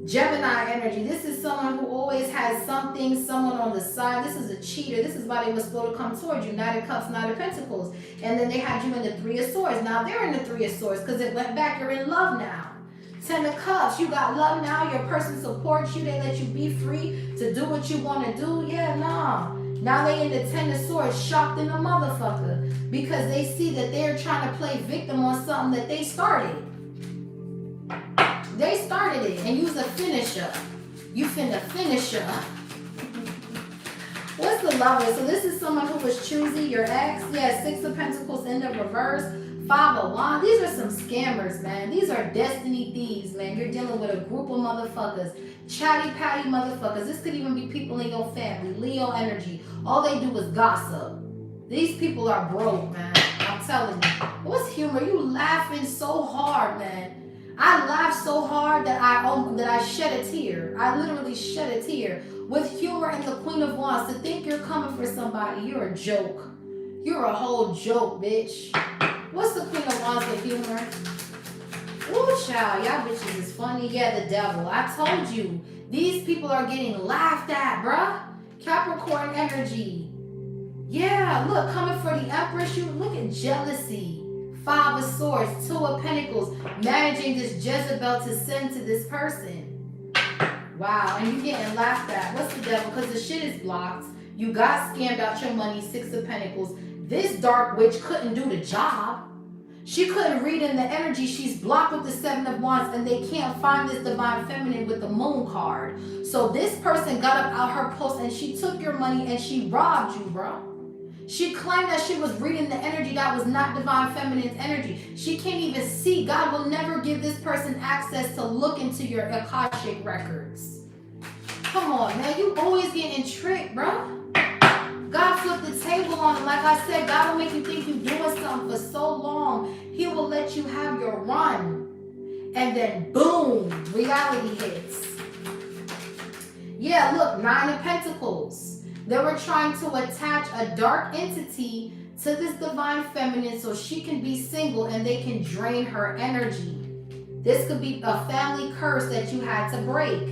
Gemini energy. This is someone who always has something, someone on the side. This is a cheater. This is why they were slow to come towards you. Knight of Cups, Knight of Pentacles. And then they had you in the Three of Swords. Now they're in the Three of Swords because it went back. You're in love now. Ten of Cups. You got love now. Your person supports you. They let you be free to do what you want to do. Yeah, no. Now they in the Ten of Swords, shocked in a motherfucker. Because they see that they're trying to play victim on something that they started. They started it and you's a finisher. You finna finish her. What's the Lover? So this is someone who was choosy, your ex. Yeah, Six of Pentacles in the reverse. Five of Wands. These are some scammers, man. These are destiny thieves, man. You're dealing with a group of motherfuckers. Chatty patty motherfuckers. This could even be people in your family. Leo energy. All they do is gossip. These people are broke, man. I'm telling you. What's humor? You laughing so hard, man. I laughed so hard that I shed a tear. I literally shed a tear. With humor and the Queen of Wands, to think you're coming for somebody, you're a joke. You're a whole joke, bitch. What's the Queen of Wands with humor? Ooh, child, y'all bitches is funny. Yeah, the devil. I told you. These people are getting laughed at, bruh. Capricorn energy. Yeah, look, coming for the Empress. You look at jealousy. Five of Swords, Two of Pentacles, managing this Jezebel to send to this person. Wow, and you getting laughed at. What's the devil? Because the shit is blocked. You got scammed out your money, Six of Pentacles. This dark witch couldn't do the job. She couldn't read in the energy. She's blocked with the Seven of Wands, and they can't find this divine feminine with the Moon card. So this person got up out her post, and she took your money, and she robbed you, bro. She claimed that she was reading the energy that was not divine feminine's energy. She can't even see. God will never give this person access to look into your Akashic records. Come on, man. You always getting tricked, bro. God flipped the table on him. Like I said, God will make you think you're doing something for so long. He will let you have your run. And then, boom, reality hits. Yeah, look, Nine of Pentacles. They were trying to attach a dark entity to this divine feminine so she can be single and they can drain her energy. This could be a family curse that you had to break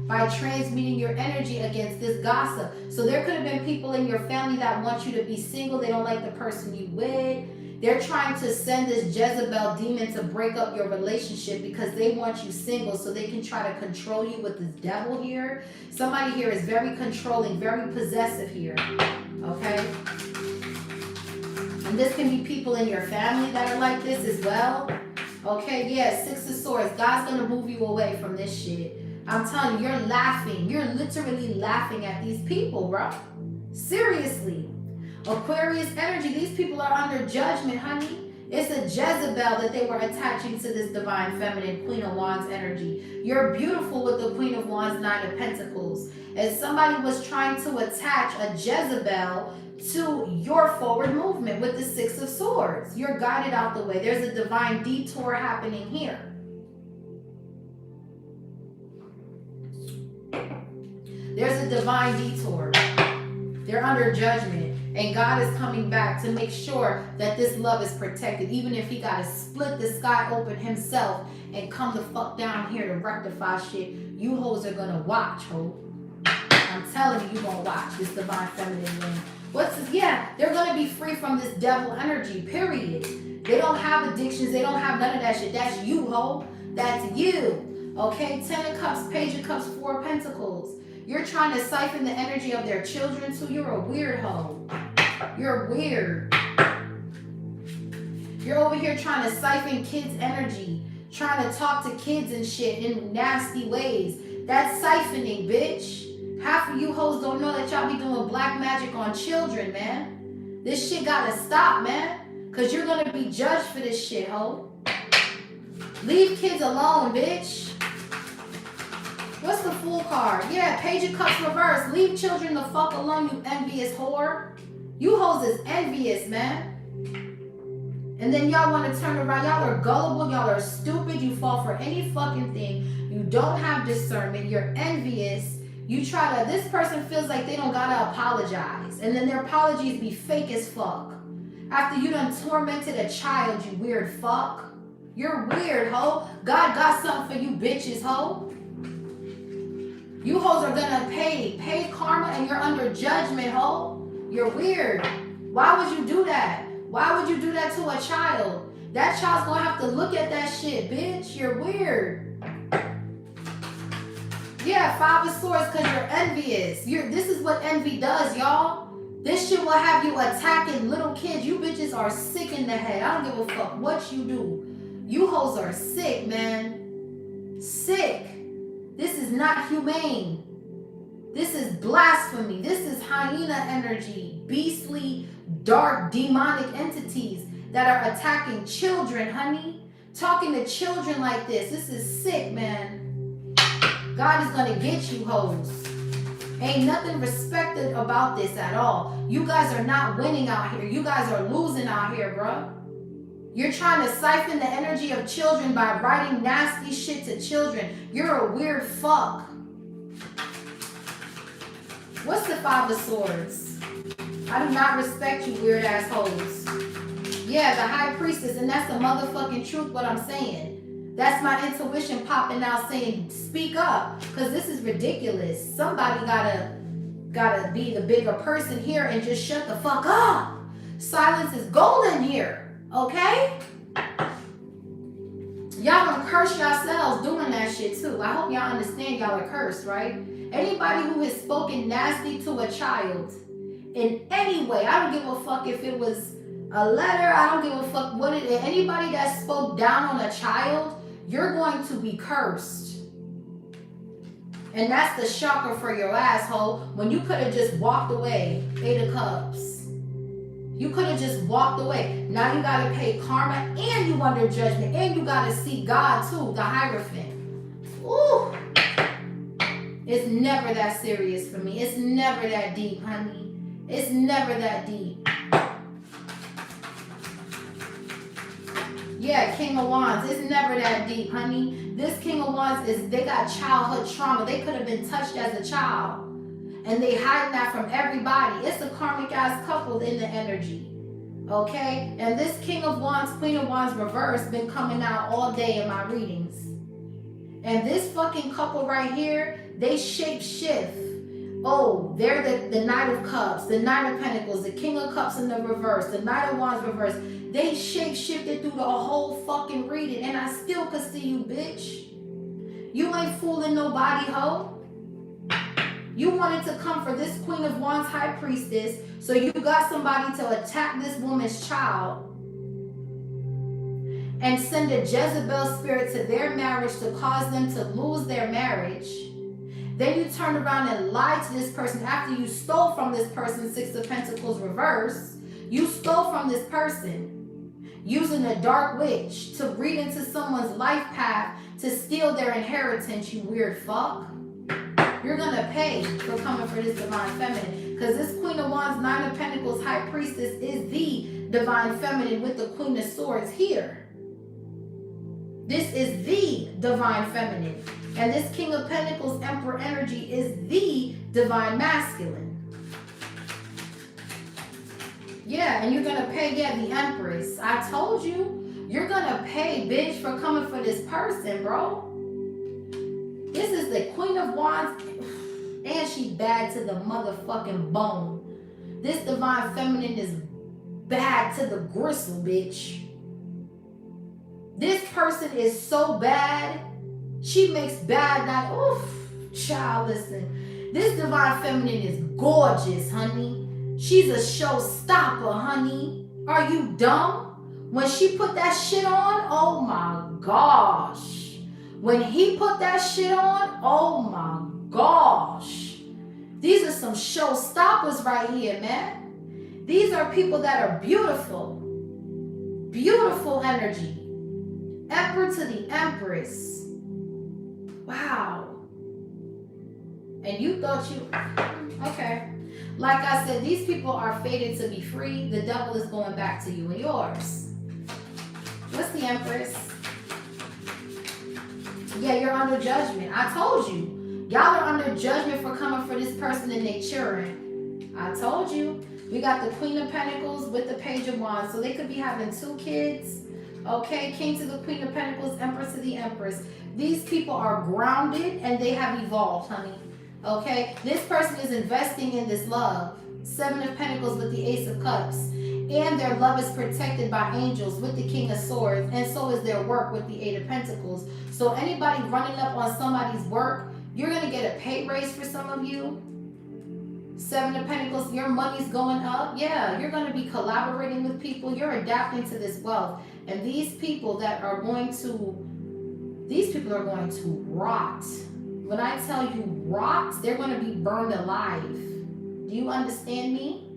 by transmuting your energy against this gossip. So there could have been people in your family that want you to be single. They don't like the person you with. They're trying to send this Jezebel demon to break up your relationship because they want you single so they can try to control you with this devil here. Somebody here is very controlling, very possessive here, okay? And this can be people in your family that are like this as well. Okay, yeah, Six of Swords. God's going to move you away from this shit. I'm telling you, you're laughing. You're literally laughing at these people, bro. Seriously. Aquarius energy, these people are under judgment, honey. It's a Jezebel that they were attaching to this divine feminine Queen of Wands energy. You're beautiful with the Queen of Wands, Nine of Pentacles. And somebody was trying to attach a Jezebel to your forward movement with the Six of Swords. You're guided out the way. There's a divine detour happening here. There's a divine detour. They're under judgment. And God is coming back to make sure that this love is protected. Even if he got to split the sky open himself and come the fuck down here to rectify shit, you hoes are going to watch, ho. I'm telling you, you're going to watch this divine feminine ring. What's this? Yeah, they're going to be free from this devil energy, period. They don't have addictions. They don't have none of that shit. That's you, ho. That's you. Okay, Ten of Cups, Page of Cups, Four of Pentacles. You're trying to siphon the energy of their children too. You're a weird hoe. You're weird. You're over here trying to siphon kids' energy, trying to talk to kids and shit in nasty ways. That's siphoning, bitch. Half of you hoes don't know that y'all be doing black magic on children, man. This shit gotta stop, man. Cause you're gonna be judged for this shit, ho. Leave kids alone, bitch. What's the Fool card? Yeah, Page of Cups reverse. Leave children the fuck alone, you envious whore. You hoes is envious, man. And then y'all want to turn around. Y'all are gullible. Y'all are stupid. You fall for any fucking thing. You don't have discernment. You're envious. You try to, this person feels like they don't gotta apologize. And then their apologies be fake as fuck. After you done tormented a child, you weird fuck. You're weird, ho. God got something for you bitches, ho. You hoes are gonna pay karma, and you're under judgment, ho. You're weird. Why would you do that? Why would you do that to a child? That child's gonna have to look at that shit, bitch. You're weird. Yeah, 5 of Swords, because you're envious. This is what envy does, y'all. This shit will have you attacking little kids. You bitches are sick in the head. I don't give a fuck what you do. You hoes are sick, man. Sick. This is not humane. This is blasphemy. This is hyena energy. Beastly, dark, demonic entities that are attacking children, honey. Talking to children like this. This is sick, man. God is gonna get you hoes. Ain't nothing respected about this at all. You guys are not winning out here. You guys are losing out here, bro. You're trying to siphon the energy of children by writing nasty shit to children. You're a weird fuck. What's the 5 of Swords? I do not respect you weird assholes. Yeah, the High Priestess, and that's the motherfucking truth what I'm saying. That's my intuition popping out saying, speak up, because this is ridiculous. Somebody gotta be the bigger person here and just shut the fuck up. Silence is golden here, okay? Y'all gonna curse yourselves doing that shit too. I hope y'all understand y'all are cursed, right? Anybody who has spoken nasty to a child in any way, I don't give a fuck if it was a letter, I don't give a fuck what it is. Anybody that spoke down on a child, you're going to be cursed. And that's the shocker for your asshole when you could have just walked away. 8 of Cups. You could have just walked away. Now you got to pay karma and you under judgment and you got to see God too, the Hierophant. Ooh. It's never that serious for me. It's never that deep, honey. It's never that deep. Yeah, King of Wands. It's never that deep, honey. This King of Wands they got childhood trauma. They could have been touched as a child. And they hide that from everybody. It's a karmic ass couple in the energy. Okay? And this King of Wands, Queen of Wands reverse been coming out all day in my readings. And this fucking couple right here, they shape shift. Oh, they're the Knight of Cups, the Knight of Pentacles, the King of Cups in the reverse, the Knight of Wands reverse. They shape shifted through the whole fucking reading, and I still could see you, bitch. You ain't fooling nobody, ho. You wanted to come for this Queen of Wands High Priestess, so you got somebody to attack this woman's child and send a Jezebel spirit to their marriage to cause them to lose their marriage. Then you turn around and lie to this person after you stole from this person, 6 of Pentacles reverse. You stole from this person using a dark witch to read into someone's life path to steal their inheritance, you weird fuck. You're gonna pay for coming for this divine feminine, because this Queen of Wands, 9 of Pentacles, High Priestess is the divine feminine with the Queen of Swords here. This is the divine feminine. And this King of Pentacles, Emperor energy is the divine masculine. Yeah, and you're gonna pay, yeah, the Empress. I told you, you're gonna pay, bitch, for coming for this person, bro. This is the Queen of Wands, and she bad to the motherfucking bone. This divine feminine is bad to the gristle, bitch. This person is so bad, she makes bad not, oof, child, listen. This divine feminine is gorgeous, honey. She's a showstopper, honey. Are you dumb? When she put that shit on, oh my gosh. When he put that shit on, oh my gosh. These are some showstoppers right here, man. These are people that are beautiful. Beautiful energy. Emperor to the Empress. Wow. And you thought you... Okay. Like I said, these people are fated to be free. The devil is going back to you and yours. What's the Empress? Yeah, you're under judgment. I told you. Y'all are under judgment for coming for this person and their children. I told you. We got the Queen of Pentacles with the Page of Wands. So they could be having 2 kids. Okay, King to the Queen of Pentacles, Empress to the Empress. These people are grounded and they have evolved, honey. Okay, this person is investing in this love. 7 of Pentacles with the Ace of Cups. And their love is protected by angels with the King of Swords. And so is their work with the 8 of Pentacles. So anybody running up on somebody's work, you're going to get a pay raise for some of you. 7 of Pentacles, your money's going up. Yeah, you're going to be collaborating with people. You're adapting to this wealth. And these people that are going to, these people are going to rot. When I tell you rot, they're going to be burned alive. Do you understand me?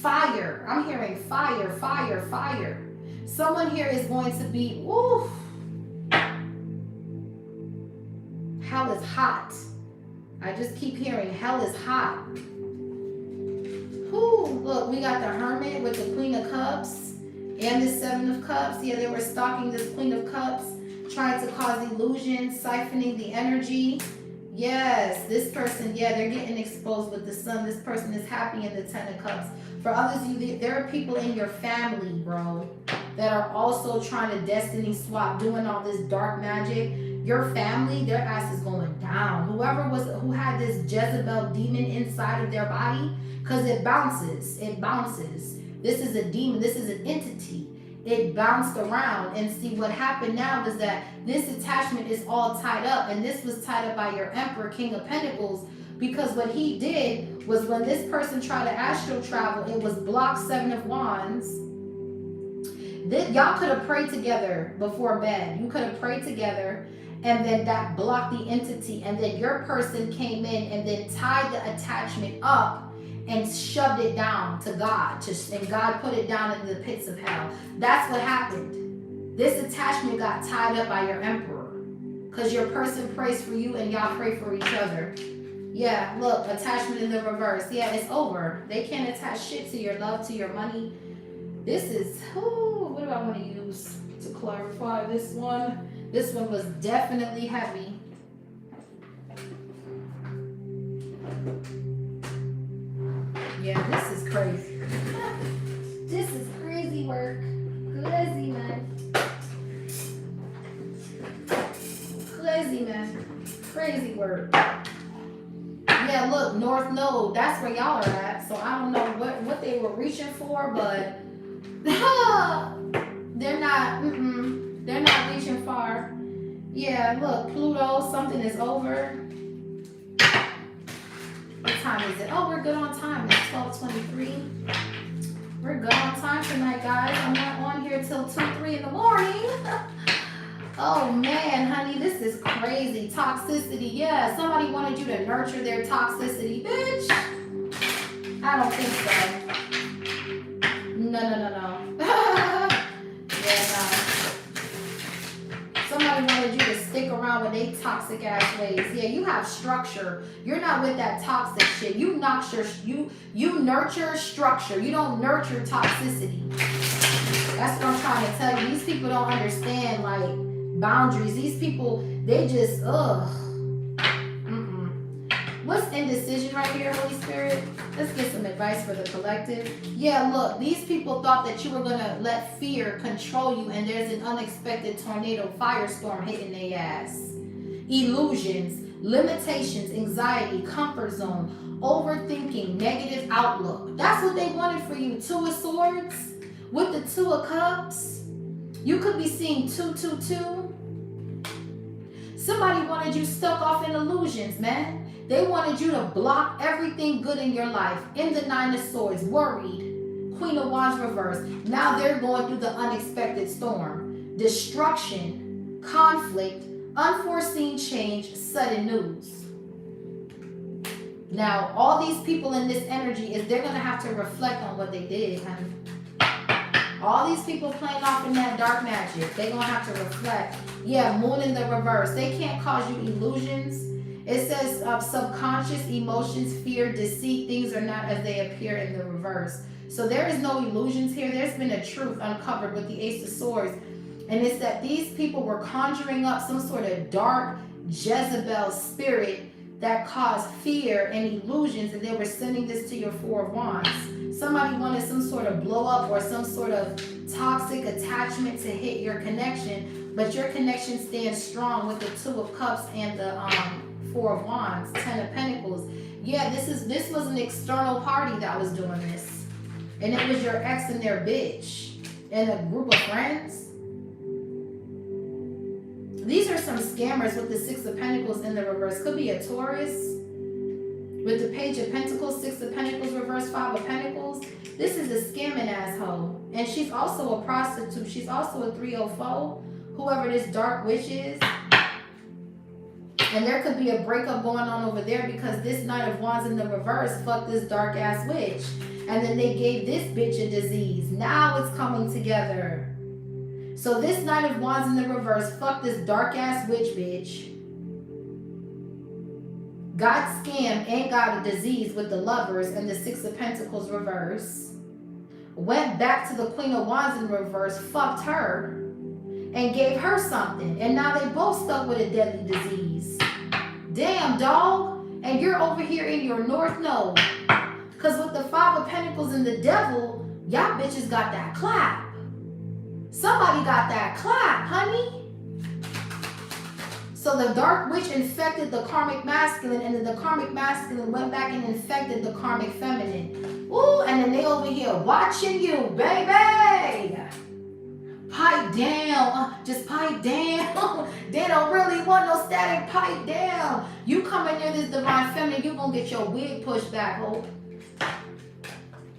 Fire. I'm hearing fire, fire, fire. Someone here is going to be, oof. Hell is hot. I just keep hearing hell is hot. Ooh, look, we got the Hermit with the Queen of Cups and the 7 of Cups. Yeah, they were stalking this Queen of Cups, trying to cause illusions, siphoning the energy. Yes, this person, yeah, they're getting exposed with the Sun. This person is happy in the 10 of Cups. For others of you, there are people in your family, bro, that are also trying to destiny swap, doing all this dark magic. Your family, their ass is going down. Who had this Jezebel demon inside of their body, because it bounces. It bounces. This is a demon. This is an entity. It bounced around. And see, what happened now is that this attachment is all tied up. And this was tied up by your Emperor, King of Pentacles. Because what he did was when this person tried to astral travel, it was block 7 of Wands. Y'all could have prayed together before bed. You could have prayed together. And then that blocked the entity. And then your person came in and then tied the attachment up and shoved it down to God. And God put it down into the pits of hell. That's what happened. This attachment got tied up by your Emperor. Because your person prays for you and y'all pray for each other. Yeah, look, attachment in the reverse. Yeah, it's over. They can't attach shit to your love, to your money. This is, what do I want to use to clarify this one? This one was definitely heavy. Yeah, this is crazy. This is crazy work. Crazy, man. Crazy, man. Crazy work. Yeah, look, North Node. That's where y'all are at. So I don't know what they were reaching for, but they're not. They're not reaching far. Yeah, look, Pluto, something is over. What time is it? Oh, we're good on time. It's 12:23. We're good on time tonight, guys. I'm not on here till 2, 3 in the morning. Oh, man, honey, this is crazy. Toxicity. Yeah, somebody wanted you to nurture their toxicity. Bitch. I don't think so. No. Yeah, no. Somebody wanted you to stick around with they toxic ass ways. Yeah, you have structure. You're not with that toxic shit. You nurture structure. You don't nurture toxicity. That's what I'm trying to tell you. These people don't understand like boundaries. These people, they just What's indecision right here, Holy Spirit? Let's get some advice for the collective. Yeah, look, these people thought that you were going to let fear control you, and there's an unexpected tornado firestorm hitting their ass. Illusions, limitations, anxiety, comfort zone, overthinking, negative outlook. That's what they wanted for you. 2 of Swords with the 2 of Cups. You could be seeing 222. Somebody wanted you stuck off in illusions, man. They wanted you to block everything good in your life. In the 9 of Swords, worried, Queen of Wands reverse. Now they're going through the unexpected storm. Destruction, conflict, unforeseen change, sudden news. Now, all these people in this energy they're going to have to reflect on what they did, honey. All these people playing off in that dark magic, they're going to have to reflect. Yeah, moon in the reverse. They can't cause you illusions. It says subconscious emotions, fear, deceit, things are not as they appear in the reverse. So there is no illusions here. There's been a truth uncovered with the Ace of Swords. And it's that these people were conjuring up some sort of dark Jezebel spirit that caused fear and illusions. And they were sending this to your Four of Wands. Somebody wanted some sort of blow up or some sort of toxic attachment to hit your connection. But your connection stands strong with the Two of Cups and the Four of Wands, Ten of Pentacles. Yeah, this was an external party that was doing this. And it was your ex and their bitch and a group of friends. These are some scammers with the Six of Pentacles in the reverse. Could be a Taurus with the Page of Pentacles, Six of Pentacles reverse, Five of Pentacles. This is a scamming asshole. And she's also a prostitute. She's also a 304, whoever this dark witch is. And there could be a breakup going on over there because this Knight of Wands in the reverse fucked this dark ass witch. And then they gave this bitch a disease. Now it's coming together. So this Knight of Wands in the reverse fucked this dark ass witch bitch. Got scammed and got a disease with the Lovers and the Six of Pentacles reverse. Went back to the Queen of Wands in reverse, fucked her, and gave her something. And now they both stuck with a deadly disease. Damn, dog. And you're over here in your North Node. Because with the Five of Pentacles and the Devil, y'all bitches got that clap. Somebody got that clap, honey. So the dark witch infected the karmic masculine, and then the karmic masculine went back and infected the karmic feminine. Ooh, and then they over here watching you, baby. Pipe down, just pipe down. They don't really want no static, pipe down. You come in near this divine feminine, you gonna get your wig pushed back, hope.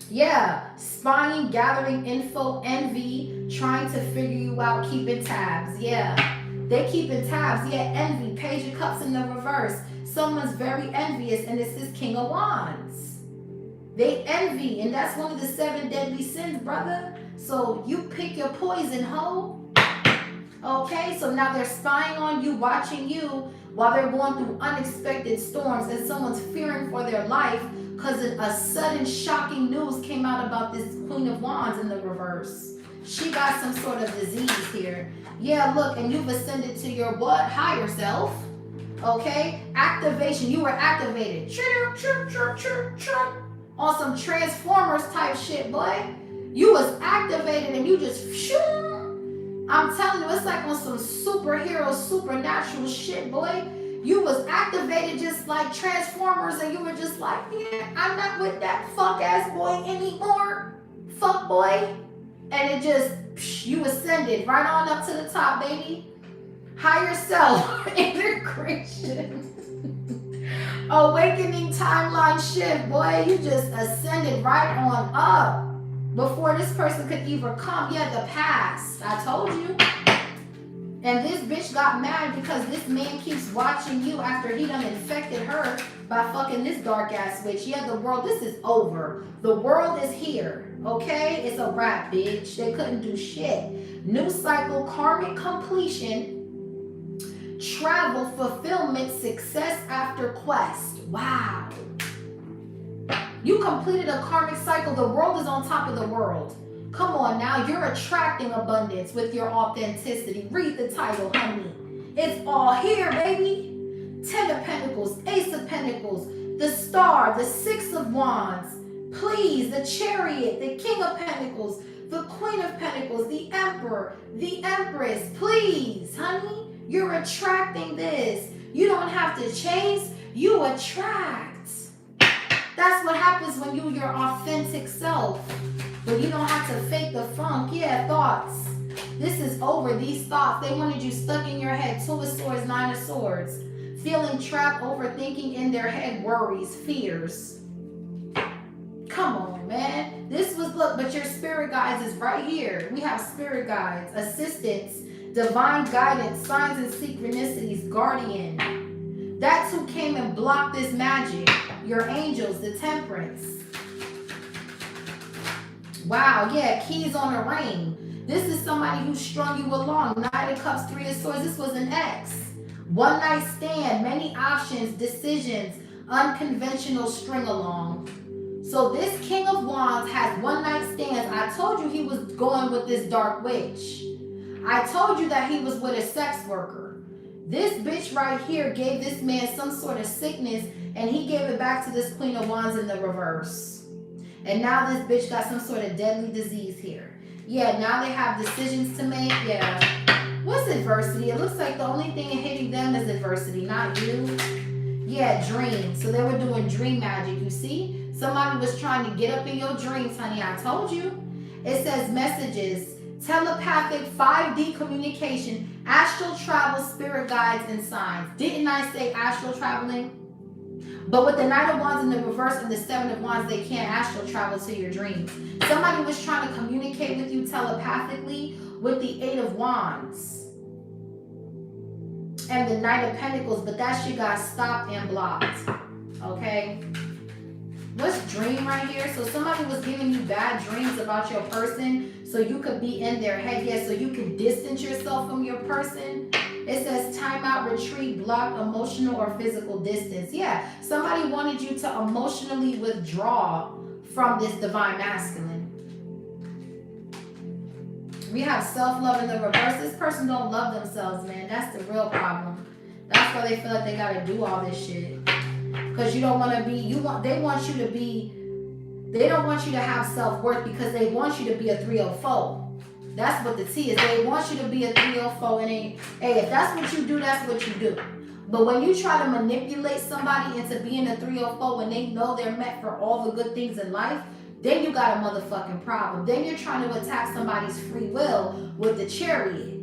Yeah, spying, gathering info, envy, trying to figure you out, keeping tabs. Yeah, they keeping tabs. Yeah, envy, Page of Cups in the reverse. Someone's very envious, and this is King of Wands. They envy, and that's one of the 7 deadly sins, brother. So you pick your poison, ho. Okay, so now they're spying on you, watching you while they're going through unexpected storms, and someone's fearing for their life because a sudden shocking news came out about this Queen of Wands in the reverse. She got some sort of disease here. Yeah, look, and you've ascended to your what? Higher self. Okay? Activation. You were activated. On some Transformers type shit, boy. You was activated and you just shoo. I'm telling you, it's like on some superhero, supernatural shit, boy. You was activated just like Transformers, and you were just like, yeah, I'm not with that fuck ass boy anymore. Fuck boy. And it just, you ascended right on up to the top, baby. Higher self, integration. Awakening timeline shift, boy. You just ascended right on up. Before this person could even come, yeah, the past. I told you. And this bitch got mad because this man keeps watching you after he done infected her by fucking this dark ass witch. Yeah, the world, this is over. The world is here, okay? It's a wrap, bitch. They couldn't do shit. New cycle, karmic completion, travel, fulfillment, success after quest. Wow. You completed a karmic cycle. The world is on top of the world. Come on now. You're attracting abundance with your authenticity. Read the title, honey. It's all here, baby. 10 of Pentacles, Ace of Pentacles, the Star, the Six of Wands. Please, the Chariot, the King of Pentacles, the Queen of Pentacles, the Emperor, the Empress. Please, honey. You're attracting this. You don't have to chase. You attract. That's what happens when you're your authentic self. When you don't have to fake the funk. Yeah, thoughts. This is over. These thoughts, they wanted you stuck in your head. 2 of Swords, 9 of Swords. Feeling trapped, overthinking in their head, worries, fears. Come on, man. This was, look, but your spirit guides is right here. We have spirit guides, assistants, divine guidance, signs and synchronicities, guardian. That's who came and blocked this magic. Your angels, the temperance. Wow, yeah, keys on a ring. This is somebody who strung you along. Knight of Cups, Three of Swords. This was an ex. One night stand, many options, decisions, unconventional string along. So this King of Wands has one night stands. I told you he was going with this dark witch. I told you that he was with a sex worker. This bitch right here gave this man some sort of sickness, and he gave it back to this Queen of Wands in the reverse. And now this bitch got some sort of deadly disease here. Yeah, now they have decisions to make. Yeah. What's adversity? It looks like the only thing hitting them is adversity, not you. Yeah, dreams. So they were doing dream magic, you see? Somebody was trying to get up in your dreams, honey. I told you. It says messages, telepathic 5D communication, astral travel, spirit guides, and signs. Didn't I say astral traveling? But with the Knight of Wands in the reverse and the Seven of Wands, they can't astral travel to your dreams. Somebody was trying to communicate with you telepathically with the Eight of Wands and the Knight of Pentacles, but that shit got stopped and blocked. Okay? What's dream right here? So somebody was giving you bad dreams about your person so you could be in their head, yeah, so you could distance yourself from your person. It says timeout, retreat, block, emotional or physical distance. Yeah, somebody wanted you to emotionally withdraw from this divine masculine. We have self-love in the reverse. This person don't love themselves, man. That's the real problem. That's why they feel like they gotta do all this shit. Because you don't want to be, they want you to be, they don't want you to have self-worth because they want you to be a 304. That's what the T is. They want you to be a 304 and hey, if that's what you do, that's what you do. But when you try to manipulate somebody into being a 304 when they know they're meant for all the good things in life, then you got a motherfucking problem. Then you're trying to attack somebody's free will with the Chariot.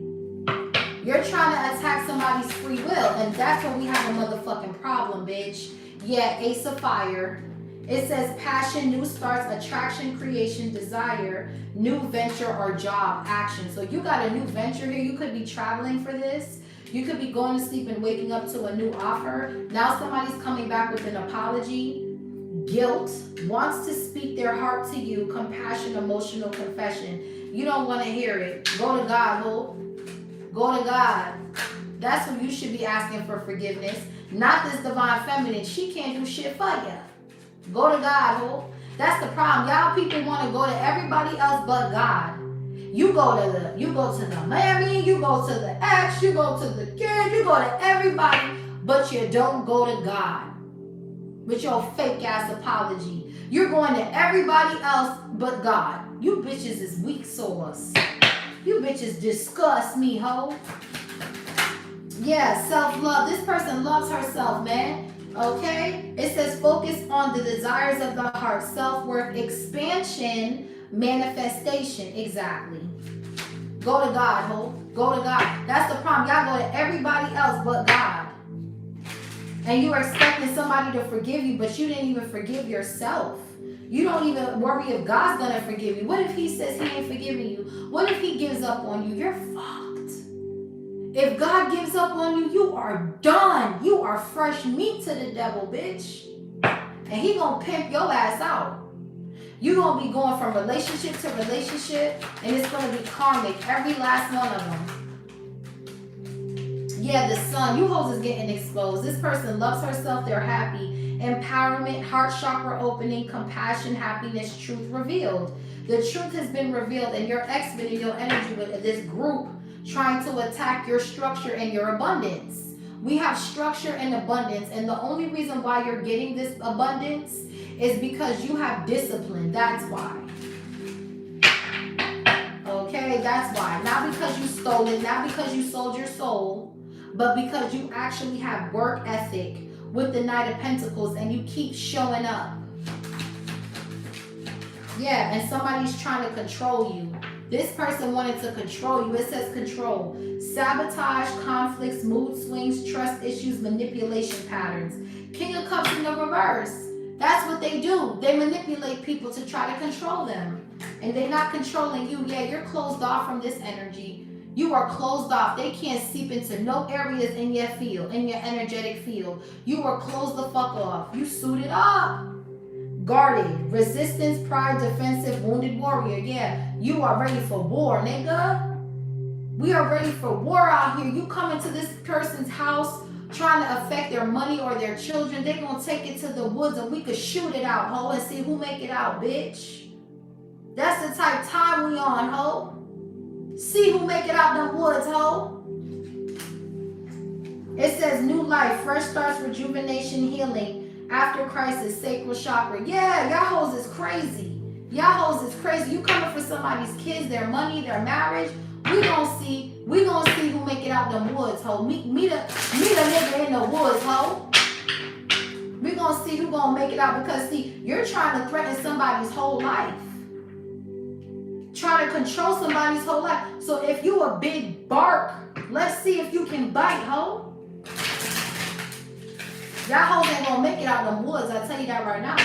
You're trying to attack somebody's free will, and that's when we have a motherfucking problem, bitch. Yeah, Ace of Fire. It says passion, new starts, attraction, creation, desire, new venture or job, action. So you got a new venture here. You could be traveling for this. You could be going to sleep and waking up to a new offer. Now somebody's coming back with an apology. Guilt, wants to speak their heart to you, compassion, emotional confession. You don't want to hear it. Go to God, ho. Go to God. That's who you should be asking for forgiveness. Not this divine feminine. She can't do shit for you. Go to God, ho. That's the problem. Y'all people want to go to everybody else but God. You go to the mammy, you go to the ex, you go to the kid, you go to everybody, but you don't go to God with your fake ass apology. You're going to everybody else but God. You bitches is weak sauce. You bitches disgust me, ho. Yeah, self-love. This person loves herself, man. Okay? It says focus on the desires of the heart, self-worth, expansion, manifestation. Exactly. Go to God, ho. Go to God. That's the problem. Y'all go to everybody else but God. And you are expecting somebody to forgive you, but you didn't even forgive yourself. You don't even worry if God's gonna forgive you. What if he says he ain't forgiving you? What if he gives up on you? You're fucked. If God gives up on you, you are done. You are fresh meat to the devil, bitch. And he gonna pimp your ass out. You're gonna be going from relationship to relationship, and it's gonna be karmic, every last one of them. Yeah, the sun, you hoes is getting exposed. This person loves herself, they're happy. Empowerment, heart chakra opening, compassion, happiness, truth revealed. The truth has been revealed, and you're exhibiting your energy with this group trying to attack your structure and your abundance. We have structure and abundance, and the only reason why you're getting this abundance is because you have discipline. That's why. Okay, that's why. Not because you stole it, not because you sold your soul, but because you actually have work ethic with the Knight of Pentacles and you keep showing up. Yeah, and somebody's trying to control you. This person wanted to control you. It says control. Sabotage, conflicts, mood swings, trust issues, manipulation patterns. King of Cups in the reverse. That's what they do. They manipulate people to try to control them. And they're not controlling you. Yeah, you're closed off from this energy. You are closed off. They can't seep into no areas in your field, in your energetic field. You are closed the fuck off. You suited up. Guarded. Resistance, pride, defensive, wounded warrior. Yeah, you are ready for war, nigga. We are ready for war out here. You come into this person's house trying to affect their money or their children, they gonna take it to the woods and we could shoot it out, ho, and see who make it out, bitch. That's the type time we on, ho. See who make it out the woods, ho. It says new life, fresh starts, rejuvenation, healing, after crisis, sacral chakra. Yeah, y'all hoes is crazy. Y'all hoes is crazy. You coming for somebody's kids, their money, their marriage. We gonna see who make it out them woods, ho. Meet a nigga in the woods, ho. We gonna see who gonna make it out, because see, you're trying to threaten somebody's whole life. Trying to control somebody's whole life. So if you a big bark, let's see if you can bite, ho. Y'all hoes ain't gonna make it out them woods, I tell you that right now.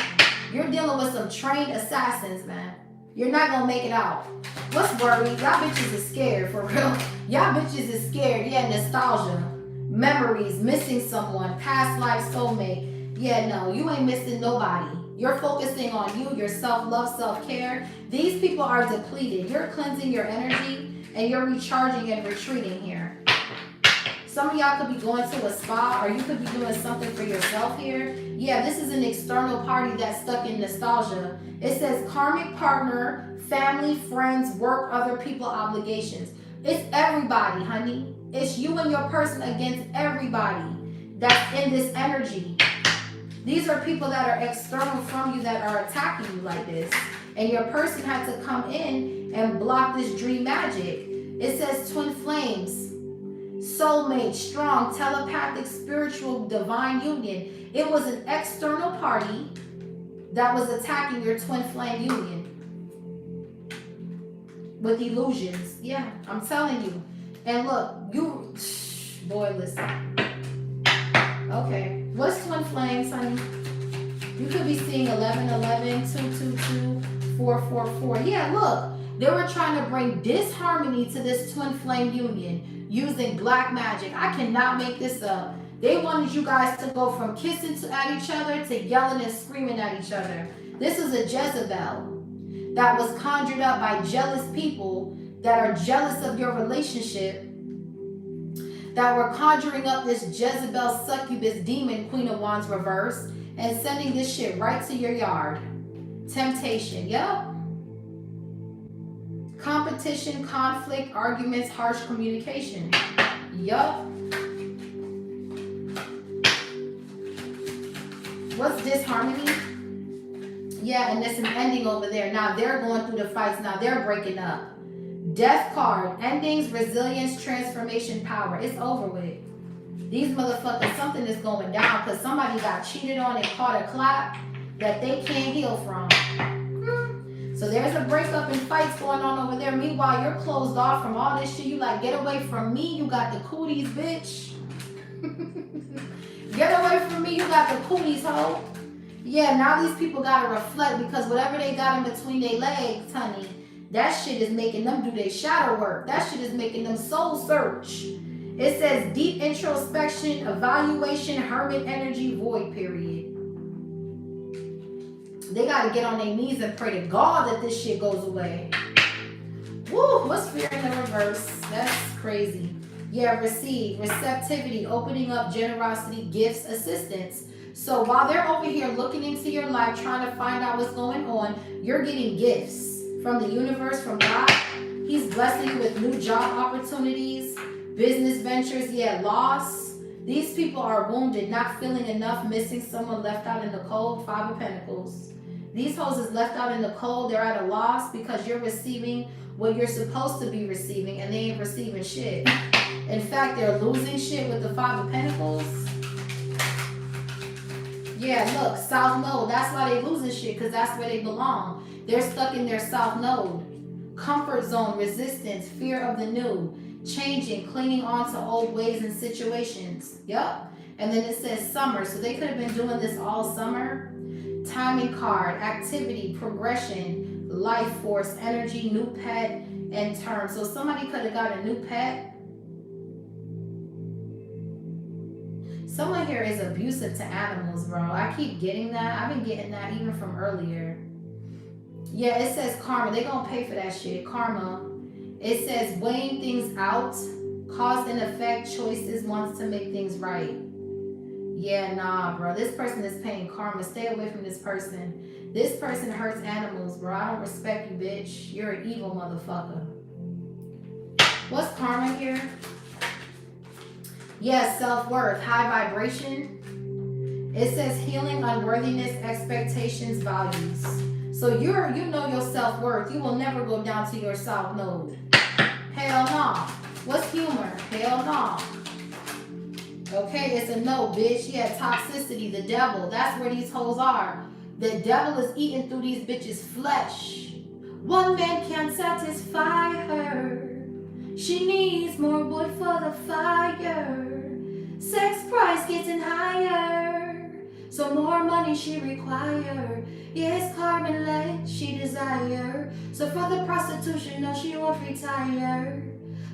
You're dealing with some trained assassins, man. You're not gonna make it out. What's worried? Y'all bitches is scared, for real. Y'all bitches is scared. Yeah, nostalgia. Memories, missing someone, past life soulmate. Yeah, no, you ain't missing nobody. You're focusing on you, your self-love, self-care. These people are depleted. You're cleansing your energy and you're recharging and retreating here. Some of y'all could be going to a spa, or you could be doing something for yourself here. Yeah, this is an external party that's stuck in nostalgia. It says karmic partner, family, friends, work, other people, obligations. It's everybody, honey. It's you and your person against everybody that's in this energy. These are people that are external from you that are attacking you like this. And your person had to come in and block this dream magic. It says twin flames, soulmate, strong, telepathic, spiritual, divine union. It was an external party that was attacking your twin flame union with illusions. Yeah, I'm telling you. And look, you, boy, listen. Okay, what's twin flames, honey? You could be seeing 1111, 222, 444. Yeah, look, they were trying to bring disharmony to this twin flame union using black magic. I cannot make this up. They wanted you guys to go from kissing at each other to yelling and screaming at each other. This is a Jezebel that was conjured up by jealous people that are jealous of your relationship, that were conjuring up this Jezebel succubus demon, Queen of Wands reverse, and sending this shit right to your yard. Temptation, yup. Competition, conflict, arguments, harsh communication. Yup. What's disharmony? Yeah, and there's an ending over there. Now they're going through the fights. Now they're breaking up. Death card. Endings, resilience, transformation, power. It's over with. These motherfuckers, something is going down because somebody got cheated on and caught a clap that they can't heal from. So there's a breakup and fights going on over there. Meanwhile, you're closed off from all this shit. You like, get away from me. You got the cooties, bitch. Get away from me. You got the cooties, ho. Yeah, now these people got to reflect, because whatever they got in between their legs, honey, that shit is making them do their shadow work. That shit is making them soul search. It says deep introspection, evaluation, hermit energy, void period. They got to get on their knees and pray to God that this shit goes away. Woo, what's fear in the reverse? That's crazy. Yeah, receive, receptivity, opening up, generosity, gifts, assistance. So while they're over here looking into your life, trying to find out what's going on, you're getting gifts from the universe, from God. He's blessing you with new job opportunities, business ventures, yeah, loss. These people are wounded, not feeling enough, missing someone, left out in the cold. 5 of Pentacles. These hoes is left out in the cold. They're at a loss because you're receiving what you're supposed to be receiving, and they ain't receiving shit. In fact, they're losing shit with the 5 of Pentacles. Yeah, look, South Node. That's why they losing shit, because that's where they belong. They're stuck in their South Node. Comfort zone, resistance, fear of the new, changing, clinging on to old ways and situations. Yup. And then it says summer. So they could have been doing this all summer. Timing card, activity, progression, life force, energy, new pet, and term. So somebody could have got a new pet. Someone here is abusive to animals, bro. I keep getting that. I've been getting that even from earlier. Yeah, it says karma. They gonna pay for that shit. Karma. It says weighing things out, cause and effect, choices, wants to make things right. Yeah, nah, bro. This person is paying karma. Stay away from this person. This person hurts animals, bro. I don't respect you, bitch. You're an evil motherfucker. What's karma here? Yes, self-worth, high vibration. It says healing, unworthiness, expectations, values. So you know your self-worth. You will never go down to your south node. Hell no. What's humor? Hell no. Okay, it's a no, bitch. Yeah, toxicity, the devil. That's where these hoes are. The devil is eating through these bitches' flesh. One man can't satisfy her. She needs more wood for the fire. Sex price getting higher. So more money she require. Yes, carbon light she desire. So for the prostitution, no, she won't retire.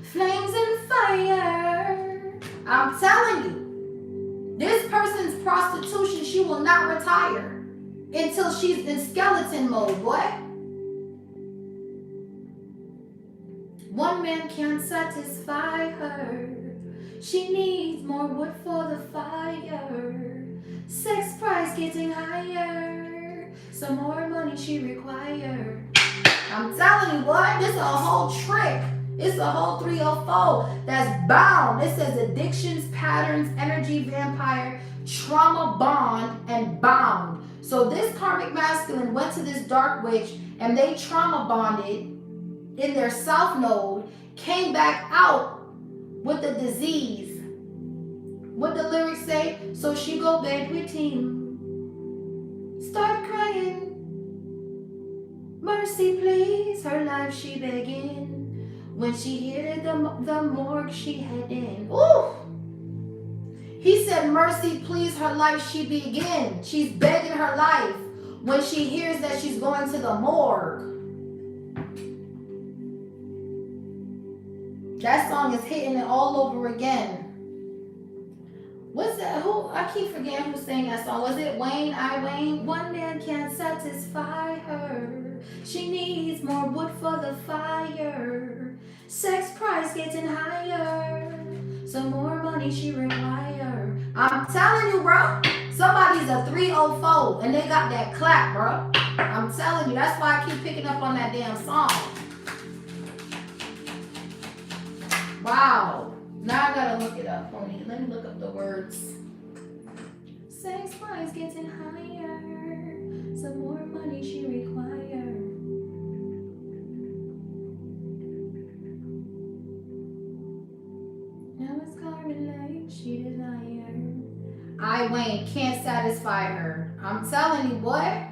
Flames and fire. I'm telling you, this person's prostitution, she will not retire until she's in skeleton mode, boy. One man can't satisfy her. She needs more wood for the fire. Sex price getting higher. Some more money she require. I'm telling you, boy, this is a whole trick. It's a whole 304 that's bound. It says addictions, patterns, energy, vampire, trauma, bond, and bound. So this karmic masculine went to this dark witch and they trauma bonded in their south node, came back out with the disease. What the lyrics say? So she go bed with him. Start crying. Mercy, please. Her life she begging. When she hit the morgue, she head in. Ooh! He said, mercy, please, her life she begin. She's begging her life when she hears that she's going to the morgue. That song is hitting it all over again. What's that? Who? I keep forgetting who sang that song. Was it Wayne? Wayne? One man can't satisfy her. She needs more wood for the fire. Sex price getting higher. Some more money she require. I'm telling you, bro. Somebody's a 304 and they got that clap, bro. I'm telling you. That's why I keep picking up on that damn song. Wow. Now I gotta look it up, honey. Let me look up the words. Sex price getting higher. Some more money she require. Now it's carbon light she desire. Wayne can't satisfy her. I'm telling you, boy.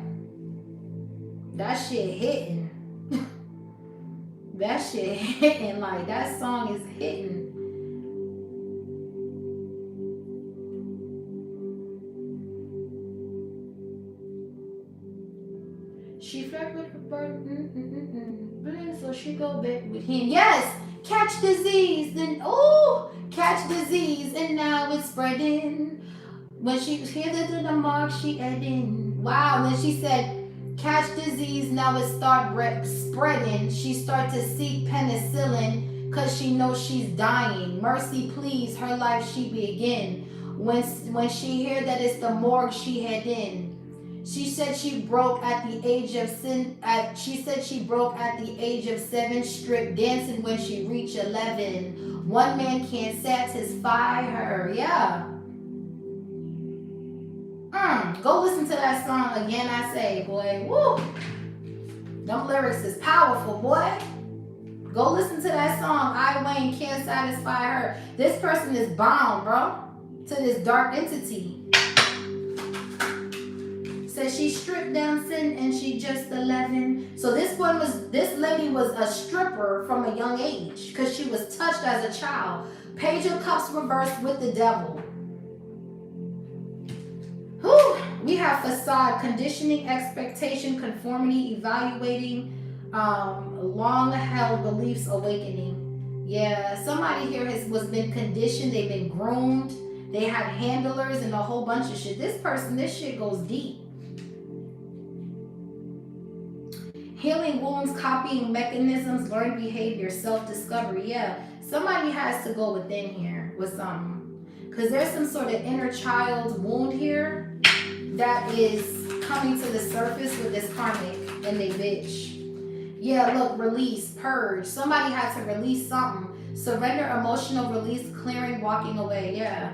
That shit hitting. That shit hitting. Like, that song is hitting. She flirt with her bird, so she go back with him. Yes, catch disease, then catch disease, and now it's spreading. When she hit it to the mark, she adding. Wow, when she said catch disease, now it start spreading. She start to seek penicillin, cause she knows she's dying. Mercy, please, her life she begin. When she hear that it's the morgue, she head in. She said she broke at the age of 7, stripped dancing when she reached 11. One man can't satisfy her. Yeah. Go listen to that song again, I say, boy. Woo. Them lyrics is powerful, boy. Go listen to that song. Wayne can't satisfy her. This person is bound, bro, to this dark entity. Says she stripped dancing and she just 11. So this lady was a stripper from a young age because she was touched as a child. Page of Cups reversed with the devil. Whew, we We have facade, conditioning, expectation, conformity, evaluating, long-held beliefs, awakening. Yeah, somebody here was been conditioned, they've been groomed, they had handlers and a whole bunch of shit. This person, this shit goes deep. Healing wounds, copying mechanisms, learned behavior, self-discovery. Yeah, somebody has to go within here with something. Because there's some sort of inner child wound here that is coming to the surface with this karmic and they bitch. Yeah, look, release, purge. Somebody had to release something. Surrender, emotional release, clearing, walking away. Yeah.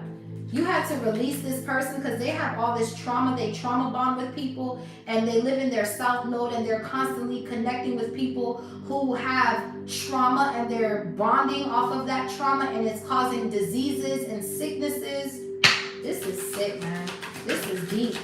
You had to release this person because they have all this trauma. They trauma bond with people and they live in their south node and they're constantly connecting with people who have trauma and they're bonding off of that trauma and it's causing diseases and sicknesses. This is sick, man. This is deep.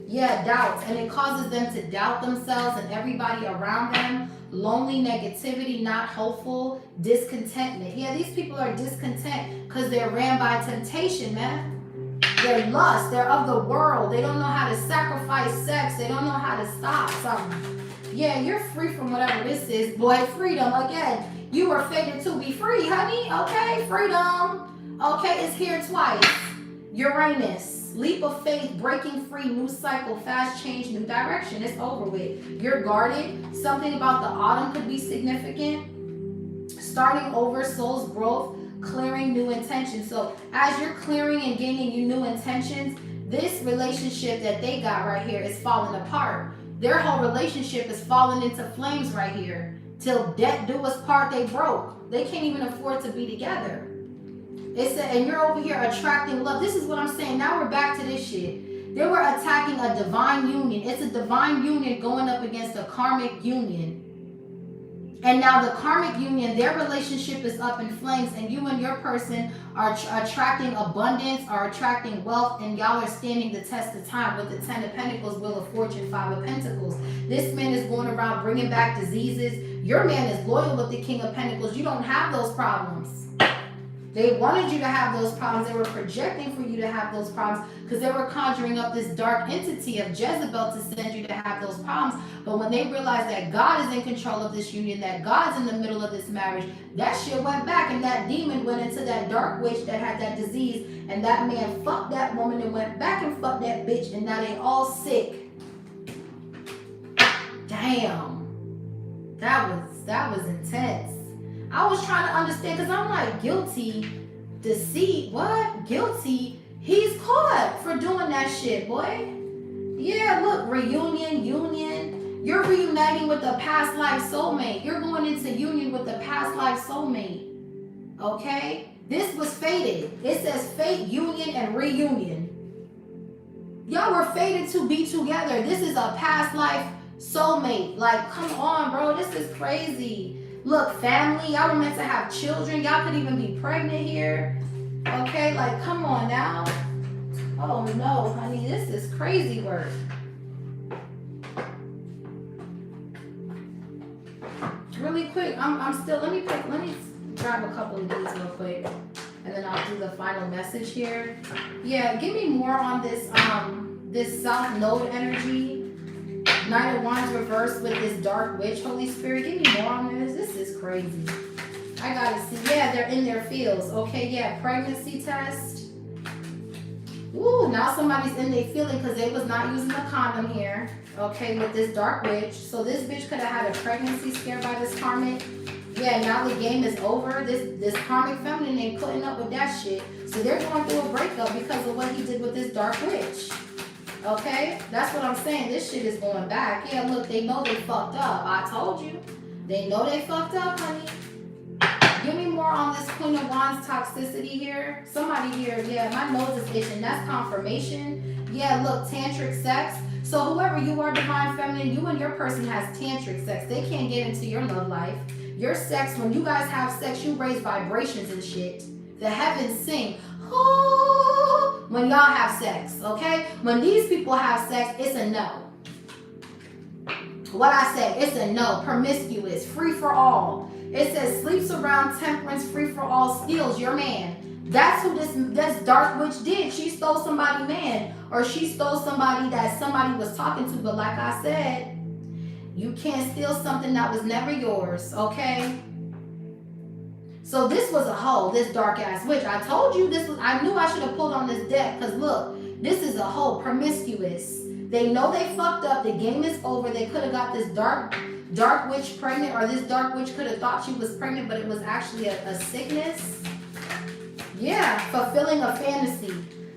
Yeah, doubts. And it causes them to doubt themselves and everybody around them. Lonely, negativity, not hopeful, discontentment. Yeah, these people are discontent because they're ran by temptation, man. They're lust. They're of the world. They don't know how to sacrifice sex. They don't know how to stop something. Yeah, you're free from whatever this is. Boy, freedom. Again, you were fated to be free, honey. Okay, freedom. Okay, it's here twice. Uranus. Leap of faith, breaking free, new cycle, fast change, new direction. It's over with. You're guarded. Something about the autumn could be significant. Starting over, soul's growth, clearing new intentions. So as you're clearing and gaining you new intentions, this relationship that they got right here is falling apart. Their whole relationship is falling into flames right here. Till death do us part, they broke. They can't even afford to be together. It said, and you're over here attracting love. This is what I'm saying. Now we're back to this shit. They were attacking a divine union. It's a divine union going up against a karmic union. And now the karmic union, their relationship is up in flames, and you and your person are attracting abundance, are attracting wealth, and y'all are standing the test of time with the 10 of Pentacles, Wheel of Fortune, 5 of Pentacles. This man is going around bringing back diseases. Your man is loyal with the King of Pentacles. You don't have those problems. They wanted you to have those problems. They were projecting for you to have those problems because they were conjuring up this dark entity of Jezebel to send you to have those problems. But when they realized that God is in control of this union, that God's in the middle of this marriage, that shit went back and that demon went into that dark witch that had that disease, and that man fucked that woman and went back and fucked that bitch, and now they all sick. Damn. That was intense. I was trying to understand because I'm like, guilty, deceit, what? Guilty? He's caught for doing that shit, boy. Yeah, look, reunion, union. You're reuniting with a past life soulmate. You're going into union with a past life soulmate. Okay? This was fated. It says fate, union, and reunion. Y'all were fated to be together. This is a past life soulmate. Like, come on, bro. This is crazy. Look, family, y'all were meant to have children. Y'all could even be pregnant here. Okay, like, come on now. Oh no, honey, this is crazy work. Really quick, I'm still, let me grab a couple of these real quick. And then I'll do the final message here. Yeah, give me more on this South Node energy. Knight of Wands reversed with this dark witch, Holy Spirit. Give me more on this. This is crazy. I gotta see. Yeah, they're in their fields. Okay, yeah, pregnancy test. Ooh, now somebody's in their feeling because they was not using the condom here. Okay, with this dark witch. So this bitch could have had a pregnancy scare by this karmic. Yeah, now the game is over. This karmic feminine ain't putting up with that shit. So they're going through a breakup because of what he did with this dark witch. Okay, that's what I'm saying. This shit is going back. Yeah, look, they know they fucked up. I told you. They know they fucked up, honey. Give me more on this Queen of Wands toxicity here. Somebody here, yeah, my nose is itching. That's confirmation. Yeah, look, tantric sex. So whoever you are, divine feminine, you and your person has tantric sex. They can't get into your love life. Your sex, when you guys have sex, you raise vibrations and shit. The heavens sing. Oh, when y'all have sex, okay? When these people have sex, it's a no. What I say, it's a no. Promiscuous, free for all. It says sleeps around temperance, free for all, steals your man. That's who this dark witch did. She stole somebody's man, or she stole somebody that somebody was talking to. But like I said, you can't steal something that was never yours, okay? So this was a hoe, this dark ass witch. I told you this was, I knew I should have pulled on this deck, because look, this is a hoe, promiscuous. They know they fucked up, the game is over. They could have got this dark witch pregnant, or this dark witch could have thought she was pregnant, but it was actually a sickness. Yeah, fulfilling a fantasy.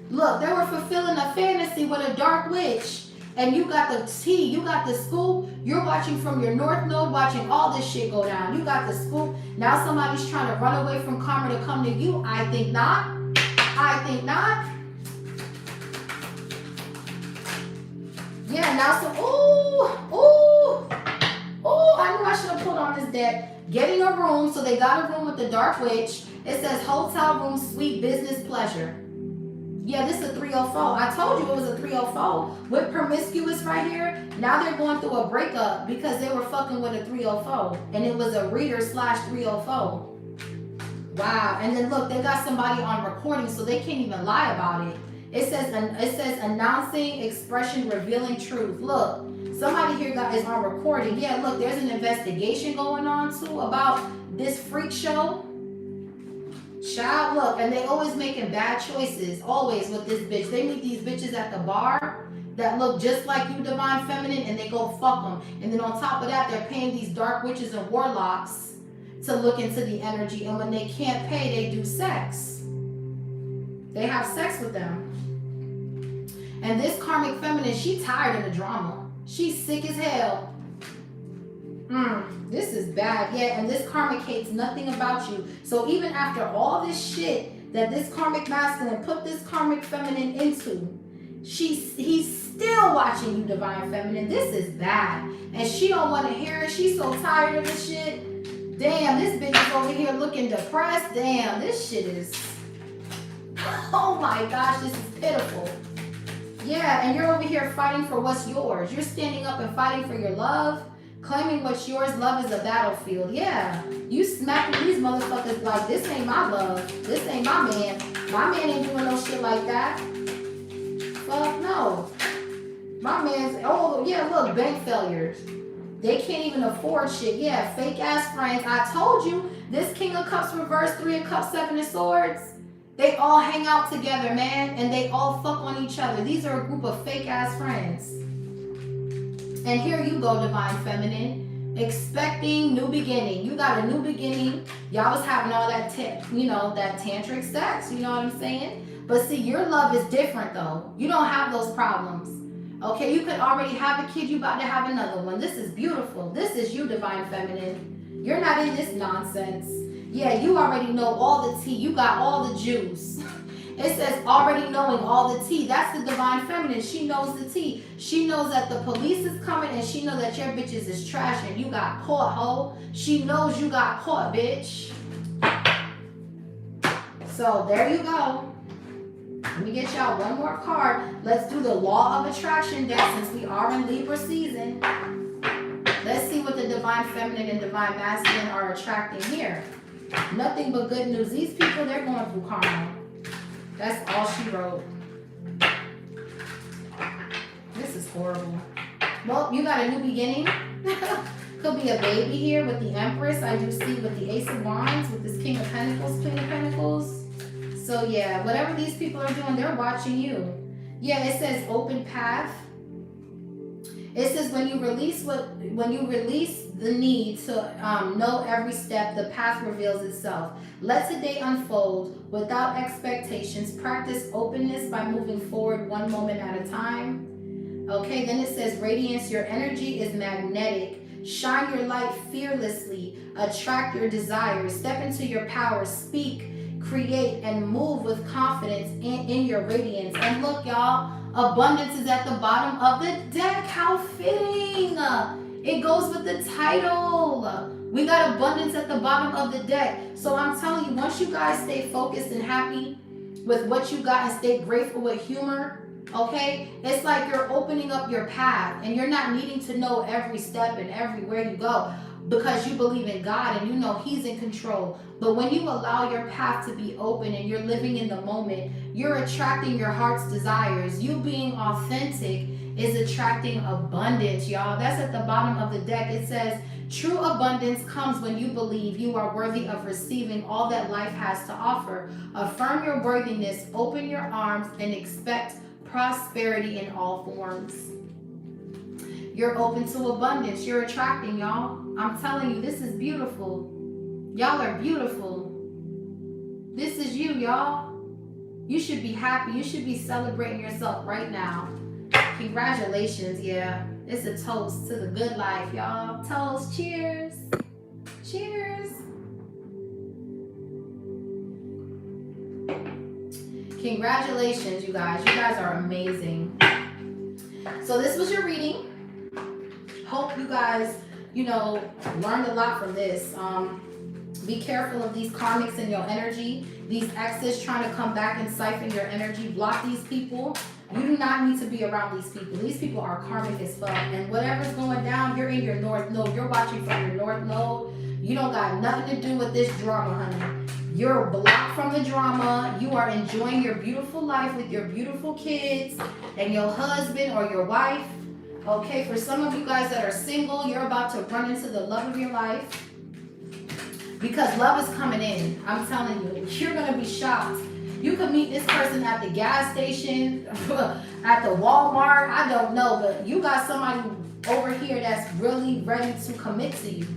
Look, they were fulfilling a fantasy with a dark witch. And you got the tea, you got the scoop. You're watching from your north node, watching all this shit go down. You got the scoop. Now somebody's trying to run away from karma to come to you. I think not. I think not. Yeah, now some, I knew I should have put on this deck. Getting a room, so they got a room with the dark witch. It says hotel room, suite, business, pleasure. Yeah, this is a 304. I told you it was a 304. With promiscuous right here, now they're going through a breakup because they were fucking with a 304. And it was a reader / 304. Wow. And then look, they got somebody on recording, so they can't even lie about it. It says announcing expression, revealing truth. Look, somebody here is on recording. Yeah, look, there's an investigation going on too about this freak show. Child, look, and they always making bad choices, always with this bitch. They meet these bitches at the bar that look just like you, divine feminine, and they go fuck them. And then on top of that, they're paying these dark witches and warlocks to look into the energy. And when they can't pay, they do sex. They have sex with them. And this karmic feminine, she tired of the drama. She's sick as hell. This is bad. Yeah, and this karmic hates nothing about you. So even after all this shit that this karmic masculine put this karmic feminine into, he's still watching you, divine feminine. This is bad. And she don't want to hear it. She's so tired of this shit. Damn, this bitch is over here looking depressed. Damn, this shit is... Oh my gosh, this is pitiful. Yeah, and you're over here fighting for what's yours. You're standing up and fighting for your love. Claiming what's yours. Love is a battlefield. Yeah. You smacking these motherfuckers like, this ain't my love. This ain't my man. My man ain't doing no shit like that. Fuck no. My man's, oh yeah, look, bank failures. They can't even afford shit. Yeah, fake ass friends. I told you, this King of Cups reverse, 3 of Cups, 7 of Swords. They all hang out together, man, and they all fuck on each other. These are a group of fake ass friends. And here you go, divine feminine, expecting new beginning. You got a new beginning. Y'all was having all that, that tantric sex. You know what I'm saying? But see, your love is different though. You don't have those problems. Okay, you could already have a kid. You about to have another one. This is beautiful. This is you, divine feminine. You're not in this nonsense. Yeah, you already know all the tea. You got all the juice. It says already knowing all the tea. That's the divine feminine. She knows the tea. She knows that the police is coming, and she knows that your bitches is trash and you got caught, ho. She knows you got caught, bitch. So there you go. Let me get y'all one more card. Let's do the law of attraction deck since we are in Libra season. Let's see what the divine feminine and divine masculine are attracting here. Nothing but good news. These people, they're going through karma. That's all she wrote. This is horrible. Well, you got a new beginning. Could be a baby here with the Empress. I do see with the Ace of Wands, with this King of Pentacles, Queen of Pentacles. So yeah, whatever these people are doing, they're watching you. Yeah, it says open path. It says when you release the need to know every step, the path reveals itself. Let today unfold without expectations. Practice openness by moving forward one moment at a time. Okay, then it says radiance. Your energy is magnetic. Shine your light fearlessly. Attract your desires. Step into your power. Speak, create, and move with confidence in your radiance. And look, y'all. Abundance is at the bottom of the deck. How fitting. It goes with the title. We got abundance at the bottom of the deck. So I'm telling you, once you guys stay focused and happy with what you got and stay grateful with humor, okay, it's like you're opening up your path and you're not needing to know every step and everywhere you go. because you believe in God and you know He's in control. But when you allow your path to be open and you're living in the moment, you're attracting your heart's desires. You being authentic is attracting abundance, y'all. That's at the bottom of the deck. It says, true abundance comes when you believe you are worthy of receiving all that life has to offer. Affirm your worthiness, open your arms, and expect prosperity in all forms. You're open to abundance. You're attracting, y'all. I'm telling you, this is beautiful. Y'all are beautiful. This is you, y'all. You should be happy. You should be celebrating yourself right now. Congratulations, yeah. It's a toast to the good life, y'all. Toast, cheers. Cheers. Congratulations, you guys. You guys are amazing. So this was your reading. Hope you guys, learned a lot from this. Be careful of these karmics in your energy. These exes trying to come back and siphon your energy. Block these people. You do not need to be around these people. These people are karmic as fuck. And whatever's going down, you're in your north node. You're watching from your north node. You don't got nothing to do with this drama, honey. You're blocked from the drama. You are enjoying your beautiful life with your beautiful kids and your husband or your wife. Okay, for some of you guys that are single, you're about to run into the love of your life. Because love is coming in. I'm telling you, you're going to be shocked. You could meet this person at the gas station, at the Walmart, I don't know, but you got somebody over here that's really ready to commit to you.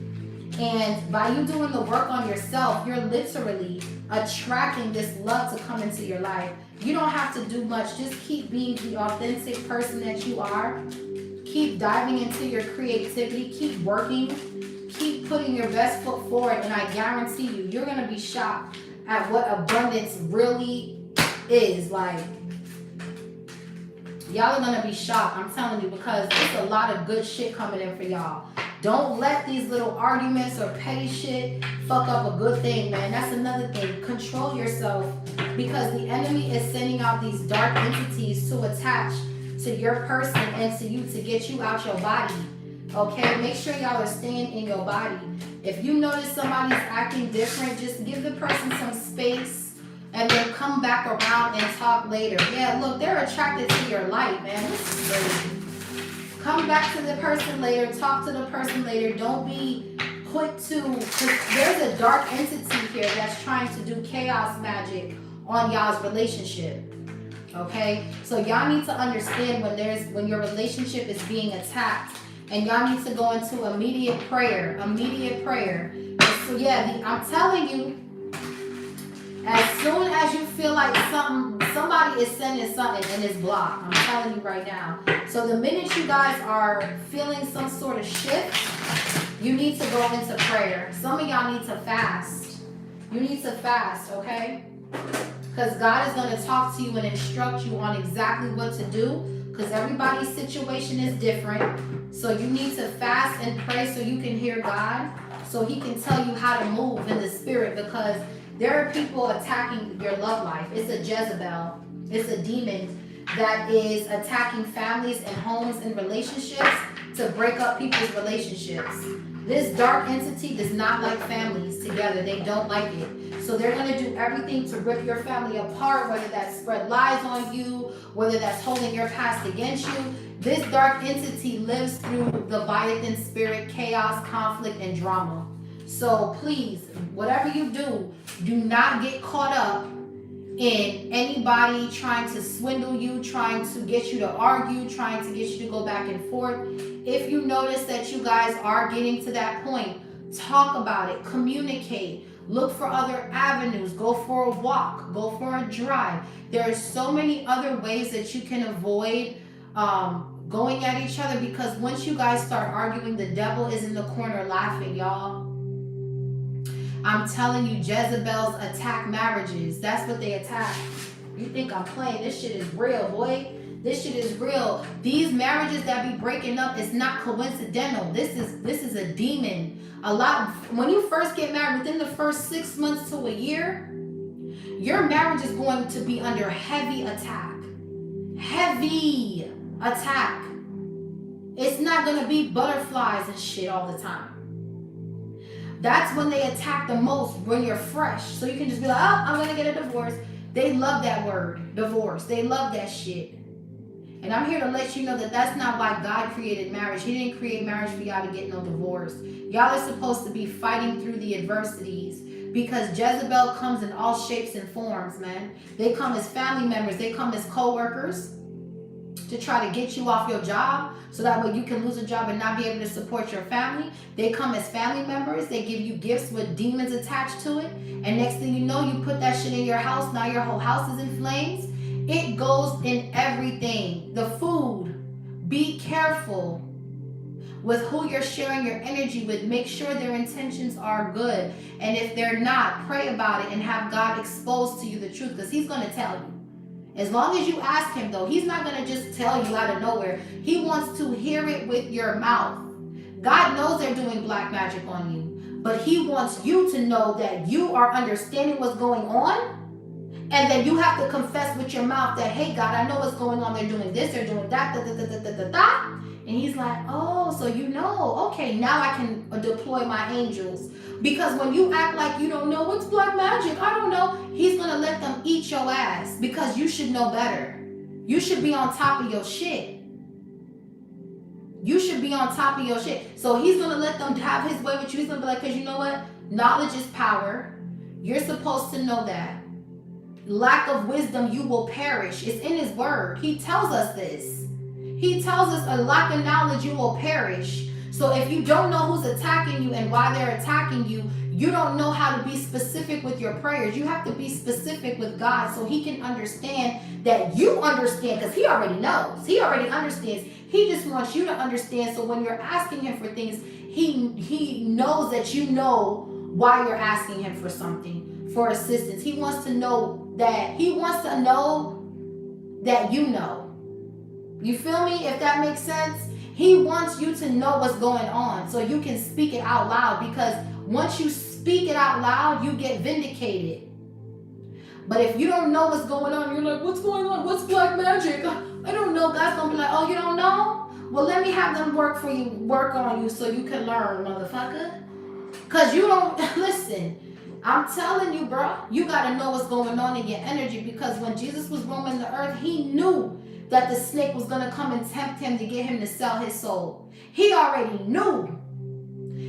And by you doing the work on yourself, you're literally attracting this love to come into your life. You don't have to do much. Just keep being the authentic person that you are. Keep diving into your creativity. Keep working. Keep putting your best foot forward. And I guarantee you, you're going to be shocked at what abundance really is. Like, y'all are going to be shocked. I'm telling you, because there's a lot of good shit coming in for y'all. Don't let these little arguments or petty shit fuck up a good thing, man. That's another thing. Control yourself, because the enemy is sending out these dark entities to attach to your person and to you to get you out your body. Okay, make sure y'all are staying in your body. If you notice somebody's acting different, just give the person some space and then come back around and talk later. Yeah, look, they're attracted to your light, man. This is crazy. Come back to the person later, talk to the person later. Don't be quick to, because there's a dark entity here that's trying to do chaos magic on y'all's relationship. Okay, so y'all need to understand when your relationship is being attacked, and y'all need to go into immediate prayer. So yeah, I'm telling you, as soon as you feel like somebody is sending something and it's blocked, I'm telling you right now. So the minute you guys are feeling some sort of shift, you need to go into prayer. Some of y'all need to fast. You need to fast, okay? Because God is going to talk to you and instruct you on exactly what to do, because everybody's situation is different. So you need to fast and pray so you can hear God, so He can tell you how to move in the spirit, because there are people attacking your love life. It's a Jezebel. It's a demon that is attacking families and homes and relationships to break up people's relationships. This dark entity does not like families together. They don't like it. So they're going to do everything to rip your family apart, whether that's spread lies on you, whether that's holding your past against you. This dark entity lives through the Leviathan spirit, chaos, conflict, and drama. So please, whatever you do, do not get caught up in anybody trying to swindle you, trying to get you to argue, trying to get you to go back and forth. If you notice that you guys are getting to that point, talk about it, communicate, look for other avenues, go for a walk, go for a drive. There are so many other ways that you can avoid going at each other, because once you guys start arguing, the devil is in the corner laughing, y'all. I'm telling you, Jezebels attack marriages. That's what they attack. You think I'm playing? This shit is real, boy. This shit is real. These marriages that be breaking up is not coincidental. This is a demon. When you first get married, within the first 6 months to a year, your marriage is going to be under heavy attack. Heavy attack. It's not going to be butterflies and shit all the time. That's when they attack the most, when you're fresh. So you can just be like, oh, I'm going to get a divorce. They love that word, divorce. They love that shit. And I'm here to let you know that that's not why God created marriage. He didn't create marriage for y'all to get no divorce. Y'all are supposed to be fighting through the adversities, because Jezebel comes in all shapes and forms, man. They come as family members. They come as co-workers to try to get you off your job so that way you can lose a job and not be able to support your family. They come as family members. They give you gifts with demons attached to it. And next thing you know, you put that shit in your house. Now your whole house is in flames. It goes in everything. The food. Be careful with who you're sharing your energy with. Make sure their intentions are good. And if they're not, pray about it and have God expose to you the truth, because he's going to tell you. As long as you ask him, though, he's not going to just tell you out of nowhere. He wants to hear it with your mouth. God knows they're doing black magic on you, but he wants you to know that you are understanding what's going on. And then you have to confess with your mouth that, hey, God, I know what's going on. They're doing this, they're doing that, And he's like, oh, so you know. Okay, now I can deploy my angels. Because when you act like you don't know what's black magic, I don't know, he's going to let them eat your ass, because you should know better. You should be on top of your shit. You should be on top of your shit. So he's going to let them have his way with you. He's going to be like, because you know what? Knowledge is power. You're supposed to know that. Lack of wisdom, you will perish. It's in his word. He tells us this. He tells us a lack of knowledge, you will perish. So if you don't know who's attacking you and why they're attacking you, you don't know how to be specific with your prayers. You have to be specific with God so he can understand that you understand, because he already knows. He already understands. He just wants you to understand, so when you're asking him for things, he knows that you know why you're asking him for something, for assistance. He wants to know that you know. You feel me? If that makes sense? He wants you to know what's going on so you can speak it out loud, because once you speak it out loud, you get vindicated. But if you don't know what's going on, you're like, what's going on? What's black magic? I don't know. God's going to be like, oh, you don't know? Well, let me have them work on you so you can learn, motherfucker. Because you don't, listen, I'm telling you, bro, you got to know what's going on in your energy, because when Jesus was roaming the earth, he knew that the snake was going to come and tempt him to get him to sell his soul. He already knew.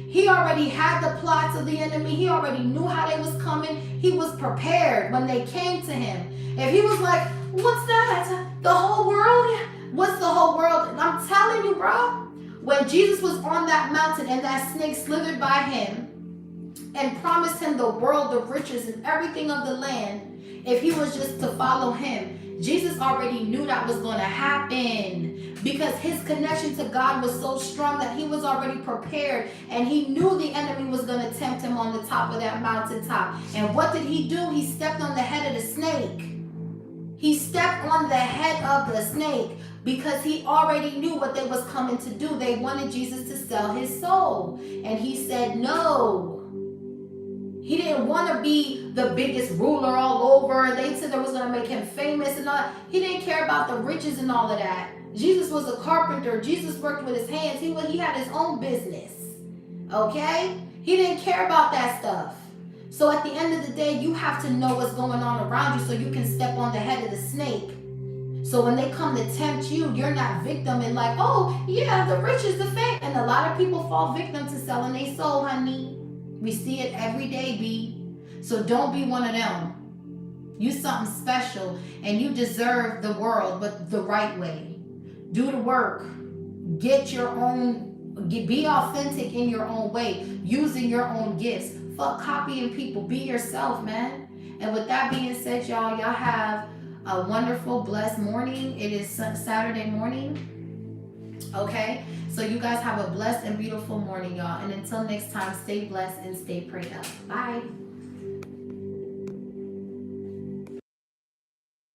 He already had the plots of the enemy. He already knew how they was coming. He was prepared when they came to him. If he was like, what's that? The whole world? What's the whole world? And I'm telling you, bro, when Jesus was on that mountain and that snake slithered by him and promised him the world of riches and everything of the land, if he was just to follow him, Jesus already knew that was going to happen, because his connection to God was so strong that he was already prepared, and he knew the enemy was going to tempt him on the top of that mountaintop. And what did he do? He stepped on the head of the snake. He stepped on the head of the snake because he already knew what they was coming to do. They wanted Jesus to sell his soul, and he said no. He didn't want to be the biggest ruler all over. They said that was going to make him famous and all that. He didn't care about the riches and all of that. Jesus was a carpenter. Jesus worked with his hands. He had his own business. Okay? He didn't care about that stuff. So at the end of the day, you have to know what's going on around you so you can step on the head of the snake. So when they come to tempt you, you're not victim and like, oh, yeah, the riches, the fame. And a lot of people fall victim to selling their soul, honey. We see it every day, B. So don't be one of them. You something special, and you deserve the world, but the right way. Do the work. Get your own, be authentic in your own way, using your own gifts. Fuck copying people. Be yourself, man. And with that being said, y'all have a wonderful, blessed morning. It is Saturday morning. Okay? So you guys have a blessed and beautiful morning, y'all. And until next time, stay blessed and stay prayed up. Bye.